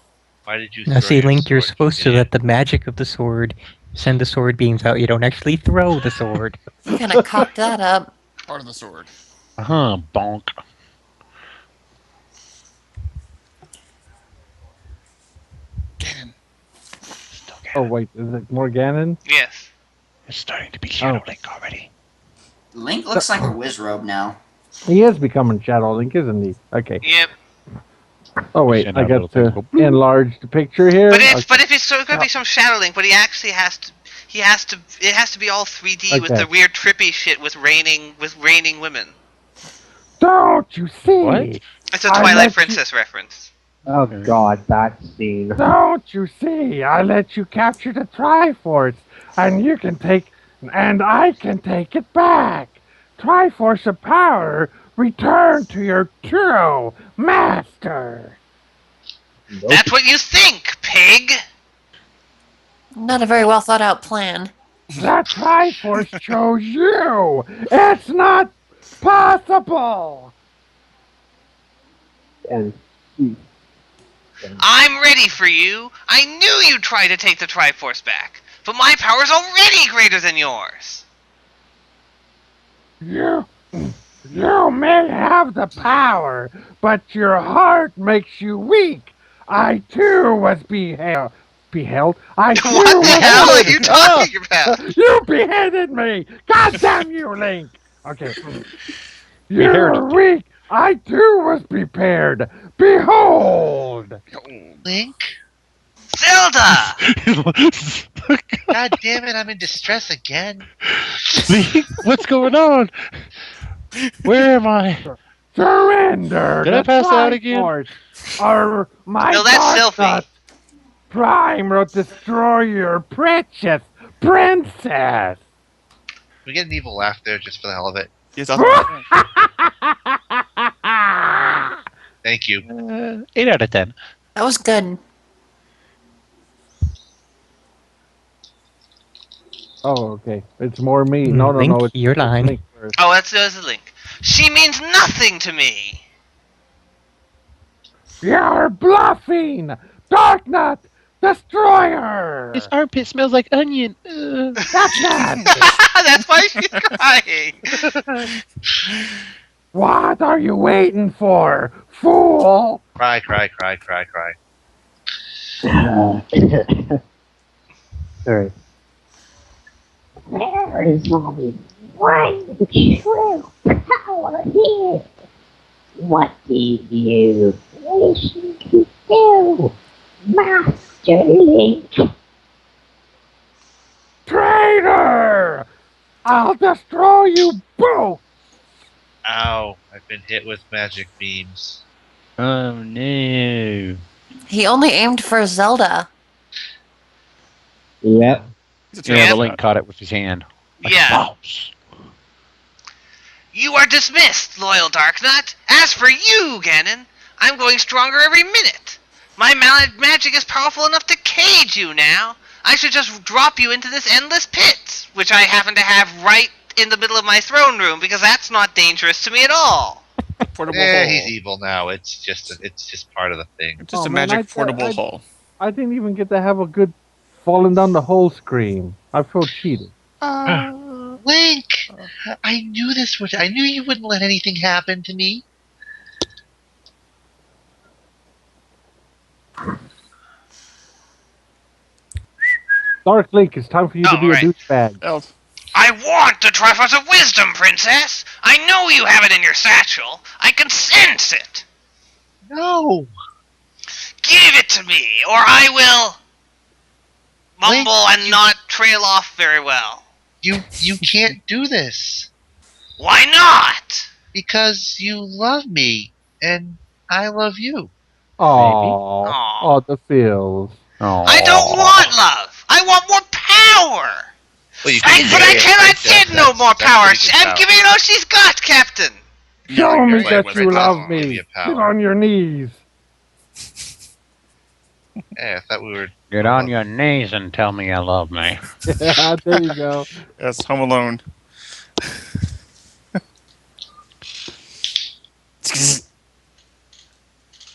Why did you now throw see, your Link, you're sword, supposed to idiot? let the magic of the sword send the sword beams out. You don't actually throw the sword. You kind of cocked that up. Part of the sword. Uh-huh, bonk. Ganon. Oh, wait, is it more Ganon? Yes. It's starting to be Shadow Link already. Link looks like a Wizrobe now. He is becoming Shadow Link, isn't he? Okay. Yep. Oh, wait, Send I out got little things to go bloop. enlarge the picture here. But if Okay. it's so gonna be some Shadow Link, but he actually has to. It has to be all 3D with Okay. the weird trippy shit with raining women. Don't you see? What? It's a I let Twilight you- Princess reference. Oh god, that scene. Don't you see? I let you capture the Triforce, and I can take it back. Triforce of power, return to your true master. Nope. That's what you think, pig. Not a very well thought out plan. The Triforce chose you. It's not possible. And I'm ready for you. I knew you'd try to take the Triforce back, but my power's already greater than yours. You may have the power, but your heart makes you weak. I too was beheld. I too What was the hell are beheaded. you talking about? You beheaded me! God damn you, Link! Okay. You're Beheaded. weak! I too was prepared! Behold! Link? Zelda! God damn it, I'm in distress again. Link, what's going on? Where am I? Surrender! Did I the pass out again? Triforce, Or my No, that's dark Sylphie. nut Prime will destroy your precious princess! We get an evil laugh there just for the hell of it. Yes, that's Thank you. 8 out of 10. That was good. Oh, okay. It's more me. Mm, No, Link, it's your line. Link first. Oh, that's a Link. She means nothing to me. You're bluffing! Darknut! Destroyer! His armpit smells like onion. Darknut! That's why she's crying. What are you waiting for, fool? Cry, cry, cry, cry, cry. Sorry. There is only one true power here. What did you wish to do, Master Link? Traitor! I'll destroy you both! Ow, I've been hit with magic beams. Oh no. He only aimed for Zelda. Yep. Yeah, the Link caught it with his hand. Yeah. You are dismissed, loyal Darknut. As for you, Ganon, I'm going stronger every minute. My magic is powerful enough to cage you now. I should just drop you into this endless pit, which I happen to have right in the middle of my throne room, because that's not dangerous to me at all. Portable Yeah, hole. he's evil now. It's just part of the thing. Just a magic portable hole. I didn't even get to have a good falling down the hole scream. I feel cheated. Link, I knew this would. I knew you wouldn't let anything happen to me. Dark Link, it's time for you to be a douchebag. Elf. I want the Triforce of Wisdom, Princess! I know you have it in your satchel. I can sense it. No. Give it to me, or I will mumble Link, and not trail off very well. You can't do this. Why not? Because you love me, and I love you. Oh, the feels. I don't want love. I want more power. Well, you But I cannot get no more power. I'm giving it all she's got, Captain. Show me playing that with you it. love Give me. you Get power. on your knees. Yeah, I thought we were. Get on your knees and tell me you love me. Yeah, there you go. Yes, Home Alone.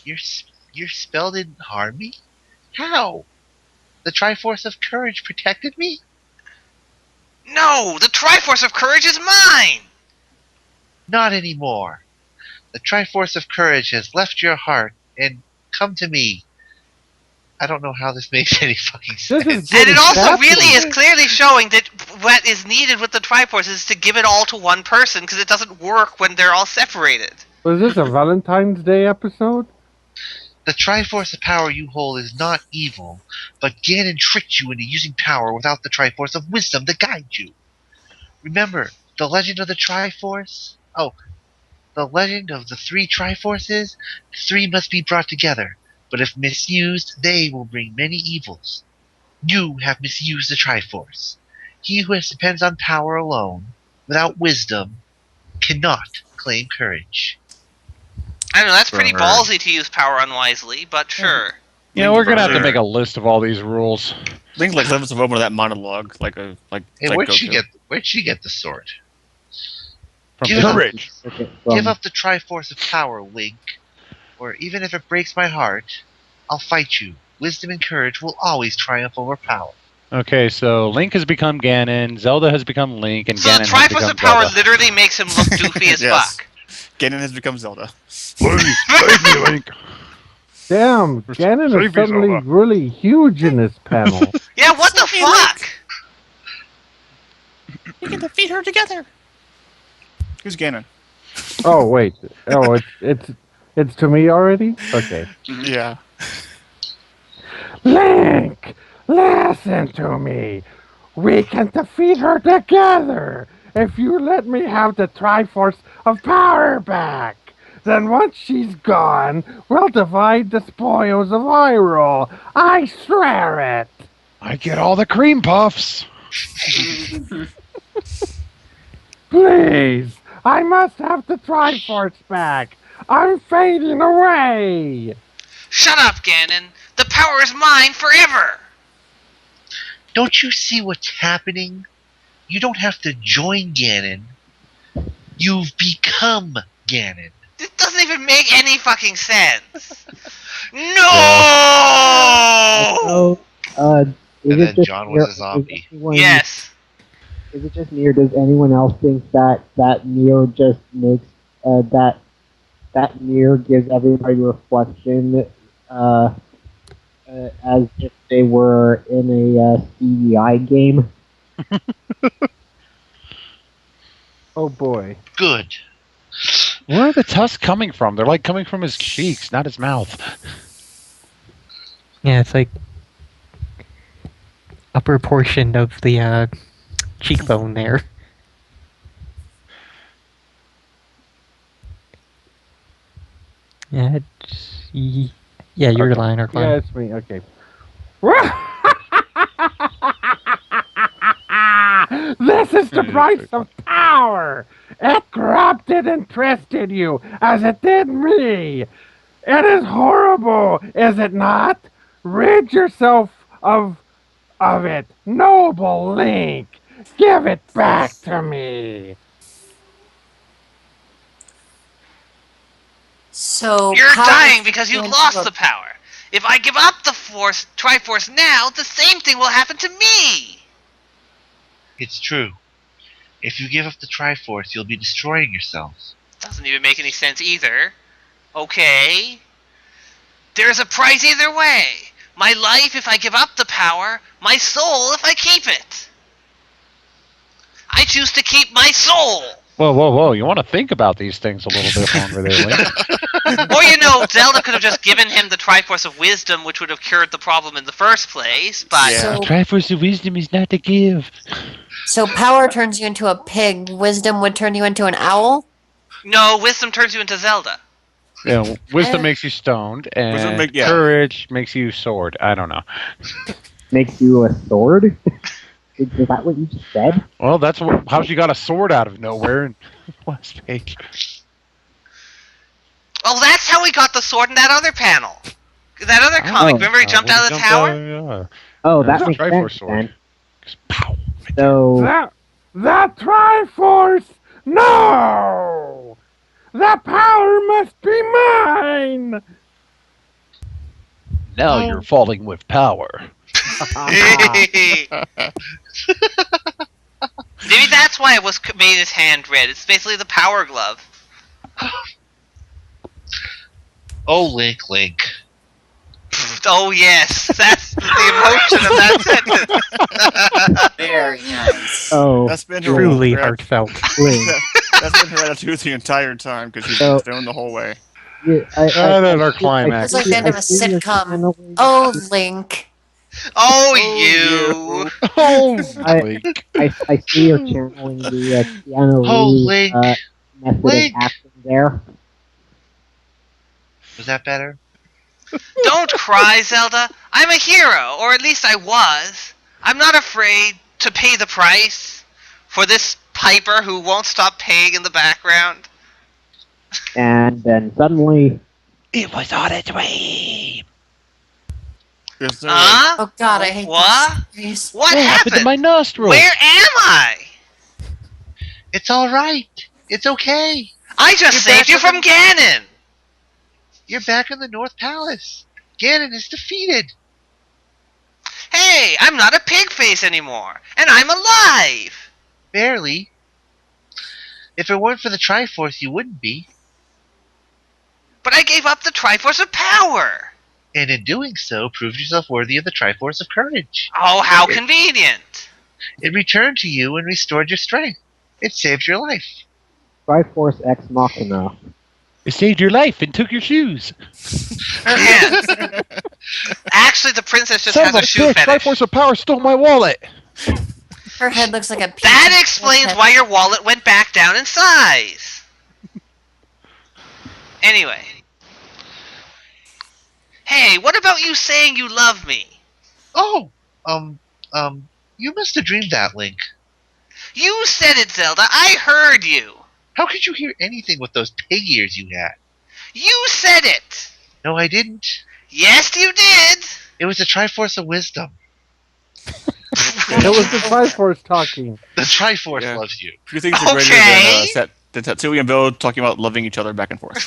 Your spell didn't harm me? How? The Triforce of Courage protected me? No, the Triforce of Courage is mine. Not anymore. The Triforce of Courage has left your heart and come to me. I don't know how this makes any fucking sense. And it also really is clearly showing that what is needed with the Triforce is to give it all to one person, because it doesn't work when they're all separated. Was this a Valentine's Day episode? The Triforce of power you hold is not evil, but Ganon tricked you into using power without the Triforce of wisdom to guide you. Remember, the legend of the Triforce? Oh, the legend of the three Triforces? Three must be brought together, but if misused, they will bring many evils. You have misused the Triforce. He who depends on power alone, without wisdom, cannot claim courage. I don't know, that's pretty ballsy to use power unwisely, but sure. You know, we're gonna have to make a list of all these rules. Link like levels of over that monologue, like Hey, like where'd she Goku. get the sword? From Give up, courage. give up the Triforce of power, Link. Or even if it breaks my heart, I'll fight you. Wisdom and courage will always triumph over power. Okay, so Link has become Ganon, Zelda has become Link, and So Ganon the has Triforce become of power Zelda. literally makes him look goofy as Yes. fuck. Ganon has become Zelda. Please, save me, Link. Damn, Ganon Save is me, suddenly Zelda. really huge in this panel. Yeah, what the fuck? We can defeat her together. Who's Ganon? Oh wait. Oh, it's to me already. Okay. Yeah. Link, listen to me. We can defeat her together if you let me have the Triforce of Power back. Then once she's gone, we'll divide the spoils of Hyrule. I swear it. I get all the cream puffs. Please, I must have the Triforce back. I'm fading away. Shut up, Ganon. The power is mine forever. Don't you see what's happening? You don't have to join Ganon. You've become Ganon. It doesn't even make any fucking sense. No! Is And it then just John me or was a does zombie. Yes. Is it just me, or does anyone else think that Neo just makes that mirror gives everybody reflection, as if they were in a CGI game? Oh boy. Good. Where are the tusks coming from? They're like coming from his cheeks, not his mouth. Yeah, it's like upper portion of the cheekbone there. Yeah, yeah, you're Okay. lying, Arclan. Yeah, it's me. Okay. This is the price of power. It corrupted and twisted you as it did me. It is horrible, is it not? Rid yourself of it, noble Link. Give it back to me. So You're power dying because you into lost a- the power. If I give up the Triforce now, the same thing will happen to me. It's true. If you give up the Triforce, you'll be destroying yourselves. Doesn't even make any sense either. Okay. There's a price either way. My life if I give up the power, my soul if I keep it. I choose to keep my soul. Whoa. You want to think about these things a little bit longer there, Link. Or, you know, Zelda could have just given him the Triforce of Wisdom, which would have cured the problem in the first place, but... So- Triforce of Wisdom is not to give. So power turns you into a pig. Wisdom would turn you into an owl. No, Wisdom turns you into Zelda. Yeah, wisdom makes you stoned, and courage makes you sword. I don't know. Makes you a sword? Is that what you just said? Well, that's how she got a sword out of nowhere in last page. Oh, that's how we got the sword in that other panel. That other comic. Remember he jumped out of the tower? Oh, that makes sense then. So That Triforce! No! The power must be mine! Now you're falling with power. Maybe that's why it was made his hand red. It's basically the power glove. Oh, Link. Oh yes, that's the emotion of that sentence. Very nice. Oh, That's been Truly her heartfelt. That's been her attitude the entire time because she's been stoned the whole way. yeah, Then our climax. It's like the end of a sitcom. Oh, Link. Oh, you. Oh, Link. I see you're channeling the Keanu Oh, Reeves Link. method Link. of acting there. Was that better? Don't cry, Zelda. I'm a hero, or at least I was. I'm not afraid to pay the price for this piper who won't stop paying in the background. And then suddenly, It was all a dream. Huh? Oh God, I hate What? this. What happened happened? to my nostril? Where am I? It's all right. It's okay. I just You're saved you back from Ganon. You're back in the North Palace. Ganon is defeated. Hey, I'm not a pig face anymore, and I'm alive. Barely. If it weren't for the Triforce, you wouldn't be. But I gave up the Triforce of Power. And in doing so, proved yourself worthy of the Triforce of Courage. Oh, how convenient. It returned to you and restored your strength. It saved your life. Triforce Ex Machina. It saved your life and took your shoes. Yes. Actually, the princess just Son has of a shoe bitch, fetish. Triforce of Power stole my wallet. Her head looks like a piece. That explains why your wallet went back down in size. Anyway. Hey, what about you saying you love me? Oh, you must have dreamed that, Link. You said it, Zelda. I heard you. How could you hear anything with those pig ears you had? You said it. No, I didn't. Yes, you did. It was the Triforce of Wisdom. It was the Triforce talking. The Triforce loves you. Few things are greater than Tatsuya and Bill talking about loving each other back and forth.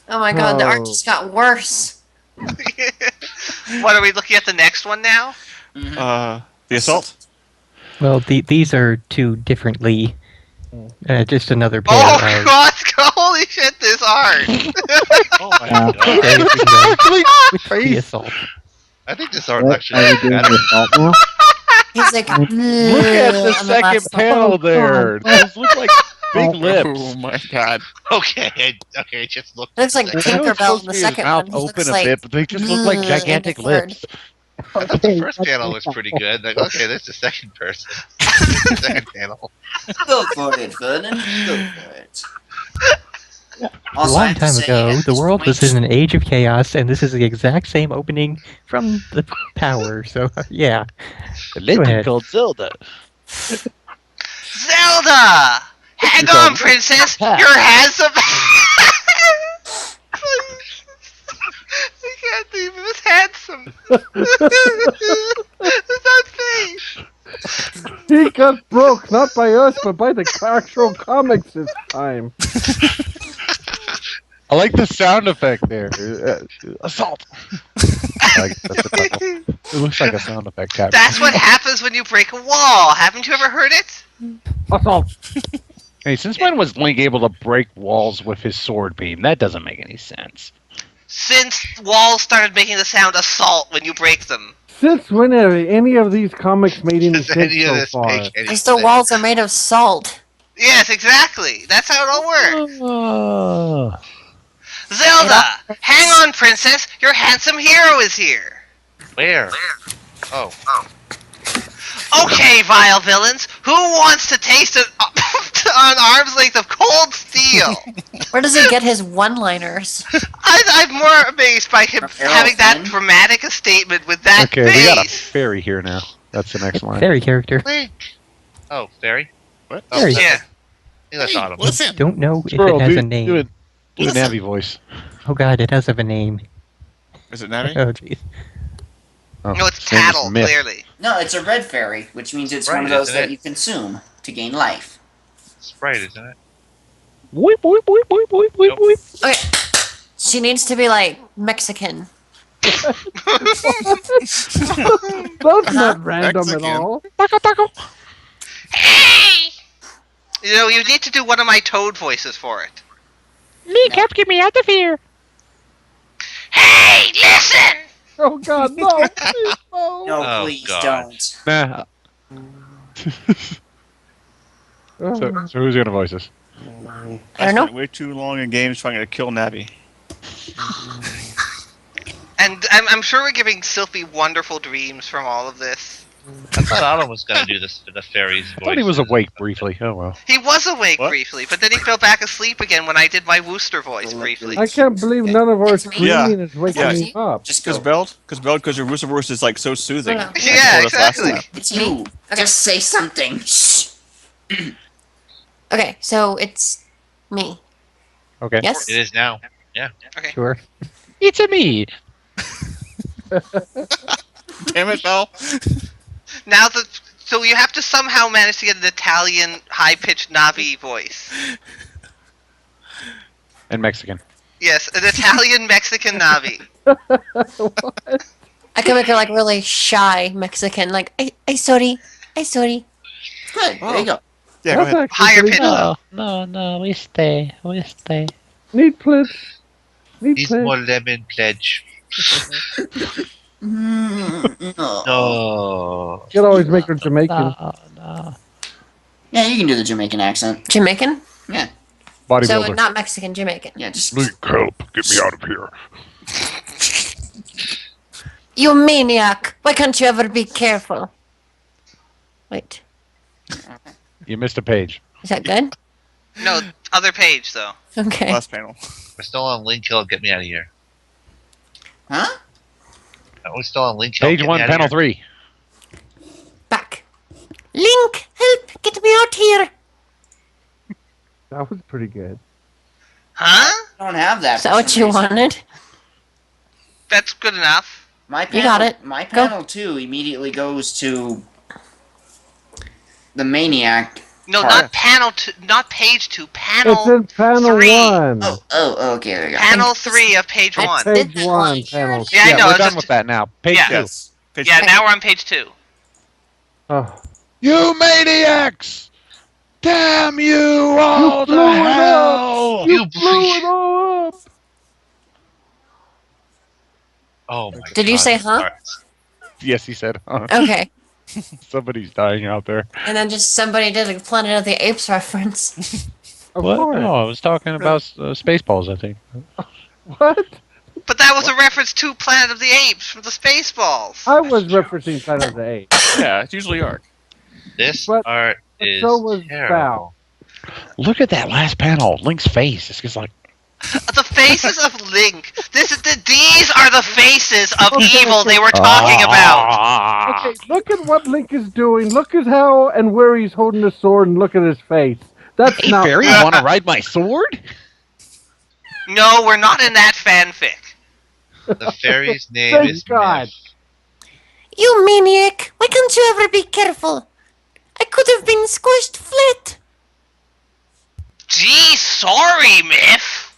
Oh my god, the art Oh. just got worse. What are we looking at the next one now? Mhm. The assault. Well, these are two differently. Just another pair Oh of. god! Holy shit! This art. Oh my god. Okay, we can go with the assault. I think this art What? actually Are we doing better. the assault now? He's like, Look at the second panel there. Those look like big lips. Oh my god. Okay, okay, just look. looks like I know it's Tinkerbell supposed in to the be his second mouth one. He open looks a like bit, but they just look like in the gigantic third. lips. I thought the first panel was pretty good. Like, okay, there's the second person. The second panel. Go for it, Vernon. Go for it. A Also, I long have to time say, ago, at the this world was point- in an age of chaos, and this is the exact same opening from the Power. So yeah, The Go legend ahead. called Zelda. Zelda! Hang on, princess! Your handsome. I can't believe it was handsome. That face. He got broke, not by us, but by the actual comics this time. I like the sound effect there. Assault. It looks like a sound effect capture. That's what happens when you break a wall. Haven't you ever heard it? Assault. Hey, since when was Link able to break walls with his sword beam? That doesn't make any sense. Since walls started making the sound assault when you break them. Since when have any of these comics made any Does sense any of so this far? make any Because the sense? walls are made of salt. Yes, exactly. That's how it all works. Oh. Zelda! Hang on, princess! Your handsome hero is here! Where? Oh. Okay, vile villains, who wants to taste an arm's length of cold steel? Where does he get his one-liners? I'm more amazed by him From Errol having that Flynn? dramatic a statement with that Okay, face. we got a fairy here now. That's the next line. fairy character. Link. Oh, fairy? What? Oh, Fairy. Yeah. That's Autumn. Listen. Don't know if Squirrel, it has do, a name. Do a Navi voice. Oh god, it does have a name. Is it Navi? Oh jeez. Oh, No, it's his name is Tattle, Myth. clearly. No, it's a red fairy, which means it's Right, one of those isn't that it? you consume to gain life. Sprite, isn't it? Boop, boop, boop, boop, boop, boop, Nope. boop. Okay. She needs to be like Mexican. That's not random Mexican. at all. Taco, taco. Hey! You know, you need to do one of my Toad voices for it. Link, help get me out of here. Hey, listen! Oh God, no! Please, no! No, Oh, please God. don't. Nah. So who's gonna voice this? I don't know. spent way too long in games trying to kill Navi. And I'm sure we're giving Sylphie wonderful dreams from all of this. I thought Autumn was gonna do this for the fairy's voice. I thought he was awake briefly. Oh well. He was awake What? briefly, but then he fell back asleep again when I did my Wooster voice briefly. I can't believe none of our It's me. screaming is waking Yeah. me up. Just Because go. because your Rooster voice is like so soothing. Yeah. You Yeah, told us last exactly. time. It's you. Just say something. Shh. Okay, so it's me. Okay. Yes? It is now. Sure. It's a me. Damn it, Belle. Now so you have to somehow manage to get an Italian high-pitched Navi voice. And Mexican. Yes, an Italian Mexican Navi. I can make her like really shy Mexican, like, I sorry. Good. There you go. Yeah, go That's ahead. actually Higher pretty pitch. good. No, we stay. Neat plitz. Neat He's plitz. more lemon pledge. No. No. You can always make her Jamaican. No. Yeah, you can do the Jamaican accent. Jamaican? Yeah. So Bodybuilder. not Mexican, Jamaican. Yeah, just. Link, help. Get me out of here. You maniac! Why can't you ever be careful? Wait, You missed a page. is that good? No, other page though. Okay. Last panel. We're still on Link Hill. Get me out of here. Huh? We're still on Link Hill. Page get me 1, outta panel here. 3. Back. Link, help! Get me out here! That was pretty good. Huh? I don't have that. Is that for what some you reason. wanted? That's good enough. My panel, You got it. My Go. panel 2 immediately goes to the maniac No, Part. not panel 2, not page 2, It's panel in panel 3. 1. Okay, there you go. Panel 3 of page I 1. did Page 1, panel. Yeah, I Yeah, know. we're it's done just- with that now. Page Yeah. 2. Yes. Page Yeah, two. now we're on page 2. Oh. You maniacs! Damn you all to blew it up! hell! You blew it all up! Oh my god. Did you say, huh? Alright. Yes, he said. Okay. Somebody's dying out there. And then just somebody did a Planet of the Apes reference. Of What? course. No, I was talking about Spaceballs, I think. What? But that was a reference to Planet of the Apes from the Spaceballs. I was referencing Planet of the Apes. Yeah, it's usually art. This But- art is so was terrible. Look at that last panel. Link's face. It's just like, The faces of Link. These are the faces of Okay, evil okay. they were talking about. Okay, look at what Link is doing. Look at how and where he's holding the sword, and look at his face. That's hey, not. Fairy, you want to ride my sword? No, we're not in that fanfic. The fairy's name Thank is God. Myth. You maniac! Why can't you ever be careful? I could have been squished flat. Gee, sorry, Myth.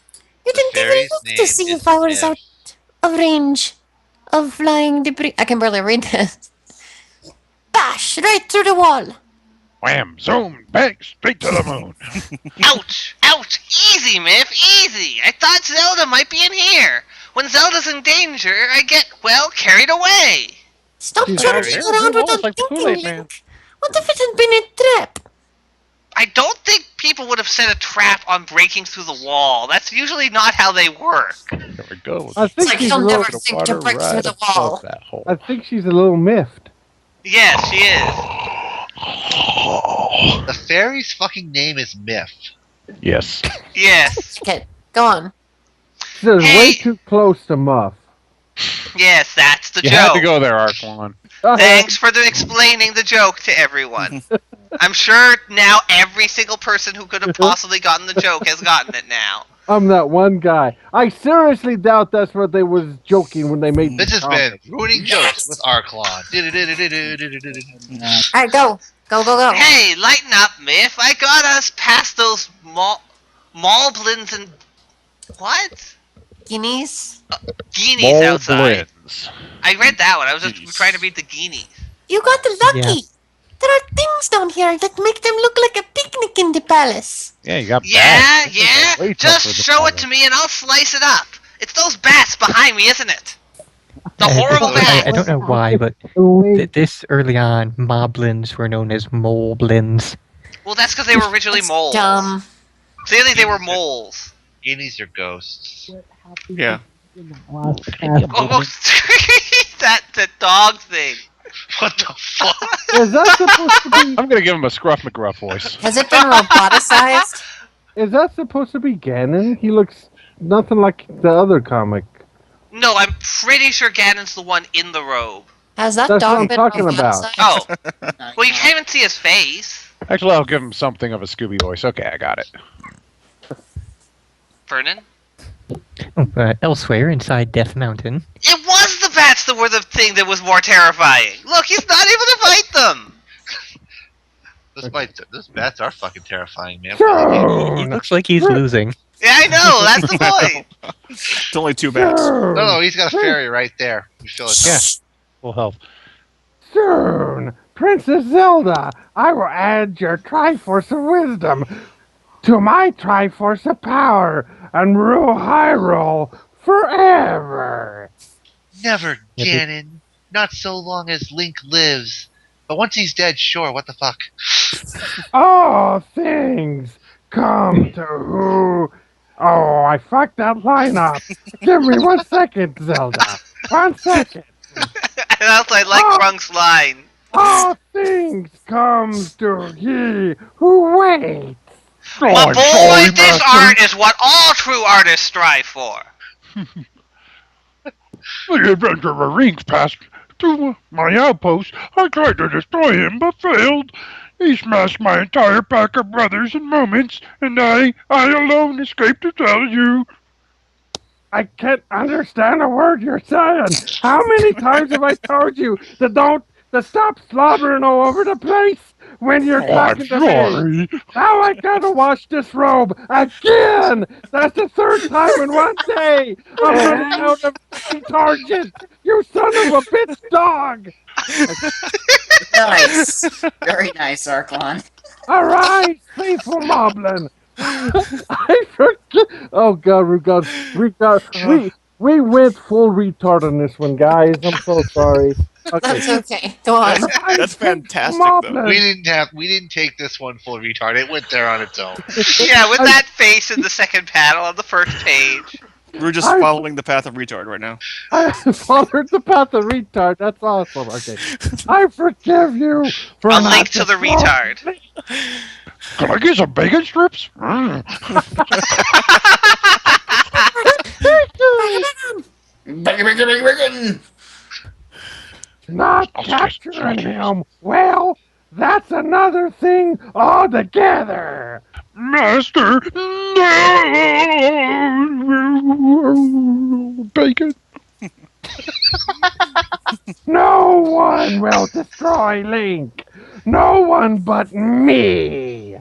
You didn't even fairy's look name to see is if I was Myth. out of range of flying debris. I can barely read this. Bash! Right through the wall. Wham! Zoom! Bang! Straight to the moon! Ouch! Ouch! Easy, Myth, easy! I thought Zelda might be in here. When Zelda's in danger, I get, well, carried away. Stop She's charging very around good. without Like the thinking, Kool-Aid Man. Link. What if it had been a trap? I don't think people would have set a trap on breaking through the wall. That's usually not how they work. There we go. I think like she's you'll a little. never think to break through the wall. That hole. I think she's a little miffed. Yes, she is. The fairy's fucking name is Myth. Yes. Yes. Okay, go on. She's way Hey! too close to Muff. Yes, that's the You joke. had to go there, Arquan. Thanks for explaining the joke to everyone. I'm sure now every single person who could have possibly gotten the joke has gotten it now. I'm that one guy. I seriously doubt that's what they was joking when they made This the has been comic. Ruining Jokes with Arclon. Alright, go. Go, go, go. Hey, lighten up, Myth. I got us past those Maulblins and... What? Guineas? Guineas outside. Blins. I read that one. I was just Jeez. trying to read the Guineas. You got lucky. Yeah. There are things down here that make them look like a picnic in the palace. Yeah, you got Yeah, bats. yeah. Way Just tougher than show it that. to me and I'll slice it up. It's those bats behind me, isn't it? The horrible I bats. don't know why, but this early on, moblins were known as moleblins. Well, that's because they were originally That's moles. dumb. Clearly, they were moles. Guineas are ghosts. Yeah. Oh, that dog thing. What the fuck? Is that supposed to be? I'm gonna give him a Scruff McGruff voice. Has it been roboticized? Is that supposed to be Ganon? He looks nothing like the other comic. No, I'm pretty sure Ganon's the one in the robe. Has that That's what dog I'm been talking about. roboticized? Oh, well, you can't even see his face. Actually, I'll give him something of a Scooby voice. Okay, I got it. Vernon? Elsewhere, inside Death Mountain, It was the bats that were the thing that was more terrifying. Look, he's not able to fight them. Those bats are fucking terrifying, man. he looks like he's losing. Yeah, I know. That's the point. It's only two bats. No, he's got a fairy right there. You feel it? Yeah. Full health. Soon, Princess Zelda, I will add your Triforce of Wisdom to my Triforce of Power and rule Hyrule forever. Never, Yeah, Ganon. Not so long as Link lives. But once he's dead, sure, what the fuck? All things come to who? Oh, I fucked that line up. Give me 1 second, Zelda. 1 second. And also, I like Grunk's line. All things come to he who waits. But boy, this art is what all true artists strive for. The adventurer Link passed to my outpost. I tried to destroy him, but failed. He smashed my entire pack of brothers in moments, and I alone escaped to tell you. I can't understand a word you're saying. How many times have I told you to stop slobbering all over the place? when you're Oh, I'm talking to me. sorry. Now I gotta wash this robe again. That's the third time in one day. I'm running out of detergent. You son of a bitch dog. Nice. Very nice, Arklon. Arise, faithful moblin. I forget. Oh God, we went full retard on this one, guys. I'm so sorry. Okay. That's okay. Go on. That's fantastic, though. We didn't take this one full retard. It went there on its own. Yeah, with that face in the second panel on the first page. We're just following the path of retard right now. I followed the path of retard. That's awesome. Okay. I forgive you for A not link to the retard. Can I get some bacon strips? Bacon. Not capturing him. Well, that's another thing altogether. Master, no! Bacon. No one will destroy Link. No one but me.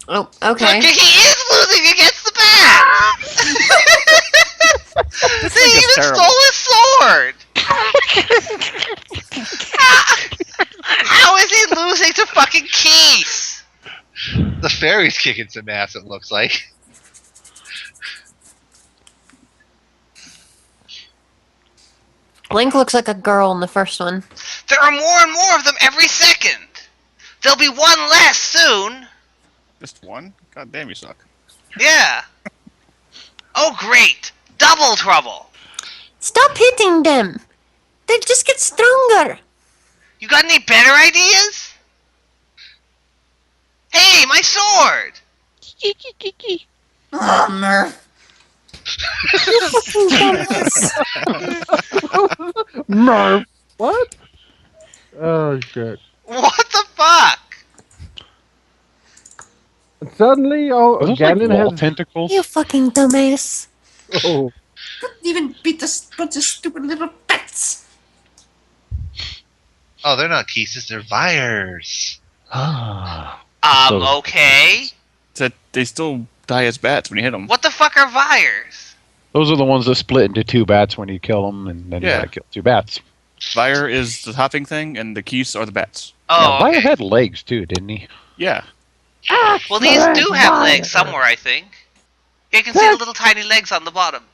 Oh, okay. He is losing against the bats! They even stole his sword! How is he losing to fucking Keith? The fairy's kicking some ass, it looks like. Link looks like a girl in the first one. There are more and more of them every second! There'll be one less soon! Just one? God damn, you suck. Yeah. Oh, great! Double trouble! Stop hitting them. They just get stronger. You got any better ideas? Hey, my sword! Oh, Murph. Murph. What? Oh shit. What the fuck? Suddenly, Are those like Ganon wall has. tentacles? You fucking dumbass. Oh. Couldn't even beat this bunch of stupid little bats. Oh, they're not Keeses, they're Vires. Ah. So- Okay. That they still die as bats when you hit them. What the fuck are Vires? Those are the ones that split into two bats when you kill them, and then you Yeah. gotta kill two bats. Fire is the hopping thing, and the keys are the bats. Oh, Vire okay. had legs too, didn't he? Yeah. Well, these do have legs somewhere, I think. You can see the little tiny legs on the bottom.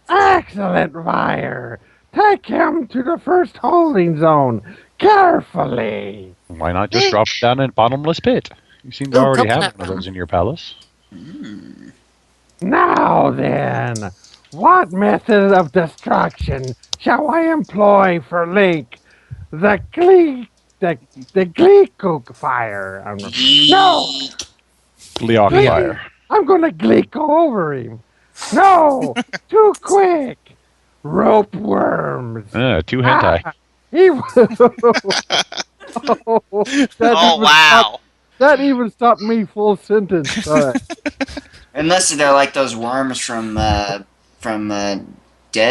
Excellent, Fire. Take him to the first holding zone carefully. Why not just drop it down in a bottomless pit? You seem to Ooh, already have coconut one of those in your palace. Now then, what method of destruction shall I employ for Link? The Gleekook fire. No! Leok Gleek. fire. I'm gonna Gleek all over him. No! Too quick! Rope worms. Two hentai. Ah, he Oh, wow. That even stopped me full sentence. All right. Unless they're like those worms from Dead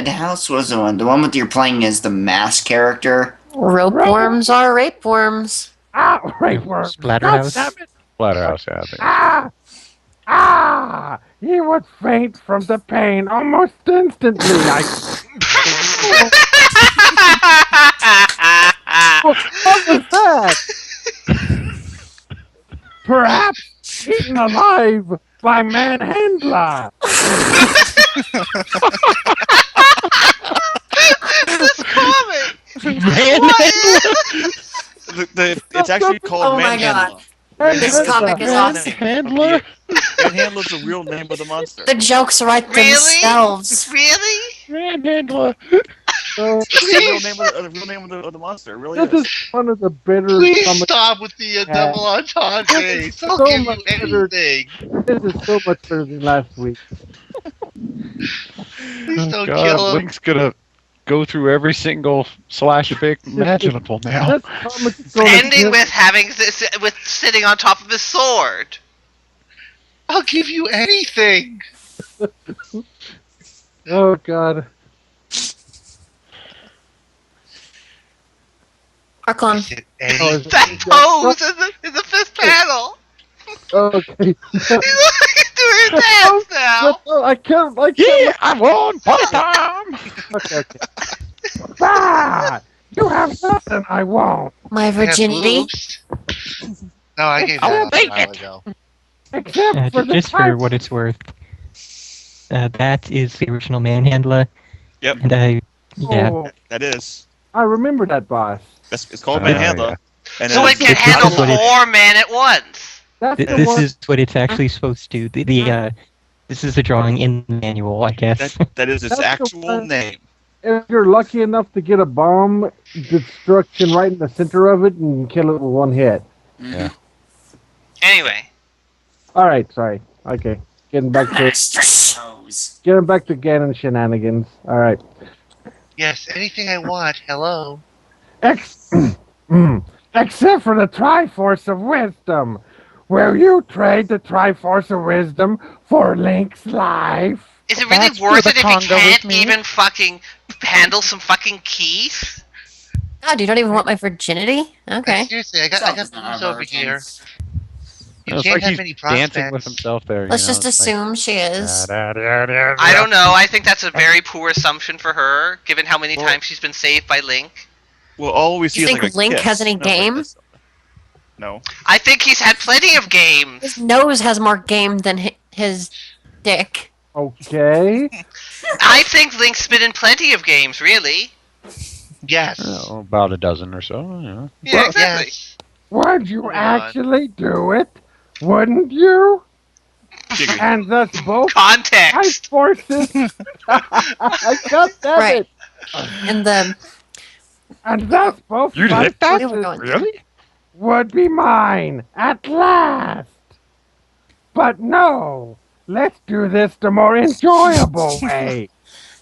House. What was the one? The one with you're playing as the mask character. Rope worms are rape worms. Ah, rape worms. Splatterhouse. God damn it. Splatterhouse, yeah, I think. Ah! Ah! He would faint from the pain almost instantly. What was that? Perhaps eaten alive by Manhandler. This comic! It's actually called Oh my Manhandler. god. This comic is awesome. Handler? Manhandler's the real name of the monster. The jokes write themselves. Really? Handler. The real name of the monster. It really This is. is one of the bitter Please comics. stop with the double entendres. I'll So give you much better. anything. This is so much better than last week. Please don't God, kill him. Link's gonna go through every single slash pick imaginable now. This comic is gonna Ending get- with having this, with sitting on top of his sword. I'll give you anything. Oh god. Archon. That pose in the fifth panel. Okay. He's doing a dance now. I can't. Yeah, I won. Party time. Okay. Ah, you have something I won't. My virginity. No, I gave I that will up take a while it. ago. Except for the Just for what it's worth, that is the original Manhandler. Yep. And yeah. Oh, That is. I remember that boss. It's called Oh, Manhandla. yeah. And So it can handle what it- 4 men at once. That's the This one. is what it's actually supposed to. This is the drawing in the manual, I guess. that is its That's the actual one- name. If you're lucky enough to get a bomb destruction right in the center of it and kill it with one hit. Yeah. Anyway, All right, sorry. Okay, getting back to Ganon shenanigans. All right. Yes, anything I want. Hello. Except for the Triforce of Wisdom. Will you trade the Triforce of Wisdom for Link's life? is it really That's worth for it the if you condo can't with me. even fucking handle some fucking keys? God, you don't even want my virginity? Okay. Seriously, I got boobs over here. You It's can't like have he's any dancing with prospects. himself there. Let's you know? just It's like, assume she is. I don't know. I think that's a very poor assumption for her, given how many times she's been saved by Link. Well, all we see You is think like a Link kiss. has any game? No. I think he's had plenty of games. His nose has more game than his dick. Okay. I think Link's been in plenty of games, really. Yes. Oh, about a dozen or so. Yeah. Yeah, exactly. Yes. Would you Moving on. actually do it? Wouldn't you? Jiggy. And thus both Context. forces. I got that. Right. It. And the And thus both You did that? we were going Really? would be mine at last. But no, let's do this the more enjoyable way.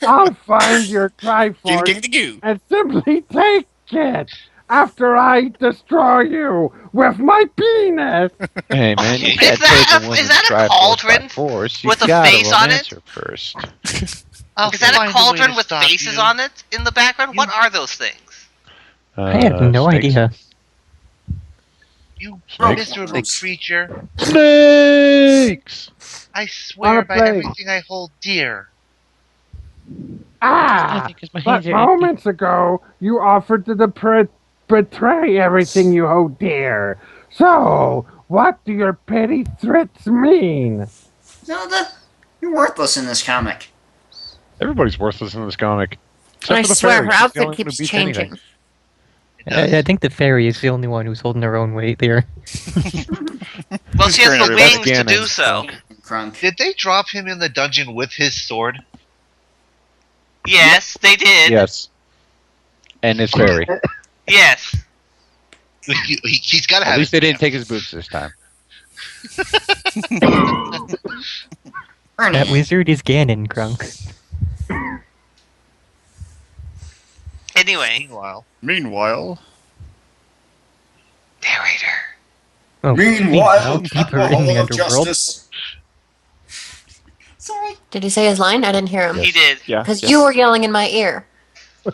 I'll find your Triforce and simply take it after I destroy you with my penis. Hey man, you Is can't that take a- a woman's is that a Triforce cauldron by force. with You a gotta face on romance it? her first. I'll Is that find a way cauldron to with stop faces you. on it in the background? What are those things? I have no snakes. idea. You Snakes. miserable creature. Snakes! I swear Wanna by play? everything I hold dear. Ah, Because my but hands are moments ago you offered to betray everything you hold dear. So, what do your petty threats mean? Zelda, you're worthless in this comic. Everybody's worthless in this comic. Except I for the swear fairy. her She's the outfit only one who keeps beats changing. anything. I think the fairy is the only one who's holding her own weight there. Well, she has the That's wings to Ganon, do so. Crunk. Did they drop him in the dungeon with his sword? Yes, they did. Yes. And his fairy. Yes. He's got to have At least they his didn't take his boots this time. Ernie. That wizard is Ganon, Grunk. Anyway, Meanwhile, narrator. Oh, Meanwhile, deeper at the in the Hall of underworld. Justice. Sorry. Did he say his line? I didn't hear him. He did. yeah. Because you were yelling in my ear. We're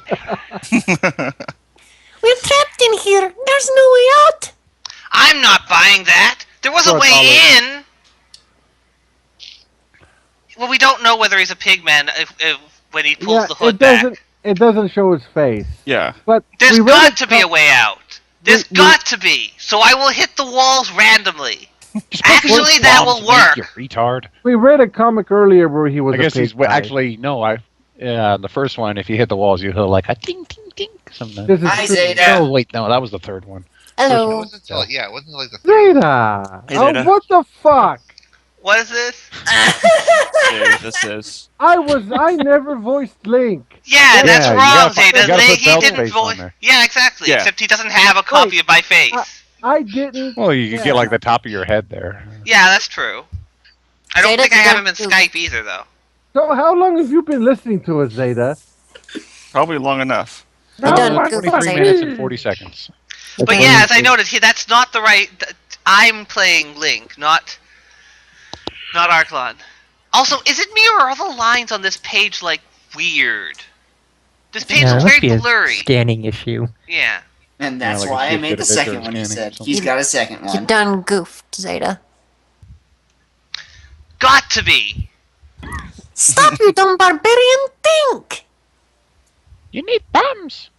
trapped in here. There's no way out. I'm not buying that. There was a Sure, way in. Well, we don't know whether he's a pigman if when he pulls Yeah, the hood it doesn't. back. It doesn't show his face. Yeah. But There's we read got a to be a com- way out. There's we- got to be. So I will hit the walls randomly. Actually, that will Bombs, work. You retard. We read a comic earlier where he was. I guess a he's pig guy. actually no. The first one. If you hit the walls, you hear like a ting ting ting something. This is Hi, true. Zeta. No, wait, no, that was the third one. It Hello. wasn't until, it wasn't like the third one. Zeta. Hey, Oh, Zeta. what the fuck? What is this? Yeah, this is. I never voiced Link. Yeah, that's Yeah, you wrong, gotta put- Zeta. you gotta put He Bel's didn't face on voice. there. Yeah, exactly. Yeah. Except he doesn't have a copy of my face. I didn't. Well, you could get like the top of your head there. Yeah, that's true. I don't Zeta's think I have him in done too. Skype either, though. So how long have you been listening to us, Zeta? Probably long enough. No, done my Google 23 Zeta. minutes and 40 seconds. But yeah, as I noted, that's not the right. I'm playing Link, not Arklon. Also, is it me or are the lines on this page like weird? This page It looks must be very a blurry. scanning issue. Yeah. And that's like a why I shift made the individual second one, he scanning said. something. He's got a second You one. done goofed, Zeta. Got to be. Stop, you dumb barbarian! Think! You need bums.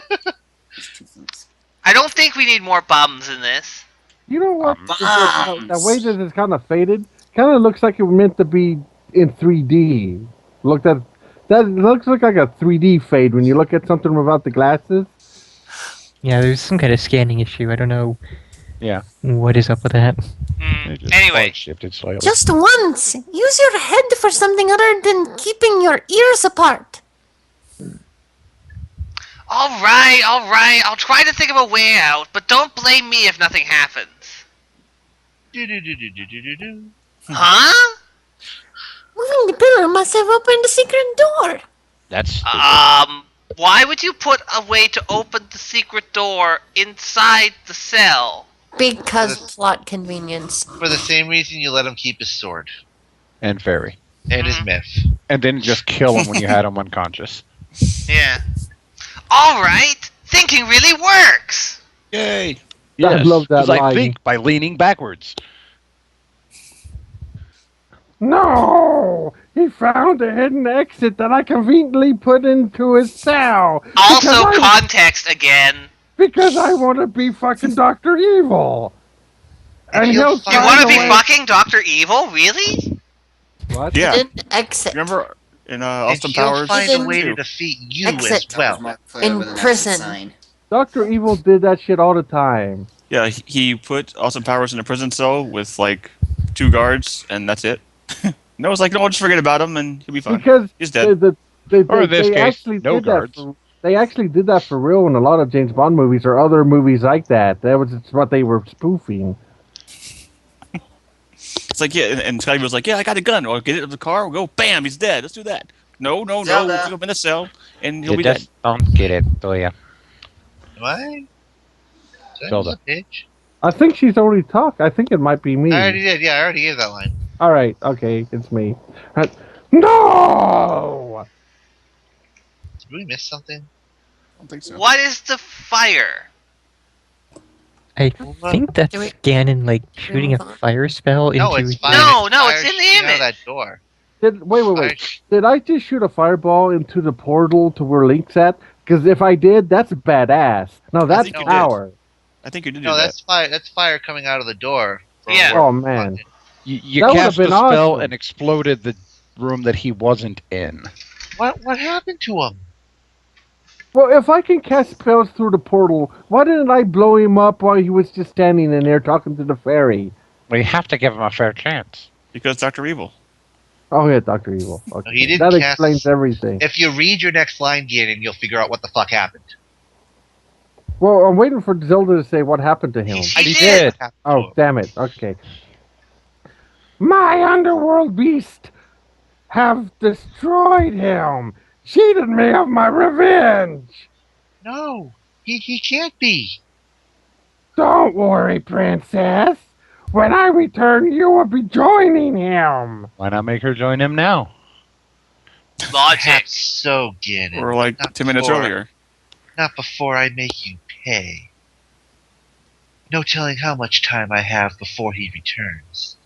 There's two things. I don't think we need more bums in this. You know what? Bombs. The way that it's kind of faded, kind of looks like it was meant to be in 3D. That looks like a 3D fade when you look at something without the glasses. Yeah, there's some kind of scanning issue. I don't know Yeah. what is up with that. They just Anyway. shifted slightly. Just once! Use your head for something other than keeping your ears apart! Alright. I'll try to think of a way out, but don't blame me if nothing happens. Do-do-do-do-do-do-do. Huh? Moving the pillar must have opened the secret door! That's stupid. Why would you put a way to open the secret door inside the cell? Because plot convenience. For the same reason you let him keep his sword and fairy. and his myth. And then just kill him when you had him unconscious. Yeah. Alright, thinking really works! Yay! I love that It's like line. think by leaning backwards. No! He found a hidden exit that I conveniently put into his cell. Also, context again. Because I want to be fucking Dr. Evil. And he'll he'll find You want to find be a way- fucking Dr. Evil? Really? What? Yeah. Hidden exit. Remember in And Austin he'll Powers? find a Hidden way to too. defeat you exit. as well. Mark Flair In with an prison. exit sign. Dr. Evil did that shit all the time. Yeah, he put Austin Powers in a prison cell with like 2 guards, and that's it. No, it's like, no, just forget about him, and he'll be fine. Because He's dead. Or in this they case, actually no did guards. they actually did that for real in a lot of James Bond movies or other movies like that. That was what they were spoofing. It's like, yeah, and Scotty was like, yeah, I got a gun. Or get it in the car, we'll go, bam, he's dead. Let's do that. No, Zelda. put him in the cell, and he'll You be dead. just don't get it, do ya? What? Did I Zelda. lose a page? I think she's already talked. I think it might be me. I already did. Yeah, I already gave that line. All right, okay, it's me. No! Did we miss something? I don't think so. What is the fire? I think that's Do we- Ganon, like, shooting a move on? fire spell into... No, it's fire. No, Fire it's in the shooting out of image. that door. Wait. Did I just shoot a fireball into the portal to where Link's at? Because if I did, that's badass. No, that's think you did. power. I think you did do No, that. that's fire. That's fire coming out of the door. from Yeah. where Oh, we man. walked in. You That would've cast the been spell awesome. and exploded the room that he wasn't in. What happened to him? Well, if I can cast spells through the portal, why didn't I blow him up while he was just standing in there talking to the fairy? Well, you have to give him a fair chance. Because Dr. Evil. Oh, yeah, Dr. Evil. Okay. He didn't That cast- explains everything. If you read your next line, Ganon, you'll figure out what the fuck happened. Well, I'm waiting for Zelda to say what happened to him. He He did. What happened to Oh, him. damn it. Okay. My underworld beast have destroyed him. Cheated me of my revenge. No, he can't be. Don't worry, princess. When I return, you will be joining him. Why not make her join him now? Logic. Perhaps so, Ganon. Or like Not 10 minutes before- earlier. Not before I make you pay. No telling how much time I have before he returns.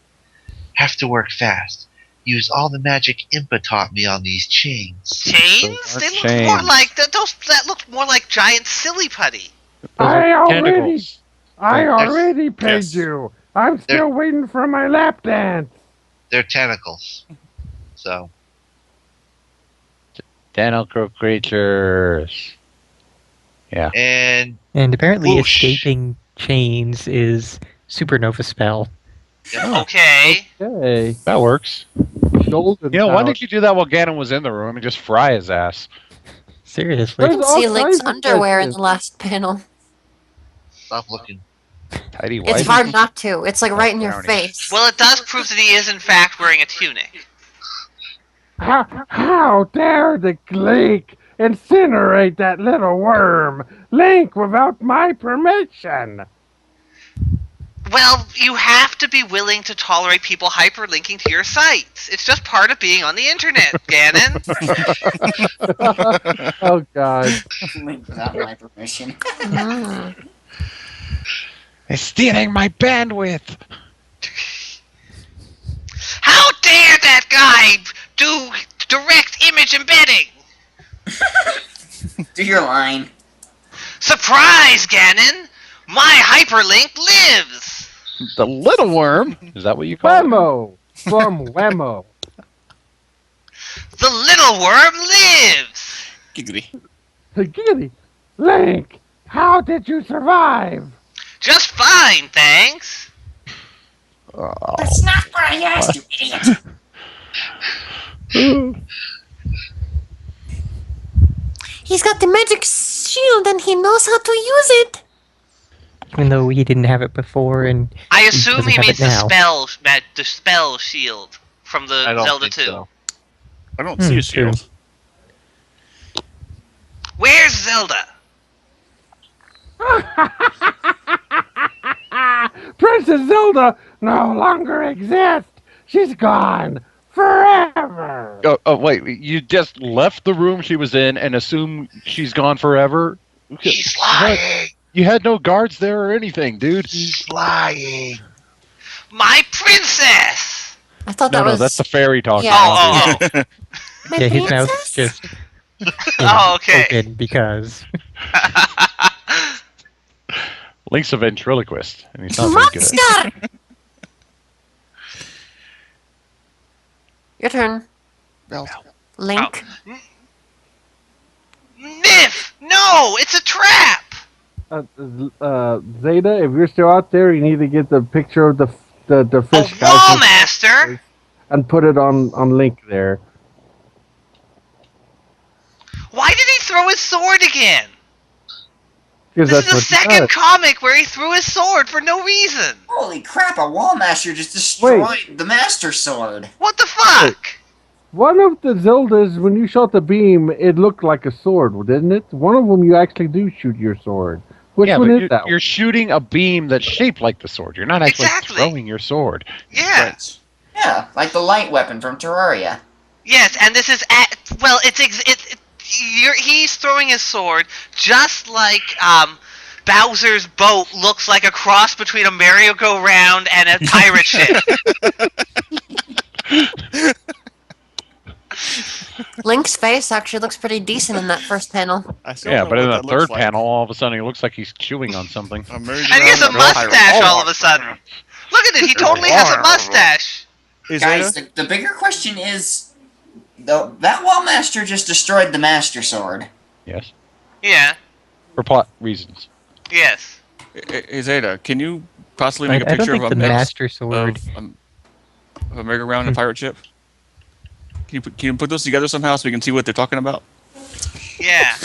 Have to work fast. Use all the magic Impa taught me on these chains. Chains? Those They aren't look more chains. like that looked more like giant silly putty. Those I are already- tentacles. I There's- already paid Yes. you. I'm still waiting for my lap dance. They're tentacles. So, Tentacle creatures. Yeah. and And apparently Whoosh. escaping chains is supernova spell. Okay. Okay. That works. Golden You know, why power. didn't you do that while Ganon was in the room and just fry his ass? Seriously. I There's can all see Link's kinds of underwear in questions. the last panel. stop looking. Tidy white. It's hard not to. It's like right in your brownies. face. Well, it does prove that he is in fact wearing a tunic. How dare the Link incinerate that little worm? Link without my permission. Well, you have to be willing to tolerate people hyperlinking to your sites. It's just part of being on the internet, Ganon. Oh God. Without my permission. It's stealing my bandwidth. How dare that guy do direct image embedding? Do your line. Surprise, Ganon! My hyperlink lives! The little worm. Is that what you call it? Whammo from Whammo. The little worm lives! Giggity. Giggity. Link, how did you survive? Just fine, thanks. That's not what I asked, you idiot. He's got the magic shield and he knows how to use it. Even though he didn't have it before, and I assume doesn't he have means it now. the spell shield from the I don't Zelda think 2. so. I don't see a true. shield. Where's Zelda? Princess Zelda no longer exists. She's gone forever. Oh, wait. You just left the room she was in and assume she's gone forever? He's lying. You had no guards there or anything, dude. He's lying. My princess! I thought that No, was. that's the fairy talking. Yeah. Oh, oh, My Yeah, his mouth's princess? just oh, okay. open because Link's a ventriloquist, and he's not very good. Monster! Your turn. Link. Miff! No! It's a trap! Zeta, if you're still out there, you need to get the picture of the A fish guy wall master! and put it on Link there. Why did he throw his sword again? Because This that's is the what he second does. comic where he threw his sword for no reason. Holy crap, a wall master just destroyed the Master Sword. What the fuck? One of the Zeldas, when you shot the beam, it looked like a sword, didn't it? One of them, you actually do shoot your sword. Which Yeah, one but is you're, that? you're shooting a beam that's shaped like the sword. You're not actually Exactly. throwing your sword. Yeah. Right. Yeah, like the light weapon from Terraria. Yes, and this is he's throwing his sword just like Bowser's boat looks like a cross between a merry-go-round and a pirate ship. Link's face actually looks pretty decent in that first panel. I still Yeah, don't but know in what the that looks third like. panel, all of a sudden, it looks like he's chewing on something. A merry-go-round And he has a and pirate. mustache all of a sudden. Look at it, he totally has a mustache. Is Guys, Zeta? the bigger question is, that wall master just destroyed the Master Sword. Yes. Yeah, For plot reasons. yes. Hey, Zeta, can you possibly make a I don't picture think of a the mix Master Sword. of a merry-go-round and pirate ship? Can you put those together somehow so we can see what they're talking about? Yeah.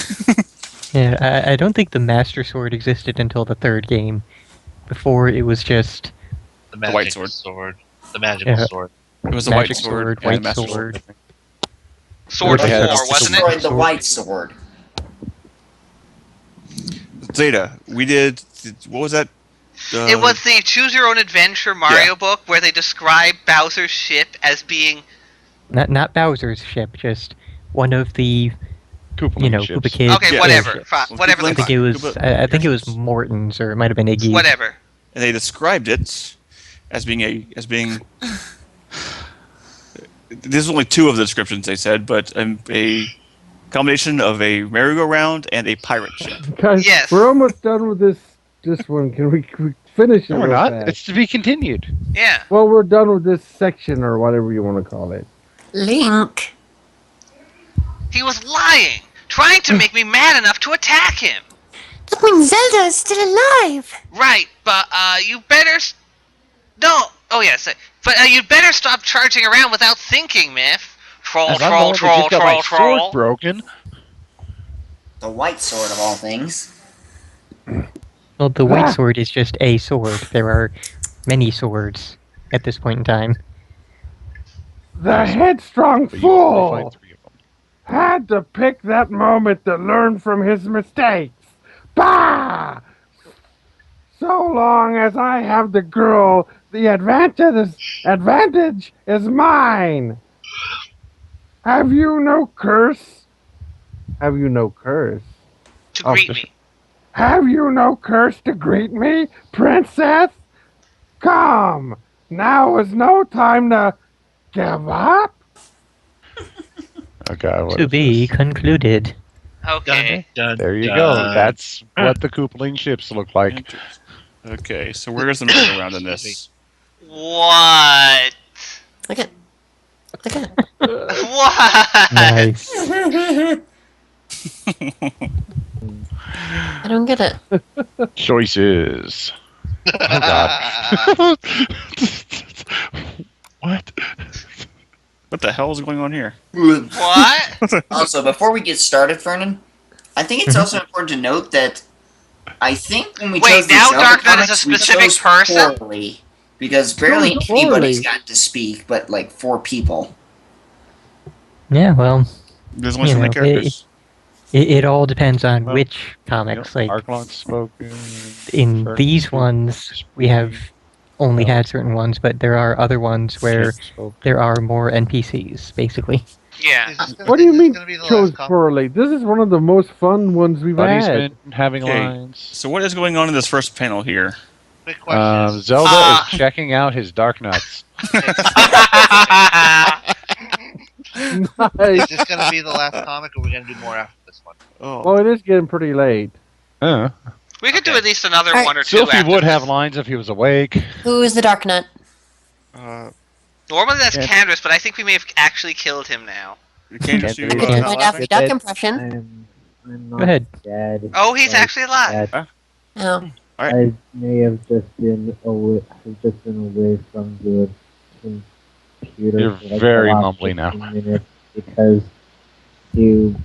Yeah, I don't think the Master Sword existed until the third game. Before it was just The white magic sword. The magical Yeah. sword. It was the Magic white sword, sword, and the white master sword. Sword They had 4, just wasn't Destroyed it? the White Sword. Zeta, we did. What was that? It was the Choose Your Own Adventure Mario book where they describe Bowser's ship as being not Bowser's ship, just one of the Koopa Koopa ships. Kids. okay, Yeah. whatever, ships. whatever the I think fuck, it was. Koopa- I think it was Morton's, or it might have been Iggy's. whatever. and they described it as being there's only two of the descriptions they said, but a combination of a merry-go-round and a pirate ship. Guys, Yes. we're almost done with this one. Can we finish it? No, we're real not. fast? It's to be continued. Yeah. Well, we're done with this section or whatever you want to call it. Link. He was lying, trying to make me mad enough to attack him. That means Zelda is still alive. Right, but you better. No. Oh yes, but you'd better stop charging around without thinking, Miff. Troll, As I'm troll, the troll, one that just got my troll, sword troll. broken. The White Sword of all things. Well, the white sword is just a sword. There are many swords at this point in time. The headstrong But you can only fool find 3 of them. had to pick that moment to learn from his mistakes. Bah! So long as I have the girl, the advantage is mine. Have you no curse? Have you no curse? To greet me. Have you no curse to greet me, princess? Come, now is no time to give up. Oh God, what To is be this? concluded. Okay. There you go. That's what the Koopaling ships look like. Okay, so where's the middle ground in this? What? Look at. Look at. What? Nice. I don't get it. Choices. Oh God. What? What the hell is going on here? What? Also, before we get started, Fernan, I think it's also important to note that I think when we Wait, chose the now Zelda Dark Knight is a comics, we specific chose person? poorly because barely Chose anybody's poorly. gotten to speak, but like 4 people. Yeah, well, There's only you so many know, characters. it all depends on Well, which comics. Like Arklon's spoken. in Fern these spoken, ones, we have only Well, had certain ones, but there are other ones where spoken. there are more NPCs, basically. Yeah. What do you mean chose poorly? This is one of the most fun ones we've Buddy's had. been having Okay, lines. so what is going on in this first panel here? Quick question. Zelda is checking out his dark nuts. Is this going to be the last comic, or are we going to do more after this one? Oh. Well, it is getting pretty late. We could do at least another Alright. one or two Sylphie after would this. have lines if he was awake. Who is the Dark Knight? Normally that's Yeah. Candace, but I think we may have actually killed him now. Candace, you I not can find out for laughing? duck impression. I'm not Go ahead. dead. Oh, he's actually alive. Dead. Oh. I may have just been away. I've just been away from the computer. You're for like very the last mumbly now. 15 minutes because you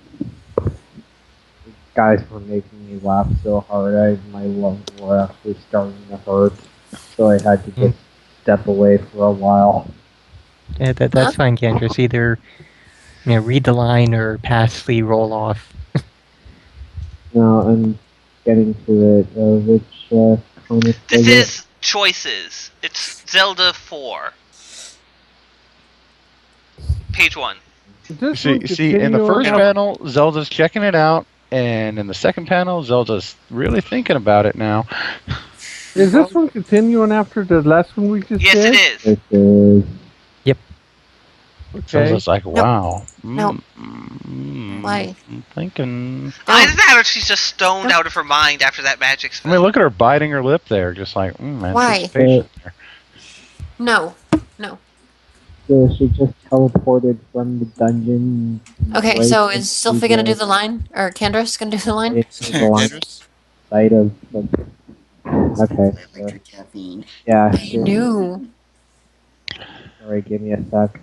guys were making me laugh so hard. My lungs were actually starting to hurt, so I had to just step away for a while. Yeah, that's fine, Candace. Either read the line or pass the roll off. No, I'm getting to it. Which comic This was is Choices. It's Zelda 4. Page 1. See, in the first panel, Zelda's checking it out, and in the second panel, Zelda's really thinking about it now. Is this one continuing after the last one we just Yes, did? it is. It is. Yep. Okay. Zelda's like, wow. No. Why? I'm thinking. Either that or she's just stoned out of her mind after that magic I spell. mean, look at her biting her lip there, just like, Why? anticipation there. No. No. So she just teleported from the dungeon. Okay, right so is into Sylphie gonna do the line? Or Candace gonna do the line? into the line side of okay. Electric caffeine. Yeah. I knew. Sorry, give me a sec.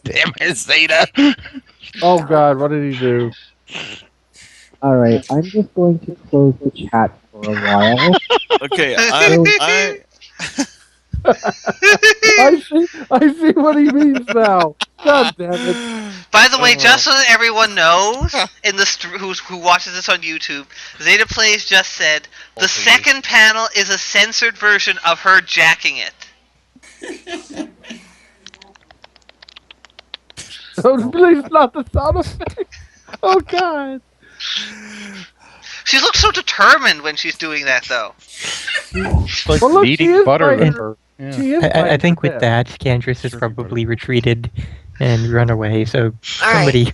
Damn it, Zeta! Oh God, what did he do? All right, I'm just going to close the chat for a while. Okay, I see what he means now. God damn it! By the way, just so that everyone knows, in the who watches this on YouTube, Zeta Plays just said the second panel is a censored version of her jacking it. Oh, please, not the sound effect. Oh God. She looks so determined when she's doing that, though. Like Well, look, she kneading is butter fighting- with her. Yeah. She is I fighting think for with death. that, Candace has probably retreated and run away. So somebody.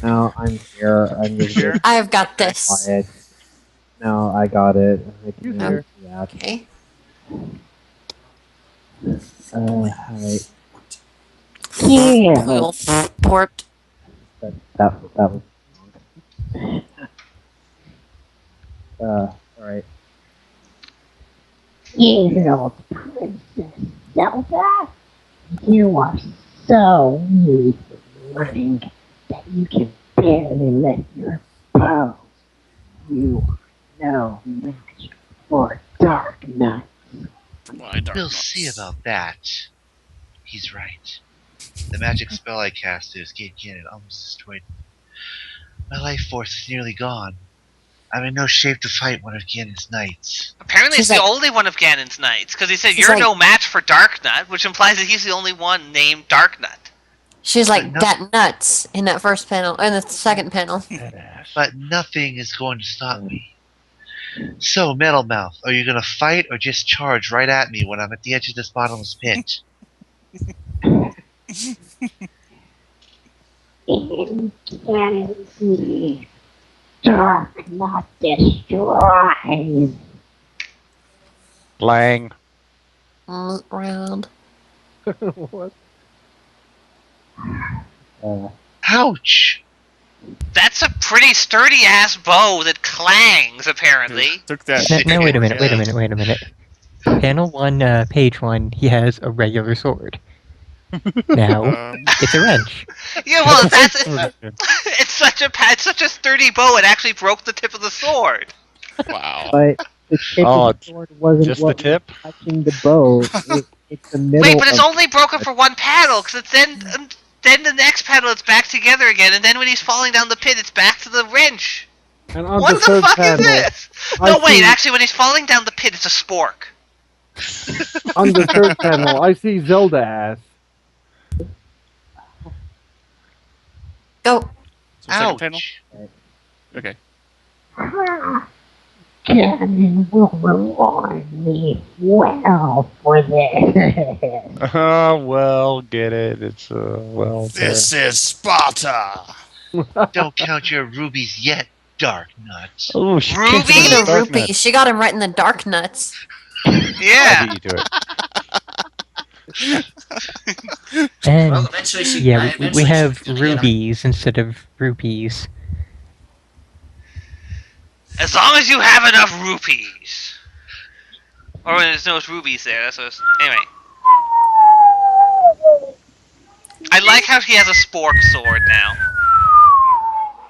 Now I'm here. I'm just Here? I've got this. quiet. No, I got it. I can He's use here. that. Okay. Alright. Little port. That was alright. You Princess Zelda, you are so weak and running that you can barely lift your bow. You are no match for Dark Knight. We'll see about that. He's right. The magic spell I cast to escape Ganon almost destroyed me. My life force is nearly gone. I'm in no shape to fight one of Ganon's knights. Apparently, She's it's the like- only one of Ganon's knights, because he said, She's you're like- no match for Darknut, which implies that he's the only one named Darknut. She's like no- that nuts in that first panel, in the second panel. But nothing is going to stop me. So, Metal Mouth, are you gonna fight or just charge right at me when I'm at the edge of this bottomless pit? In Ganon's dark, not destroyed. Lang. Round. What? Ouch! That's a pretty sturdy ass bow that clangs, apparently. Took that. Now wait a minute. Panel 1, page 1, he has a regular sword. Now, it's a wrench. Yeah, well, it's such a sturdy bow. It actually broke the tip of the sword. Wow. But the tip of the sword wasn't just what the tip? was touching the bow. It's the middle. Wait, but it's of- only broken for one paddle, because then the next paddle it's back together again, and then when he's falling down the pit, it's back to the wrench. And on What the the third fuck panel, is this? I No, wait, see- actually, when he's falling down the pit, it's a spork. on the third panel, I see Zelda ass. Go. So second panel? Okay. Ganon will reward me well for this. Well, get it. It's, well. This is Sparta! Don't count your rubies yet, Dark Nuts. Oh, she Ruby the rupee. She got him right in the dark nuts. Yeah. You to it. And Well, eventually she- yeah, eventually we have she's gonna get 'em. rubies instead of rupees. As long as you have enough rupees. Or when there's no rubies there, that's what it's... Anyway. I like how he has a spork sword now.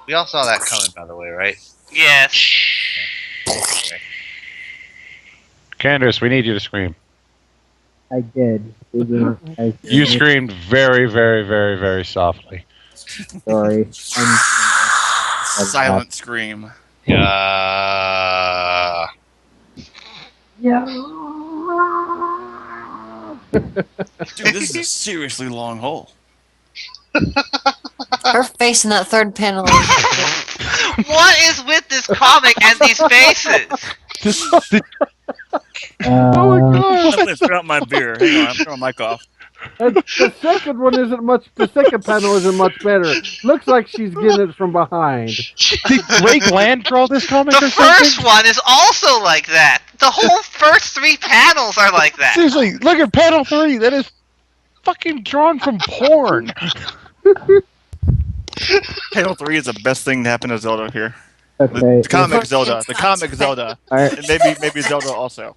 We all saw that coming, by the way, right? Yes. Candace, we need you to scream. I did. You screamed very, very, very, very softly. Sorry. Silent scream. Dude, this is a seriously long hole. Her face in that third panel. What is with this comic and these faces? Oh my god! I'm gonna spit out my beer. Hang on, I'm throwing my mic off. And the second one isn't much. The second panel isn't much better. Looks like she's getting it from behind. Did Greg Land draw this comic The or something? first one is also like that. The whole first 3 panels are like that. Seriously, look at panel 3. That is fucking drawn from porn. Panel 3 is the best thing to happen to Zelda here. Okay. The comic Zelda. The comic Zelda. Alright. And maybe Zelda also.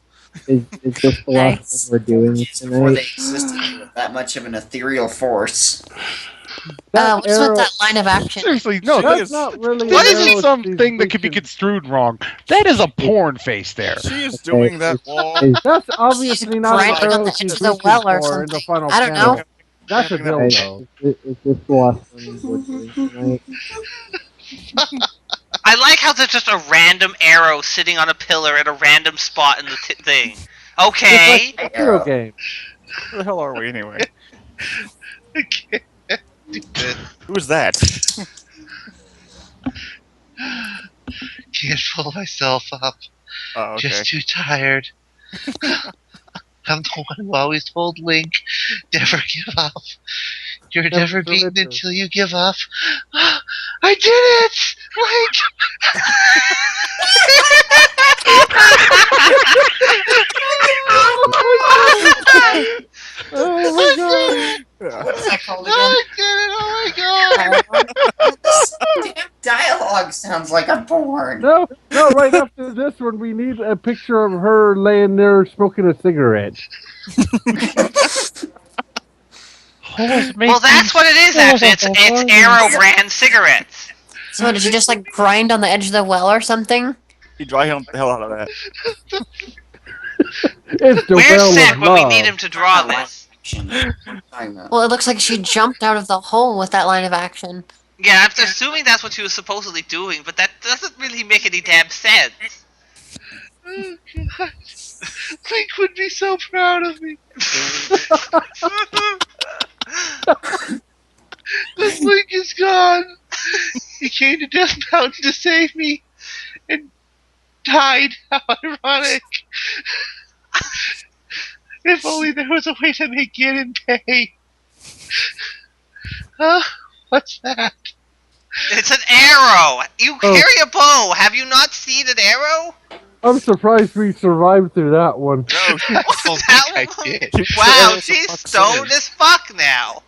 Is this the last one we're doing Before they tonight? existed with that much of an ethereal force. What's with that line of action? Seriously, no, that That's is not really. What an arrow, is it's something that could be fiction. construed wrong? That is a porn face there. She is doing that wall. That's obviously not an grinding on arrow the she's edge of the reaching well or for in the something. final I don't panel. know. That's a Is, dildo. is this the last one we're doing tonight? I like how there's just a random arrow sitting on a pillar at a random spot in the thing. Okay. It's like a hero game. Where the hell are we anyway? I can't do this. Who's that? Can't pull myself up. Oh, okay. Just too tired. I'm the one who always told Link, never give up. You're never beaten surrender. until you give up. I did it! Link! Oh my god! What's that called I again? did it! Oh my god! This damn dialogue sounds like a porn. No, right after this one, we need a picture of her laying there smoking a cigarette. Well, that's what it is, actually. It's Arrow brand cigarettes. So did you just like grind on the edge of the well or something? You dry the hell out of that. It's the We're well sick of when we love. need him to draw this. Well, it looks like she jumped out of the hole with that line of action. Yeah, I'm assuming that's what she was supposedly doing, but that doesn't really make any damn sense. Oh, God. Link would be so proud of me. This Link is gone. He came to Death Mountain to save me and died. How ironic. If only there was a way to make Ganon pay. What's that? It's an arrow! You carry a bow! Have you not seen an arrow? I'm surprised we survived through that one. No, I did. Wow, she's stoned as fuck now.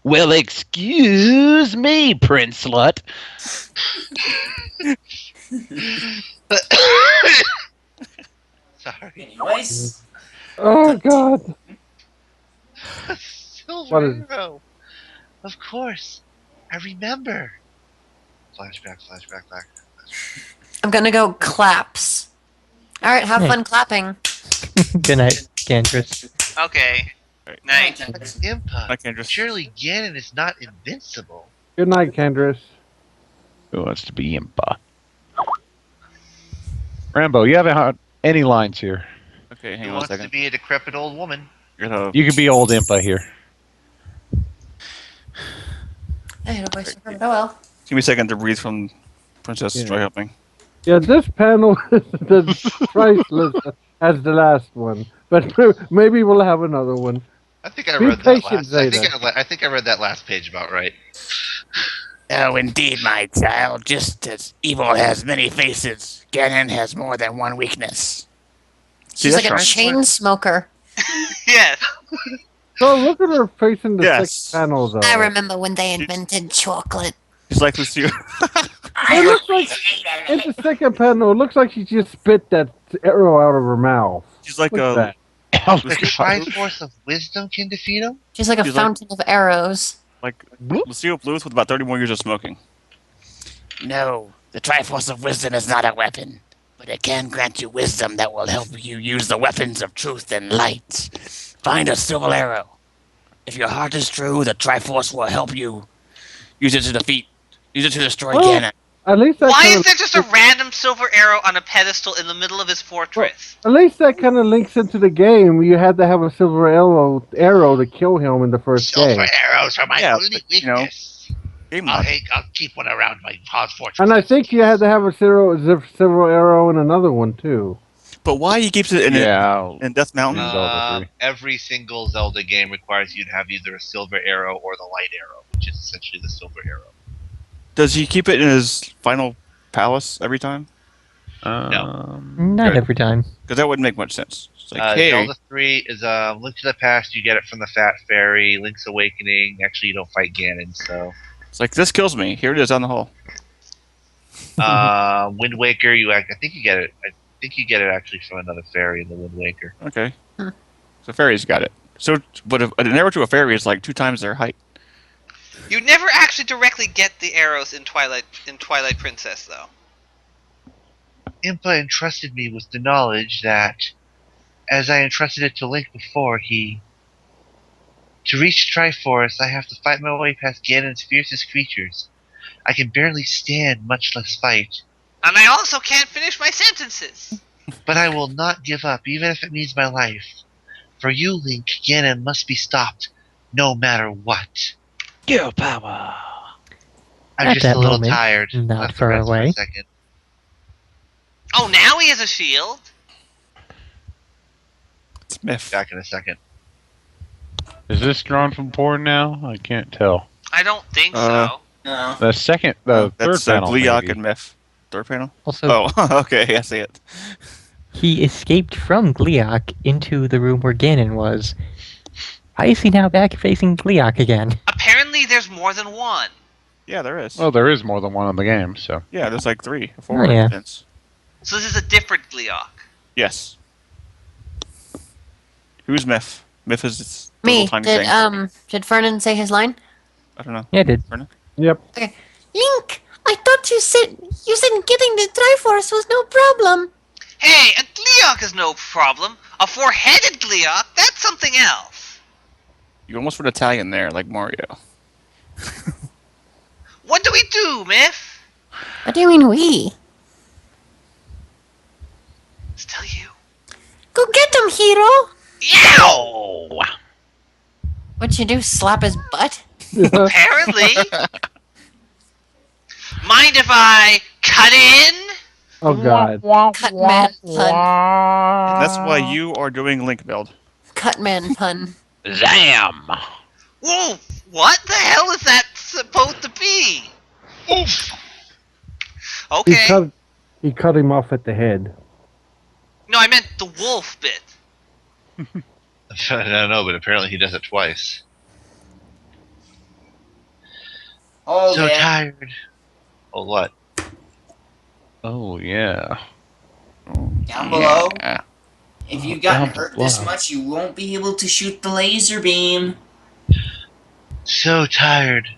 Well, excuse me, Prince Slut. Sorry. Anyways. Oh, God. Silver arrow. Of course. I remember. Flashback. I'm gonna go claps. Alright, have fun clapping. Good night, Cantress. Okay. Night. Impa. Surely Ganon is not invincible. Good night, Kendris. Who wants to be Impa? Rambo, you haven't had any lines here. Okay, hang Who on a wants second. to be a decrepit old woman? You can be old Impa here. I had a voice for it. Oh well. Give me a second to breathe from Princess Joy Helping. Yeah, this panel is priceless as the last one, but maybe we'll have another one. I think I Be read that patient, last. Zeta. I think I read that last page about right. Oh, indeed, my child. Just as evil has many faces, Ganon has more than one weakness. She's like a chain smoker. Yes. So look at her face in the second panel, though. I remember when they invented chocolate. She's like Lucio. It looks like in the second panel. It looks like she just spit that arrow out of her mouth. She's like Look at that. The Triforce of Wisdom can defeat him? She's like a fountain of arrows. Like Lucille Bluth with about 30 more years of smoking. No, the Triforce of Wisdom is not a weapon, but it can grant you wisdom that will help you use the weapons of truth and light. Find a silver arrow. If your heart is true, the Triforce will help you. Use it to destroy Ganon. At least that Why kinda, is there just a random silver arrow on a pedestal in the middle of his fortress? At least that kind of links into the game. You had to have a silver arrow to kill him in the first game. Silver arrows are my only weakness. Game I'll keep one around my house fortress. And I think you had to have a silver arrow in another one too. But why he keeps it in Death Mountain? Every single Zelda game requires you to have either a silver arrow or the light arrow, which is essentially the silver arrow. Does he keep it in his final palace every time? No. Not every time. Because that wouldn't make much sense. It's like, hey, Zelda 3 is Link to the Past. You get it from the Fat Fairy. Link's Awakening. Actually, you don't fight Ganon, so. It's like, this kills me. Here it is on the hole. Wind Waker. I think you get it. I think you get it actually from another fairy in the Wind Waker. Okay. So fairies got it. So, but an arrow to a fairy is like 2 times their height. You never actually directly get the arrows in Twilight Princess, though. Impa entrusted me with the knowledge that, as I entrusted it to Link before, to reach Triforce, I have to fight my way past Ganon's fiercest creatures. I can barely stand, much less fight. And I also can't finish my sentences. But I will not give up, even if it means my life. For you, Link, Ganon must be stopped, no matter what. Give power. I'm At just that a little moment, tired. not far away. Oh, now he has a shield. Smith. Back in a second. Is this drawn from porn now? I can't tell. I don't think so. No. The third That's panel. Gleeok maybe. and Myth. Third panel? Also, Oh, okay, I see it. he escaped from Gleeok into the room where Ganon was. Why is he now back facing Gleeok again? Apparently, there's more than one. Yeah, there is. Well, there is more than one in the game, so. Yeah, there's like 3 or 4 Oh, yeah. events. So this is a different Gleeok. Yes. Who's Myth? Myth is this Me. little tiny thing. Did Fernan say his line? I don't know. Yeah, I did. Yep. Okay. Link, I thought you said getting the Triforce was no problem. Hey, a Gleeok is no problem. A 4-headed Gleeok, that's something else. You almost went Italian there, like Mario. What do we do, Miff? What do you mean we? Still you. Go get him, hero! Yow! What'd you do? Slap his butt? Apparently. Mind if I cut in? Oh God. Cut man pun. That's why you are doing Link build. Cut man pun. Zam! Whoa! What the hell is that supposed to be? Oof. Okay. He cut him off at the head. No, I meant the wolf bit. I don't know, but apparently he does it twice. Oh, So yeah. tired. Oh, what? Oh, yeah. Down below. Yeah. If you've gotten Down hurt below. this much, you won't be able to shoot the laser beam. So tired.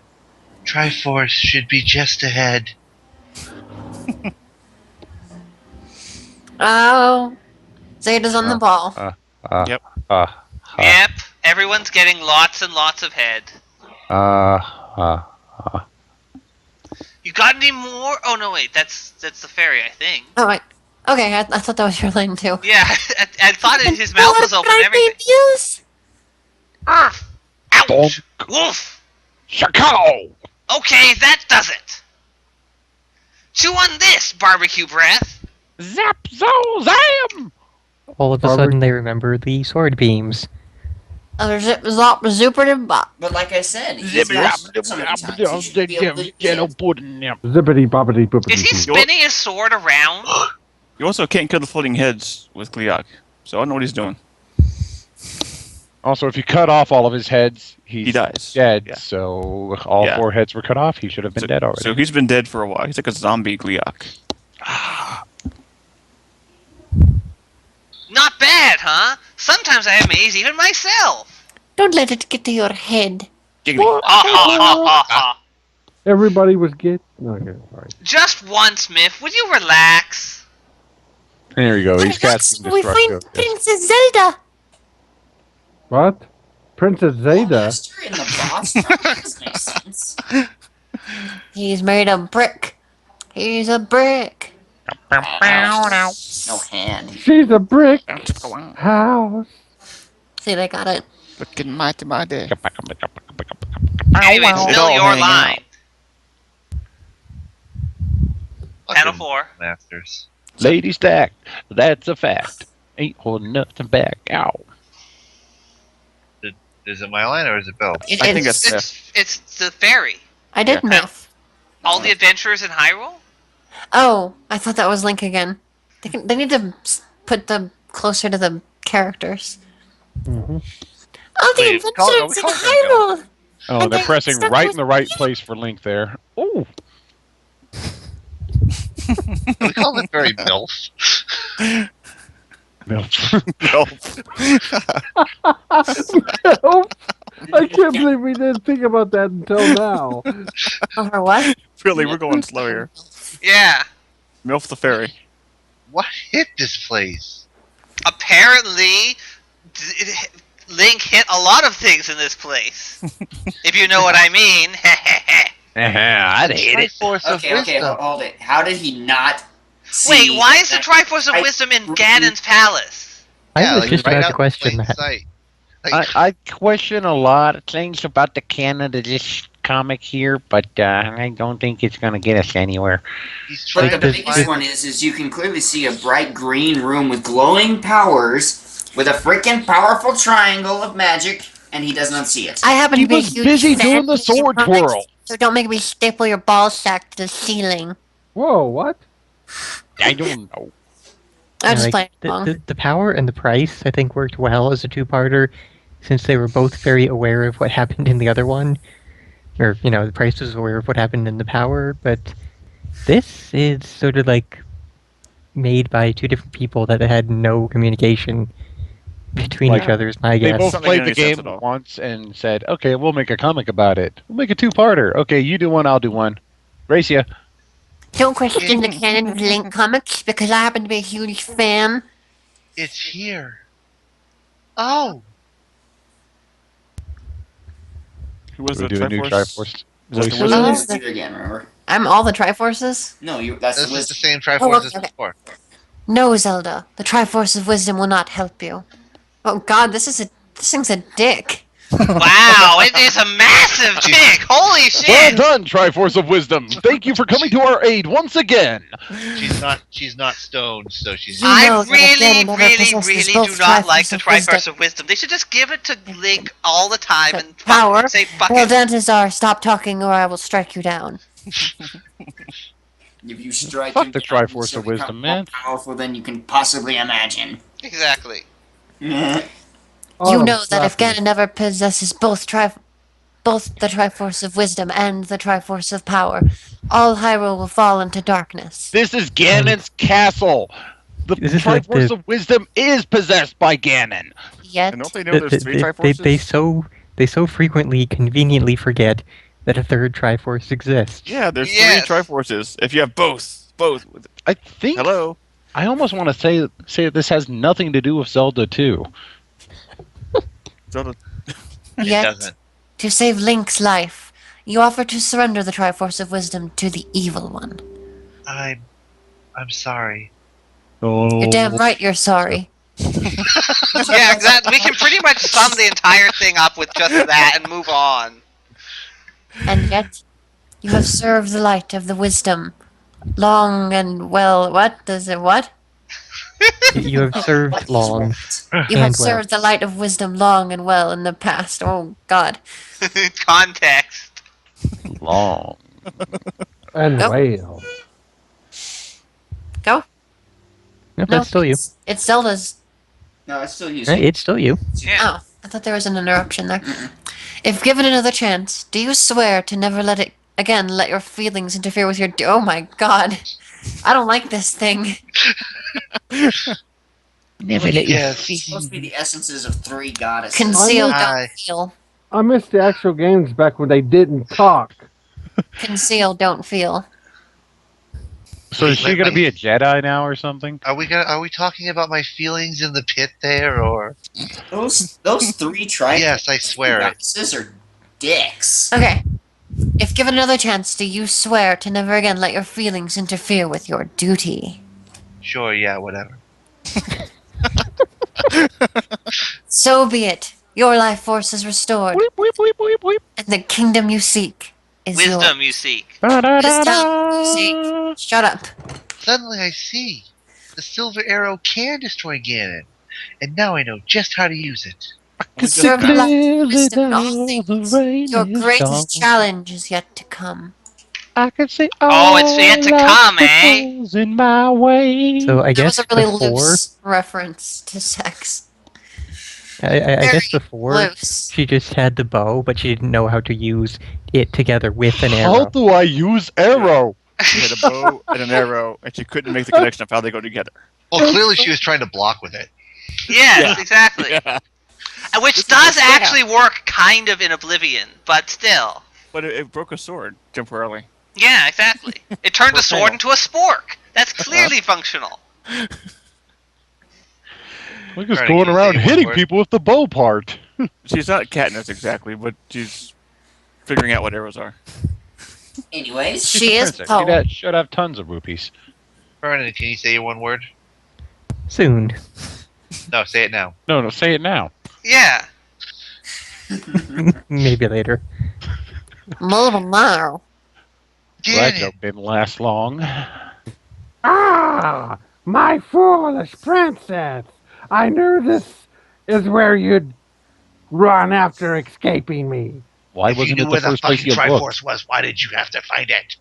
Triforce should be just ahead. Oh. Zeta's on the ball. Yep. Yep. Everyone's getting lots and lots of head. You got any more? Oh no, wait. That's the fairy, I think. Oh, wait. Okay, I thought that was your line too. Yeah, I thought his mouth was open and everything. Abuse? Ouch! Wolf! Shakao! Okay, that does it. Chew on this, barbecue breath. Zap, zo, zam! All of a sudden, they remember the sword beams. Zip, zop, zooper, and bop. But like I said, he's Zippity got bop, so many times, he should be able to use it. Zippity boppity boopity. Is he spinning his sword around? You also can't kill the floating heads with Gliok. So I don't know what he's doing. Also, if you cut off all of his heads, He dies. dead. Yeah. So all Yeah. 4 heads were cut off. He should have been dead already. So he's been dead for a while. He's like a zombie Gliok. Not bad, huh? Sometimes I amaze even myself. Don't let it get to your head. Everybody was get. Okay, sorry. Just once, Miff. Would you relax? There you go. He's That's casting we find destructive. Princess Zelda. What? Princess Zeta? Master in the boss? That doesn't make sense. He's made of brick. He's a brick. No hand. She's a brick house. See, they got it. Looking mighty mighty. Anyway, it's It still all your hang line. Panel Fucking 4. Masters. Lady stacked. That's a fact. Ain't holding nothing back. Ow. Is it my line or is it Bill? I think that's Miff. It's the fairy. I did miss. All the adventurers in Hyrule? Oh, I thought that was Link again. They need to put them closer to the characters. Mm-hmm. All the Wait, adventurers in call Hyrule. Oh, And they're they pressing stuck right with in the right place for Link there. Oh. We call it very MILF. Nope. I can't believe we didn't think about that until now. Over what? Really, we're going slow here. Yeah. Milf the fairy. What hit this place? Apparently, Link hit a lot of things in this place. If you know what I mean. I'd hate it. Triforce of Okay, Wisdom. hold it. How did he not see Wait, why is the that- Triforce of Wisdom in Ganon's palace? I was like, just right about out to in question plain that. sight. Like, I question a lot of things about the canon of this comic here, but I don't think it's going to get us anywhere. he's But trying the to biggest find... one is you can clearly see a bright green room with glowing powers with a freaking powerful triangle of magic, and he does not see it. I happen He to be a was huge busy fan doing the of sword comics, twirl. So don't make me staple your ball sack to the ceiling. Whoa, what? I don't know. I just Like, played along. the power and the price, I think, worked well as a two-parter, since they were both very aware of what happened in the other one. Or, the price was aware of what happened in the power, but this is sort of like made by two different people that had no communication between each other, is my They guess. both Something played that the makes sense game at all. once and said, okay, we'll make a comic about it. We'll make a two-parter. Okay, you do one, I'll do one. Race ya. Don't question the canon of Link comics because I happen to be a huge fan. It's here. Oh. Who was We the do a new Triforce? Triforce Is that the voice. wizard? Who's Do the- it again, remember? I'm all the Triforces? No, that's This the is the wisdom. same Triforce Oh, as okay, okay. before. No, Zelda. The Triforce of Wisdom will not help you. Oh God, this thing's a dick. Wow, it is a massive dick. Holy shit! Well done, Triforce of Wisdom. Thank you for coming to our aid once again. She's not stoned, so she's. You I know that really, Ganon never really, possesses really both do not like the Triforce of Triforce of Wisdom. They should just give it to Link all the time and Power. fucking say fuck Well, it. Dantazar, stop talking or I will strike you down. If you strike Fuck him the down, Triforce he'll of Wisdom, become man. more powerful than you can possibly imagine. Exactly. You know that if Ganon Ganon never possesses both the Triforce of Wisdom and the Triforce of Power, all Hyrule will fall into darkness. This is Ganon's castle. The This is like Triforce the- of Wisdom is possessed by Ganon. Yet, And don't they know there's three Triforces? They so frequently conveniently forget that a third Triforce exists. Yeah, there's Yes. three Triforces. If you have both. I think. Hello. I almost want to say that this has nothing to do with Zelda 2. Zelda. yet, doesn't. to save Link's life, you offer to surrender the Triforce of Wisdom to the Evil One. I'm sorry. Oh. You're damn right you're sorry. Yeah, exactly. We can pretty much sum the entire thing up with just that and move on. And yet, you have served the light of the wisdom long and well. What? Does it what? You have served long. You have And well. served the light of wisdom long and well in the past. Oh, God. Context. Long. and Nope. whale. Go. No, that's still you. It's Zelda's. No, it's still you. It's still you. Yeah. Oh, I thought there was an interruption there. If given another chance, do you swear to never let your feelings interfere with your... Oh, my God. I don't like this thing. Never let you It's supposed to be the essences of three goddesses. Conceal, Hi. don't feel. I missed the actual games back when they didn't talk. Conceal, don't feel. So is she Wait, going to wait. be a Jedi now or something? Are we talking about my feelings in the pit there, or? Those three Yes, I swear it. goddesses are dicks. Okay. If given another chance, do you swear to never again let your feelings interfere with your duty? Sure, yeah, whatever. So be it. Your life force is restored, Weep, weep, weep, weep, weep. and the kingdom you seek is Wisdom you seek. Wisdom you seek. Shut up. Suddenly I see. The silver arrow can destroy Ganon. And now I know just how to use it. Serve the light of wisdom in all the things. rain Your is greatest gone. challenge is yet to come. I can see Oh, it's yet to come, eh? obstacles in my way. So I That was guess a really before, loose reference to sex. I guess Very before loose. she just had the bow, but she didn't know how to use it together with an How arrow. do I use arrow? She had a bow and an arrow, and she couldn't make the connection of how they go together. Well, clearly she was trying to block with it. Yes, exactly. Yeah. Which This is does a staff. actually work kind of in Oblivion, but still. But it broke a sword temporarily. Yeah, exactly. It turned a For sword fail. into a spork. That's clearly functional. We're just Trying to going use around a hitting word. people with the bow part. She's not Katniss exactly, but she's figuring out what arrows are. Anyways, She is Princess. Poe. Should have tons of rupees. Vernon, can you say one word? Soon. No, say it now. No, say it now. Yeah. Maybe later. Mobile now. Well, that Ganon! joke didn't last long. Ah, my foolish princess! I knew this is where you'd run after escaping me. Why If you wasn't knew it the where the first place fucking you Triforce looked? was, why did you have to find it?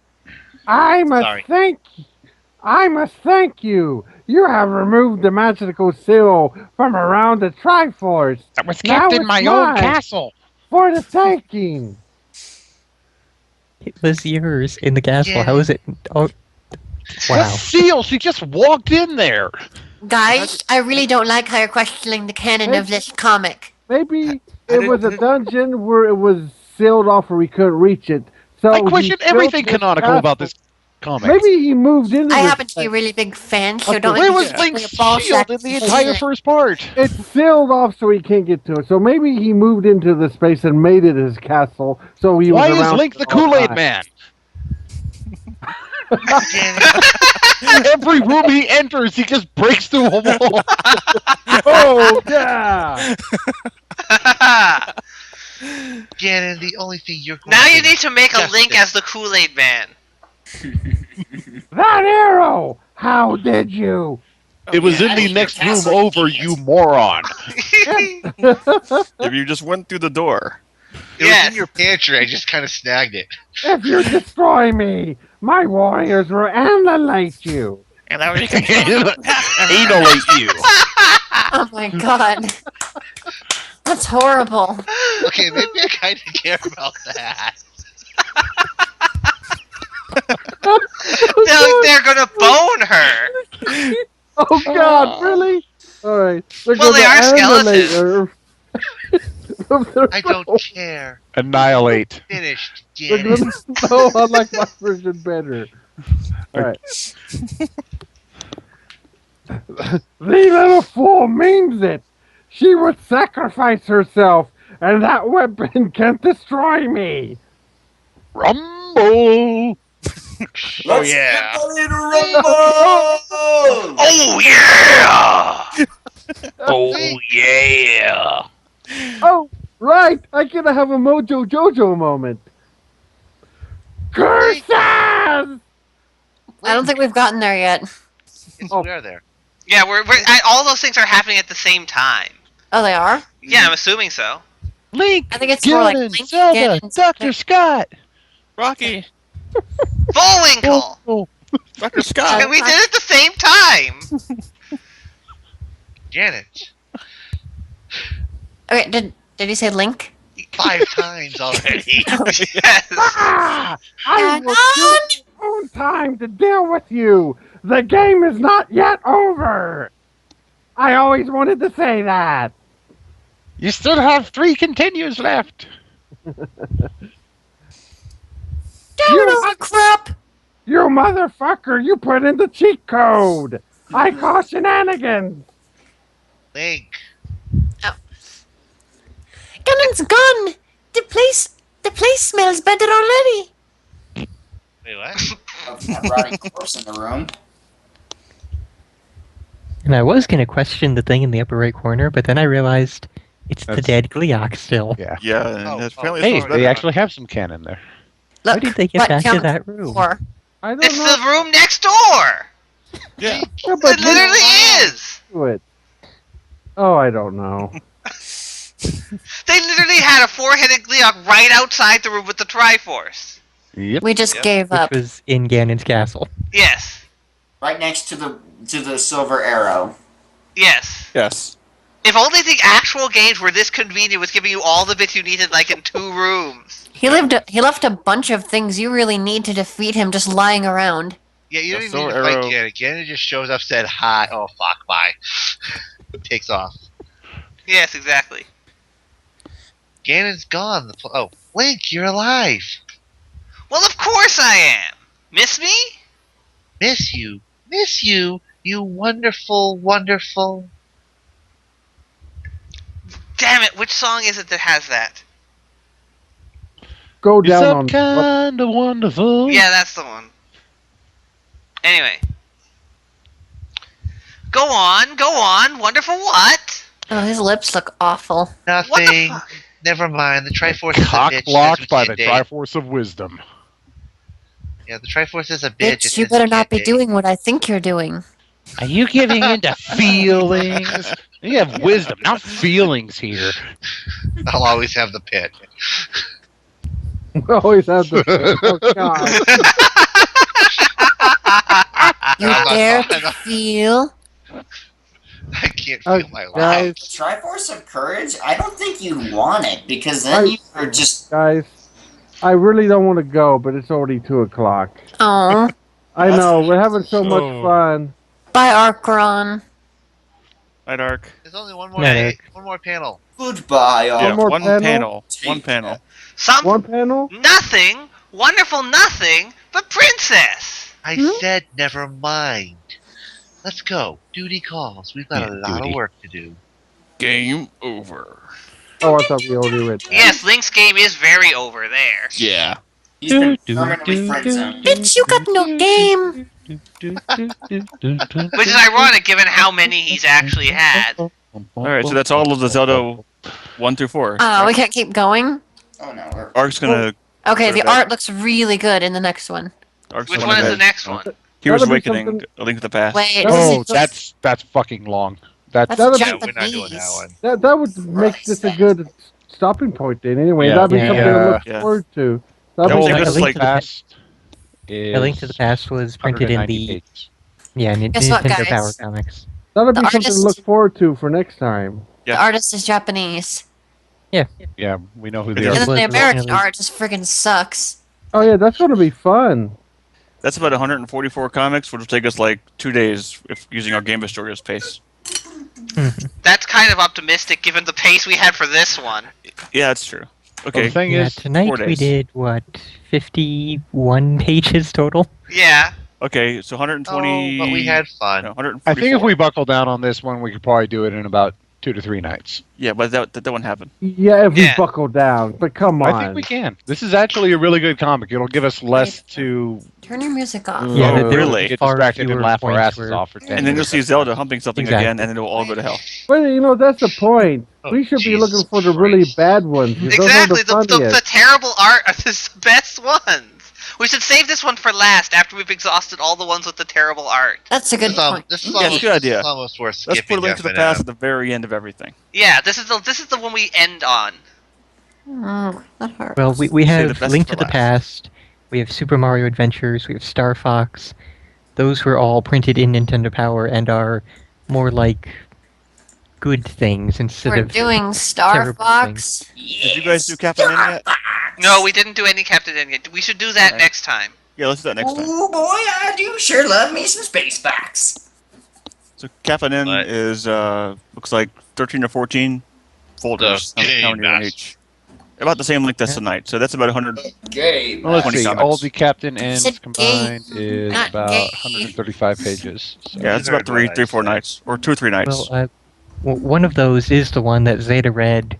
I must Sorry. thank you. You have removed the magical seal from around the Triforce. That was Now kept in it's my own mine. castle. For the taking. It was yours in the castle. Yeah. How is it? Oh, The wow. seal, she just walked in there. Guys, I really don't like how you're questioning the canon of this comic. Maybe I it was a didn't- dungeon where it was sealed off or we couldn't reach it. So I he question built everything this canonical about castle. this. comics. Maybe he moved into. I this happen to be a really big fan, so don't Where make was me Link's a ball shield sack in the to entire it. first part? It's sealed off so he can't get to it. So maybe he moved into the space and made it his castle. So he Why was is around Link the for all Kool-Aid time. Man? Every room he enters, he just breaks through a wall. Oh yeah! Ganon, the only thing you're going Now to you do need to make a justice. Link as the Kool-Aid Man. That arrow! How did you? It was in the next room over, you moron. If you just went through the door. It was in your pantry. I just kind of snagged it. If you destroy me, my warriors will annihilate you. And that was Annihilate you. Oh my god. That's horrible. Okay, maybe I kind of care about that. They're gonna bone her. Oh God, really? All right. Well, they are skeletons. I don't care. Annihilate. Finished. No, I like my version better. All right. The little fool means it. She would sacrifice herself, and that weapon can destroy me. Rumble. Oh yeah. Oh yeah. Oh yeah. Oh, right. I gotta have a Mojo Jojo moment. Curses! I don't think we've gotten there yet. We are there. Yeah, all those things are happening at the same time. Oh, they are? Yeah, I'm assuming so. Link. I think it's more like Ganon, Link, Zelda, Ganon, Dr. Scott. Rocky. Bullwinkle. Dr. Scott. We did it at the same time. Janet. Okay, did he say Link? 5 times already. Yes. Ah, I will take my own time to deal with you. The game is not yet over. I always wanted to say that. You still have 3 continues left. Oh, crap! You motherfucker, you put in the cheat code. I call shenanigans. Link. Ganon's gone! The place smells better already! Wait, what? A rotting corpse in the room. And I was gonna question the thing in the upper right corner, but then I realized it's the dead Gleeok still. Yeah. Yeah, and apparently Hey, it's they actually have some canon there. How did they get what back to counts that room? for? I don't It's know. the room next door. Yeah. Yeah, but It literally is. do it. Oh, I don't know. They literally had a 4-headed Gleeok right outside the room with the Triforce. Yep. We just gave Which up. was in Ganon's castle. Yes. Right next to the silver arrow. Yes. Yes. If only the actual games were this convenient with giving you all the bits you needed, like in 2 rooms. He left a bunch of things you really need to defeat him just lying around. Yeah, you don't Yeah, even need to so fight arrow- Ganon. Ganon just shows up, said hi. Oh, fuck, bye. Takes off. Yes, exactly. Ganon's gone. Oh, Link, you're alive. Well, of course I am. Miss me? Miss you. Miss you. You wonderful, wonderful. Damn it, which song is it that has that? Go You're down some on. kind of wonderful. Yeah, that's the one. Anyway. Go on. Wonderful what? Oh, his lips look awful. What the Nothing. fuck? Never mind. The Triforce is a Cock bitch. blocked That's by what the you did. Triforce of Wisdom. Yeah, the Triforce is a bitch. Bitch, you better not be doing what I think you're doing. Are you giving into feelings? You have wisdom, not feelings here. I'll always have the pit. Always have the. Oh God. You dare to feel? I can't feel my life. Guys, Triforce of Courage? I don't think you want it, because then you are just... guys, I really don't want to go, but it's already 2:00. Oh, I know, we're having so much fun. bye, Archron. Night Arc. There's only one more, Night, one more panel. Goodbye, Yeah, One more one panel? panel. One panel. Some One panel? nothing, wonderful nothing, but princess. I said never mind. Let's go. Duty calls. We've got Yeah, a lot duty. of work to do. Game over. Oh, I thought we already read that. Yes, Link's game is very over there. Yeah. He's been permanently friend-zoned. Bitch, you got no game. Which is ironic given how many he's actually had. Alright, so that's all of the Zelda 1 through 4. We can't keep going. Oh no. Ark's gonna. Okay, the art looks really good in the next one. Ark's Which gonna one is go- the next one? Heroes That'll be Awakening, something- A Link to the Past. Wait, Oh, That's fucking long. that's that'll be- We're not doing that Japanese. one. That would make this a good stopping point then. Anyway, Yeah, that'd be yeah, something yeah. to look Yeah. forward to. That That'd will be take us A Link like to the Past A Link to the Past was printed in 190 the pages. Guess what, Nintendo guys? Power Comics. that'll be The something to artist- look forward to for next time. Yeah. The artist is Japanese. Yeah, we know who And they And are. then the was American originally- art just friggin' sucks. Oh yeah, that's gonna be fun. that's about 144 comics, which will take us like 2 days if using our Game Historia's pace. That's kind of optimistic given the pace we had for this one. Yeah, that's true. Well, Okay. the thing Yeah, is, tonight 4 we days. did what 51 pages total. Yeah. Okay, so 120. Oh, but we had fun. No, 144. I think if we buckle down on this one, we could probably do it in about 2 to 3 nights. Yeah, but that won't happen. Yeah, if we Yeah. buckle down. But come on. I think we can. This is actually a really good comic. It'll give us less to Turn your music off. Yeah, Oh, there were really? get far distracted and fewer laugh our points asses where- off for 10 And then you'll minutes. see Zelda humping something Exactly. again, and it'll all go to hell. But that's the point. Oh, We should be Jesus looking for the really Christ. bad ones. 'Cause Exactly. Those are the The funniest. terrible art are the best ones. We should save this one for last after we've exhausted all the ones with the terrible art. That's a good point. This is Yeah, it's a good idea. This is almost worth Let's skipping. put a Link to the Jeff and Past Adam. at the very end of everything. Yeah, this is the one we end on. That hurts. Well, we Save the have best Link for to the last. Past, we have Super Mario Adventures, we have Star Fox. Those were all printed in Nintendo Power and are more like good things instead We're of doing Star terrible Fox. Did you guys do Captain N yet? No, we didn't do any Captain N yet. We should do that next time. Yeah, let's do that next time. Oh boy, I do sure love me some space box. So Kappa N What? is looks like 13 or 14 folders. The How many are in game each? About the same length as tonight, so that's about 100. Game. Well, let's 20 see. comics. All the Captain Ends said combined gay, is not about gay. 135 pages. So. Yeah, it's about Very three, 4 nice. nights, or 2 or 3 nights. Well, one of those is the one that Zeta read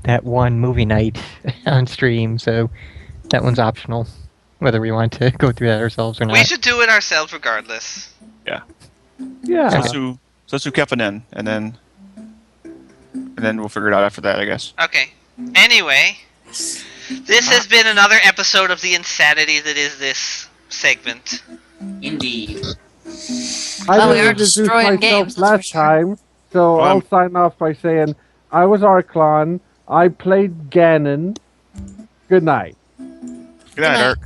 that one movie night on stream, so that one's optional, whether we want to go through that ourselves or not. We should do it ourselves regardless. Yeah. So let's do Kappa N, and then we'll figure it out after that, I guess. Okay. Anyway, this has been another episode of the insanity that is this segment. Indeed. I Oh, we didn't are introduce destroying myself games, that's for last sure. time, so Well, I'll sign off by saying I was Arklon. I played Ganon. Good night. Good night, night. Ark.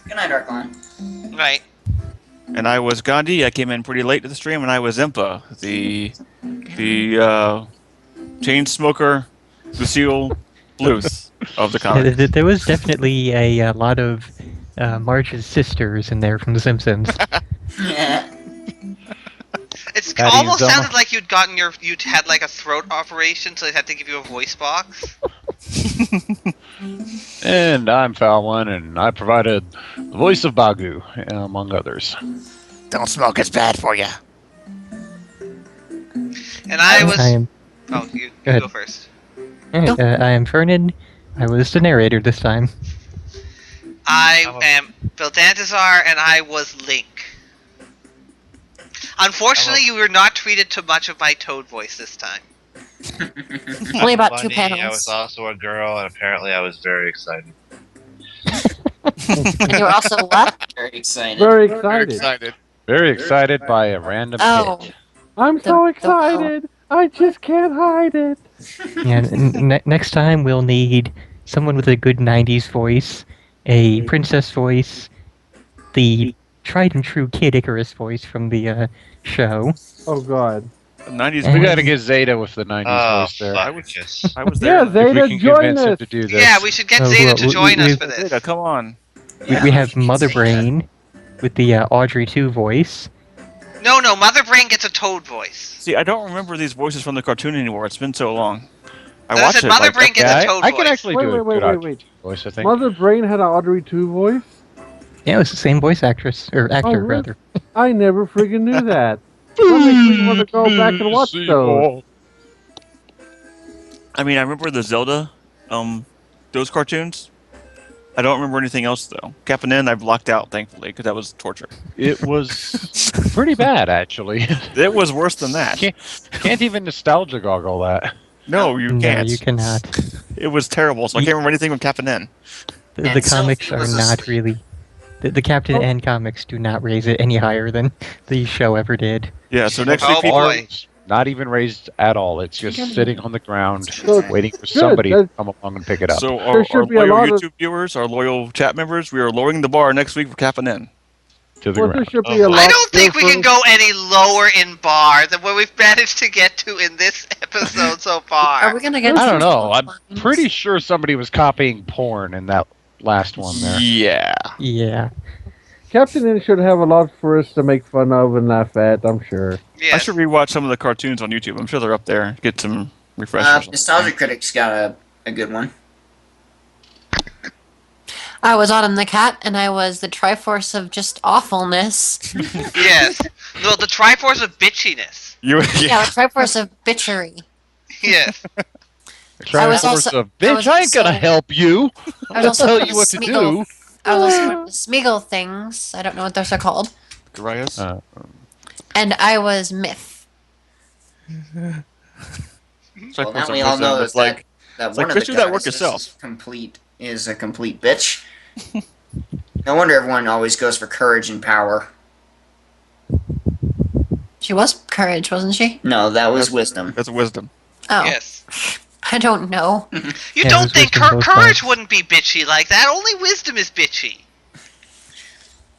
Good night, Darklon. Right. And I was Gandhi. I came in pretty late to the stream, and I was Impa, the chain smoker, Lucille Bluth of the comic. There was definitely a lot of Marge's sisters in there from The Simpsons. Yeah. It's Patty almost and Zelma. sounded like you'd had like a throat operation, so they had to give you a voice box. And I'm Falwin, and I provided the voice of Bagu, among others. Don't smoke, it's bad for you. And I was. I am, Oh, you Go ahead. go first. alright, I am Fernan. I was the narrator this time. I am Bill Dantazar, and I was Link. Unfortunately, you were not treated to much of my Toad voice this time. Only about 2 Funny, panels. I was also a girl, and apparently I was very excited. And you were also what? Very excited. Very excited. Very excited by a random Oh. hit. I'm so excited. I just can't hide it. Yeah, next time we'll need someone with a good 90s voice, a princess voice, the tried and true Kid Icarus voice from the show. Oh God. 90s. We gotta get Zeta with the 90s Oh, voice there. fuck. I was there. Yeah, Zeta, If we can join convince him us. to do this. Yeah, we should get Oh, Zeta well, to we- join us we've- for this. Zeta, come on. We have Mother Brain with the Audrey 2 voice. No, Mother Brain gets a Toad voice. See, I don't remember these voices from the cartoon anymore. It's been so long. I I watched said it. Mother like, Brain gets Yeah, a Toad I voice. can actually do a Wait, good wait, Audrey wait. voice, I think. Mother Brain had an Audrey 2 voice? Yeah, it was the same voice actress or actor really? rather. I never friggin' knew that. That makes me want to go back and watch those. I mean, I remember the Zelda, those cartoons. I don't remember anything else though. Captain N, I blocked out thankfully because that was torture. It was pretty bad, actually. It was worse than that. Can't even nostalgia goggle that. No, you No, can't. you cannot. It was terrible. So I can't remember anything from Captain N. The And comics Sophie are was not asleep. really. The Captain N comics do not raise it any higher than the show ever did. Yeah. So next Oh, week, people. boy. Not even raised at all. It's just sitting on the ground, Good. waiting for somebody to Good. come along and pick it up. So There our should be a loyal lot of- YouTube viewers, our loyal chat members, we are lowering the bar next week for Captain N. To the Well, there ground. should be a lot. I don't think we there can for- go any lower in bar than what we've managed to get to in this episode so far. Are we gonna get? I don't some know. I'm lines? pretty sure somebody was copying porn in that last one there. Yeah. Yeah. Captain N should have a lot for us to make fun of and laugh at. I'm sure. Yes. I should rewatch some of the cartoons on YouTube. I'm sure they're up there. Get some refreshers. Nostalgia Critics got a good one. I was Autumn the cat, and I was the Triforce of just awfulness. Yes. No, the Triforce of bitchiness. You, Yeah, the Triforce of bitchery. Yes. I was Triforce also- of, I bitch, was I ain't gonna also- help you. I I'll was also tell one you of what the to Smeagol- do. I was also one of the Smeagol things. I don't know what those are called. Darius? And I was Myth. Well, Triforce now of we all Wisdom know is that, like, that it's one like, of bitch, the do that work goddesses yourself. is a complete bitch. No wonder everyone always goes for courage and power. She was courage, wasn't she? No, that was wisdom. That's wisdom. Oh, Yes. I don't know. You Yeah, don't it was think wisdom both courage times. wouldn't be bitchy like that? Only wisdom is bitchy.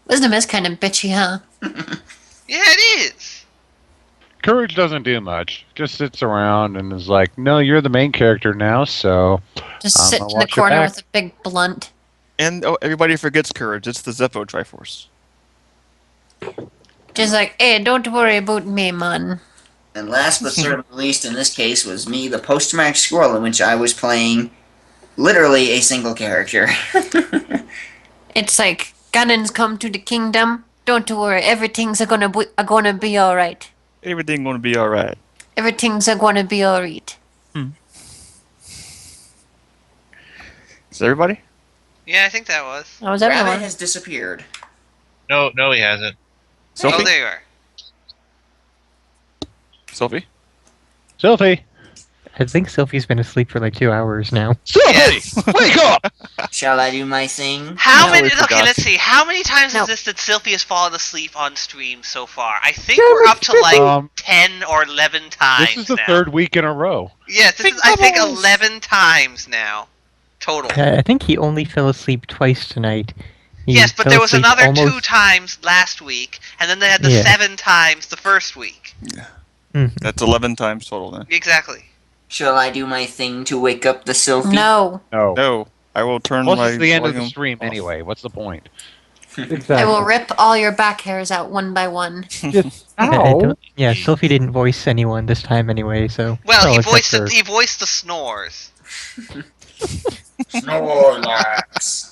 Wisdom is kind of bitchy, huh? Yeah, it is. Courage doesn't do much. Just sits around and is like, no, you're the main character now, so Just I'm sit gonna in the watch your corner back. with a big blunt. And everybody forgets courage. It's the Zeppo Triforce. Just like, hey, don't worry about me, man. And last but certainly not least in this case was me, the post-traumatic squirrel, in which I was playing literally a single character. It's like, Ganon's come to the kingdom. Don't worry, everything's gonna be alright. Everything gonna be alright. Everything's gonna be alright. Is everybody? Yeah, I think that was. That was Rabbit everyone. has disappeared. No, he hasn't. Sophie? Oh, there you are. Sophie? Sophie! I think Sophie's been asleep for like 2 hours now. Yes. Wake up! Shall I do my thing? How No, many? we Okay, forgot. let's see. How many times No. has this that Sylvie has fallen asleep on stream so far? I think we're up to like 10 or 11 times. This is the now. third week in a row. Yes, this is I think 11 times now, total. I think he only fell asleep twice tonight. He Yes, but fell there was asleep another almost- 2 times last week, and then they had the Yeah. 7 times the first week. Mhm. That's 11 times total then. Exactly. Shall I do my thing to wake up the Sylphie? No. No. No. I will turn Plus, my it's the end of the volume stream off. anyway. What's the point? Exactly. I will rip all your back hairs out one by one. Just, I ow. don't- yeah, Sophie didn't voice anyone this time anyway, so. Well, he except voiced for- he voiced the snores. Snorlax.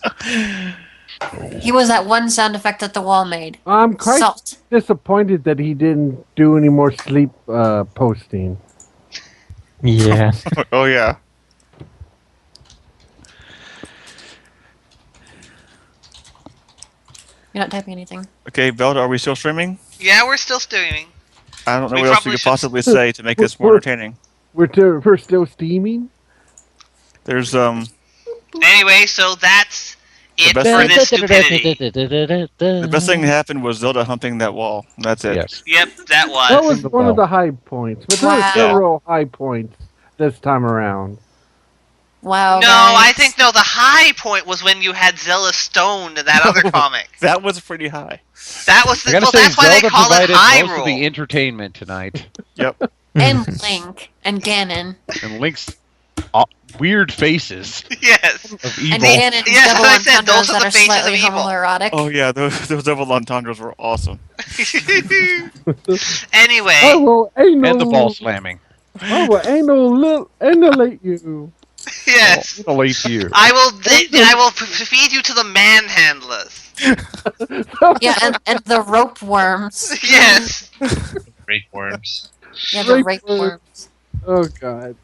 He was that one sound effect that the wall made. I'm quite Salt. disappointed that he didn't do any more sleep posting. Yeah. Oh yeah. You're not typing anything. Okay, Velda, are we still streaming? Yeah, we're still streaming. I don't know We what else we probably could should- possibly say to make this more We're- entertaining. We're still steaming. There's Anyway, so that's it best for thing- this stupidity. the best thing that happened was Zelda humping that wall. That's it. Yes. Yep, that was. That was the one of well. the high points, but there were Wow. several high points this time around. Wow. No, guys. I think the high point was when you had Zilla Stone in that other comic. That was pretty high. That was I the, gotta well. say, That's why they Zelda call it provided most of the Hyrule. entertainment tonight. Yep. And Link and Ganon And Link's weird faces Yes. of and evil. Ganon's Yes, double I said, those entendres are that the are faces slightly of evil. homoerotic. Oh yeah, those double entendres were awesome. Anyway, I will And the ball anal. slamming. I will annihilate you. Yes. I'll eat you. I will feed you to the manhandlers. Yeah, and the rope worms. Yes. Rape worms. Yeah, the Rape rape worms. worms. Oh god.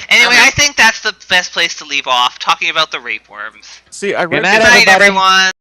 Anyway, I think that's the best place to leave off, talking about the rape worms. See, I Good read night, Good night, everybody. everyone.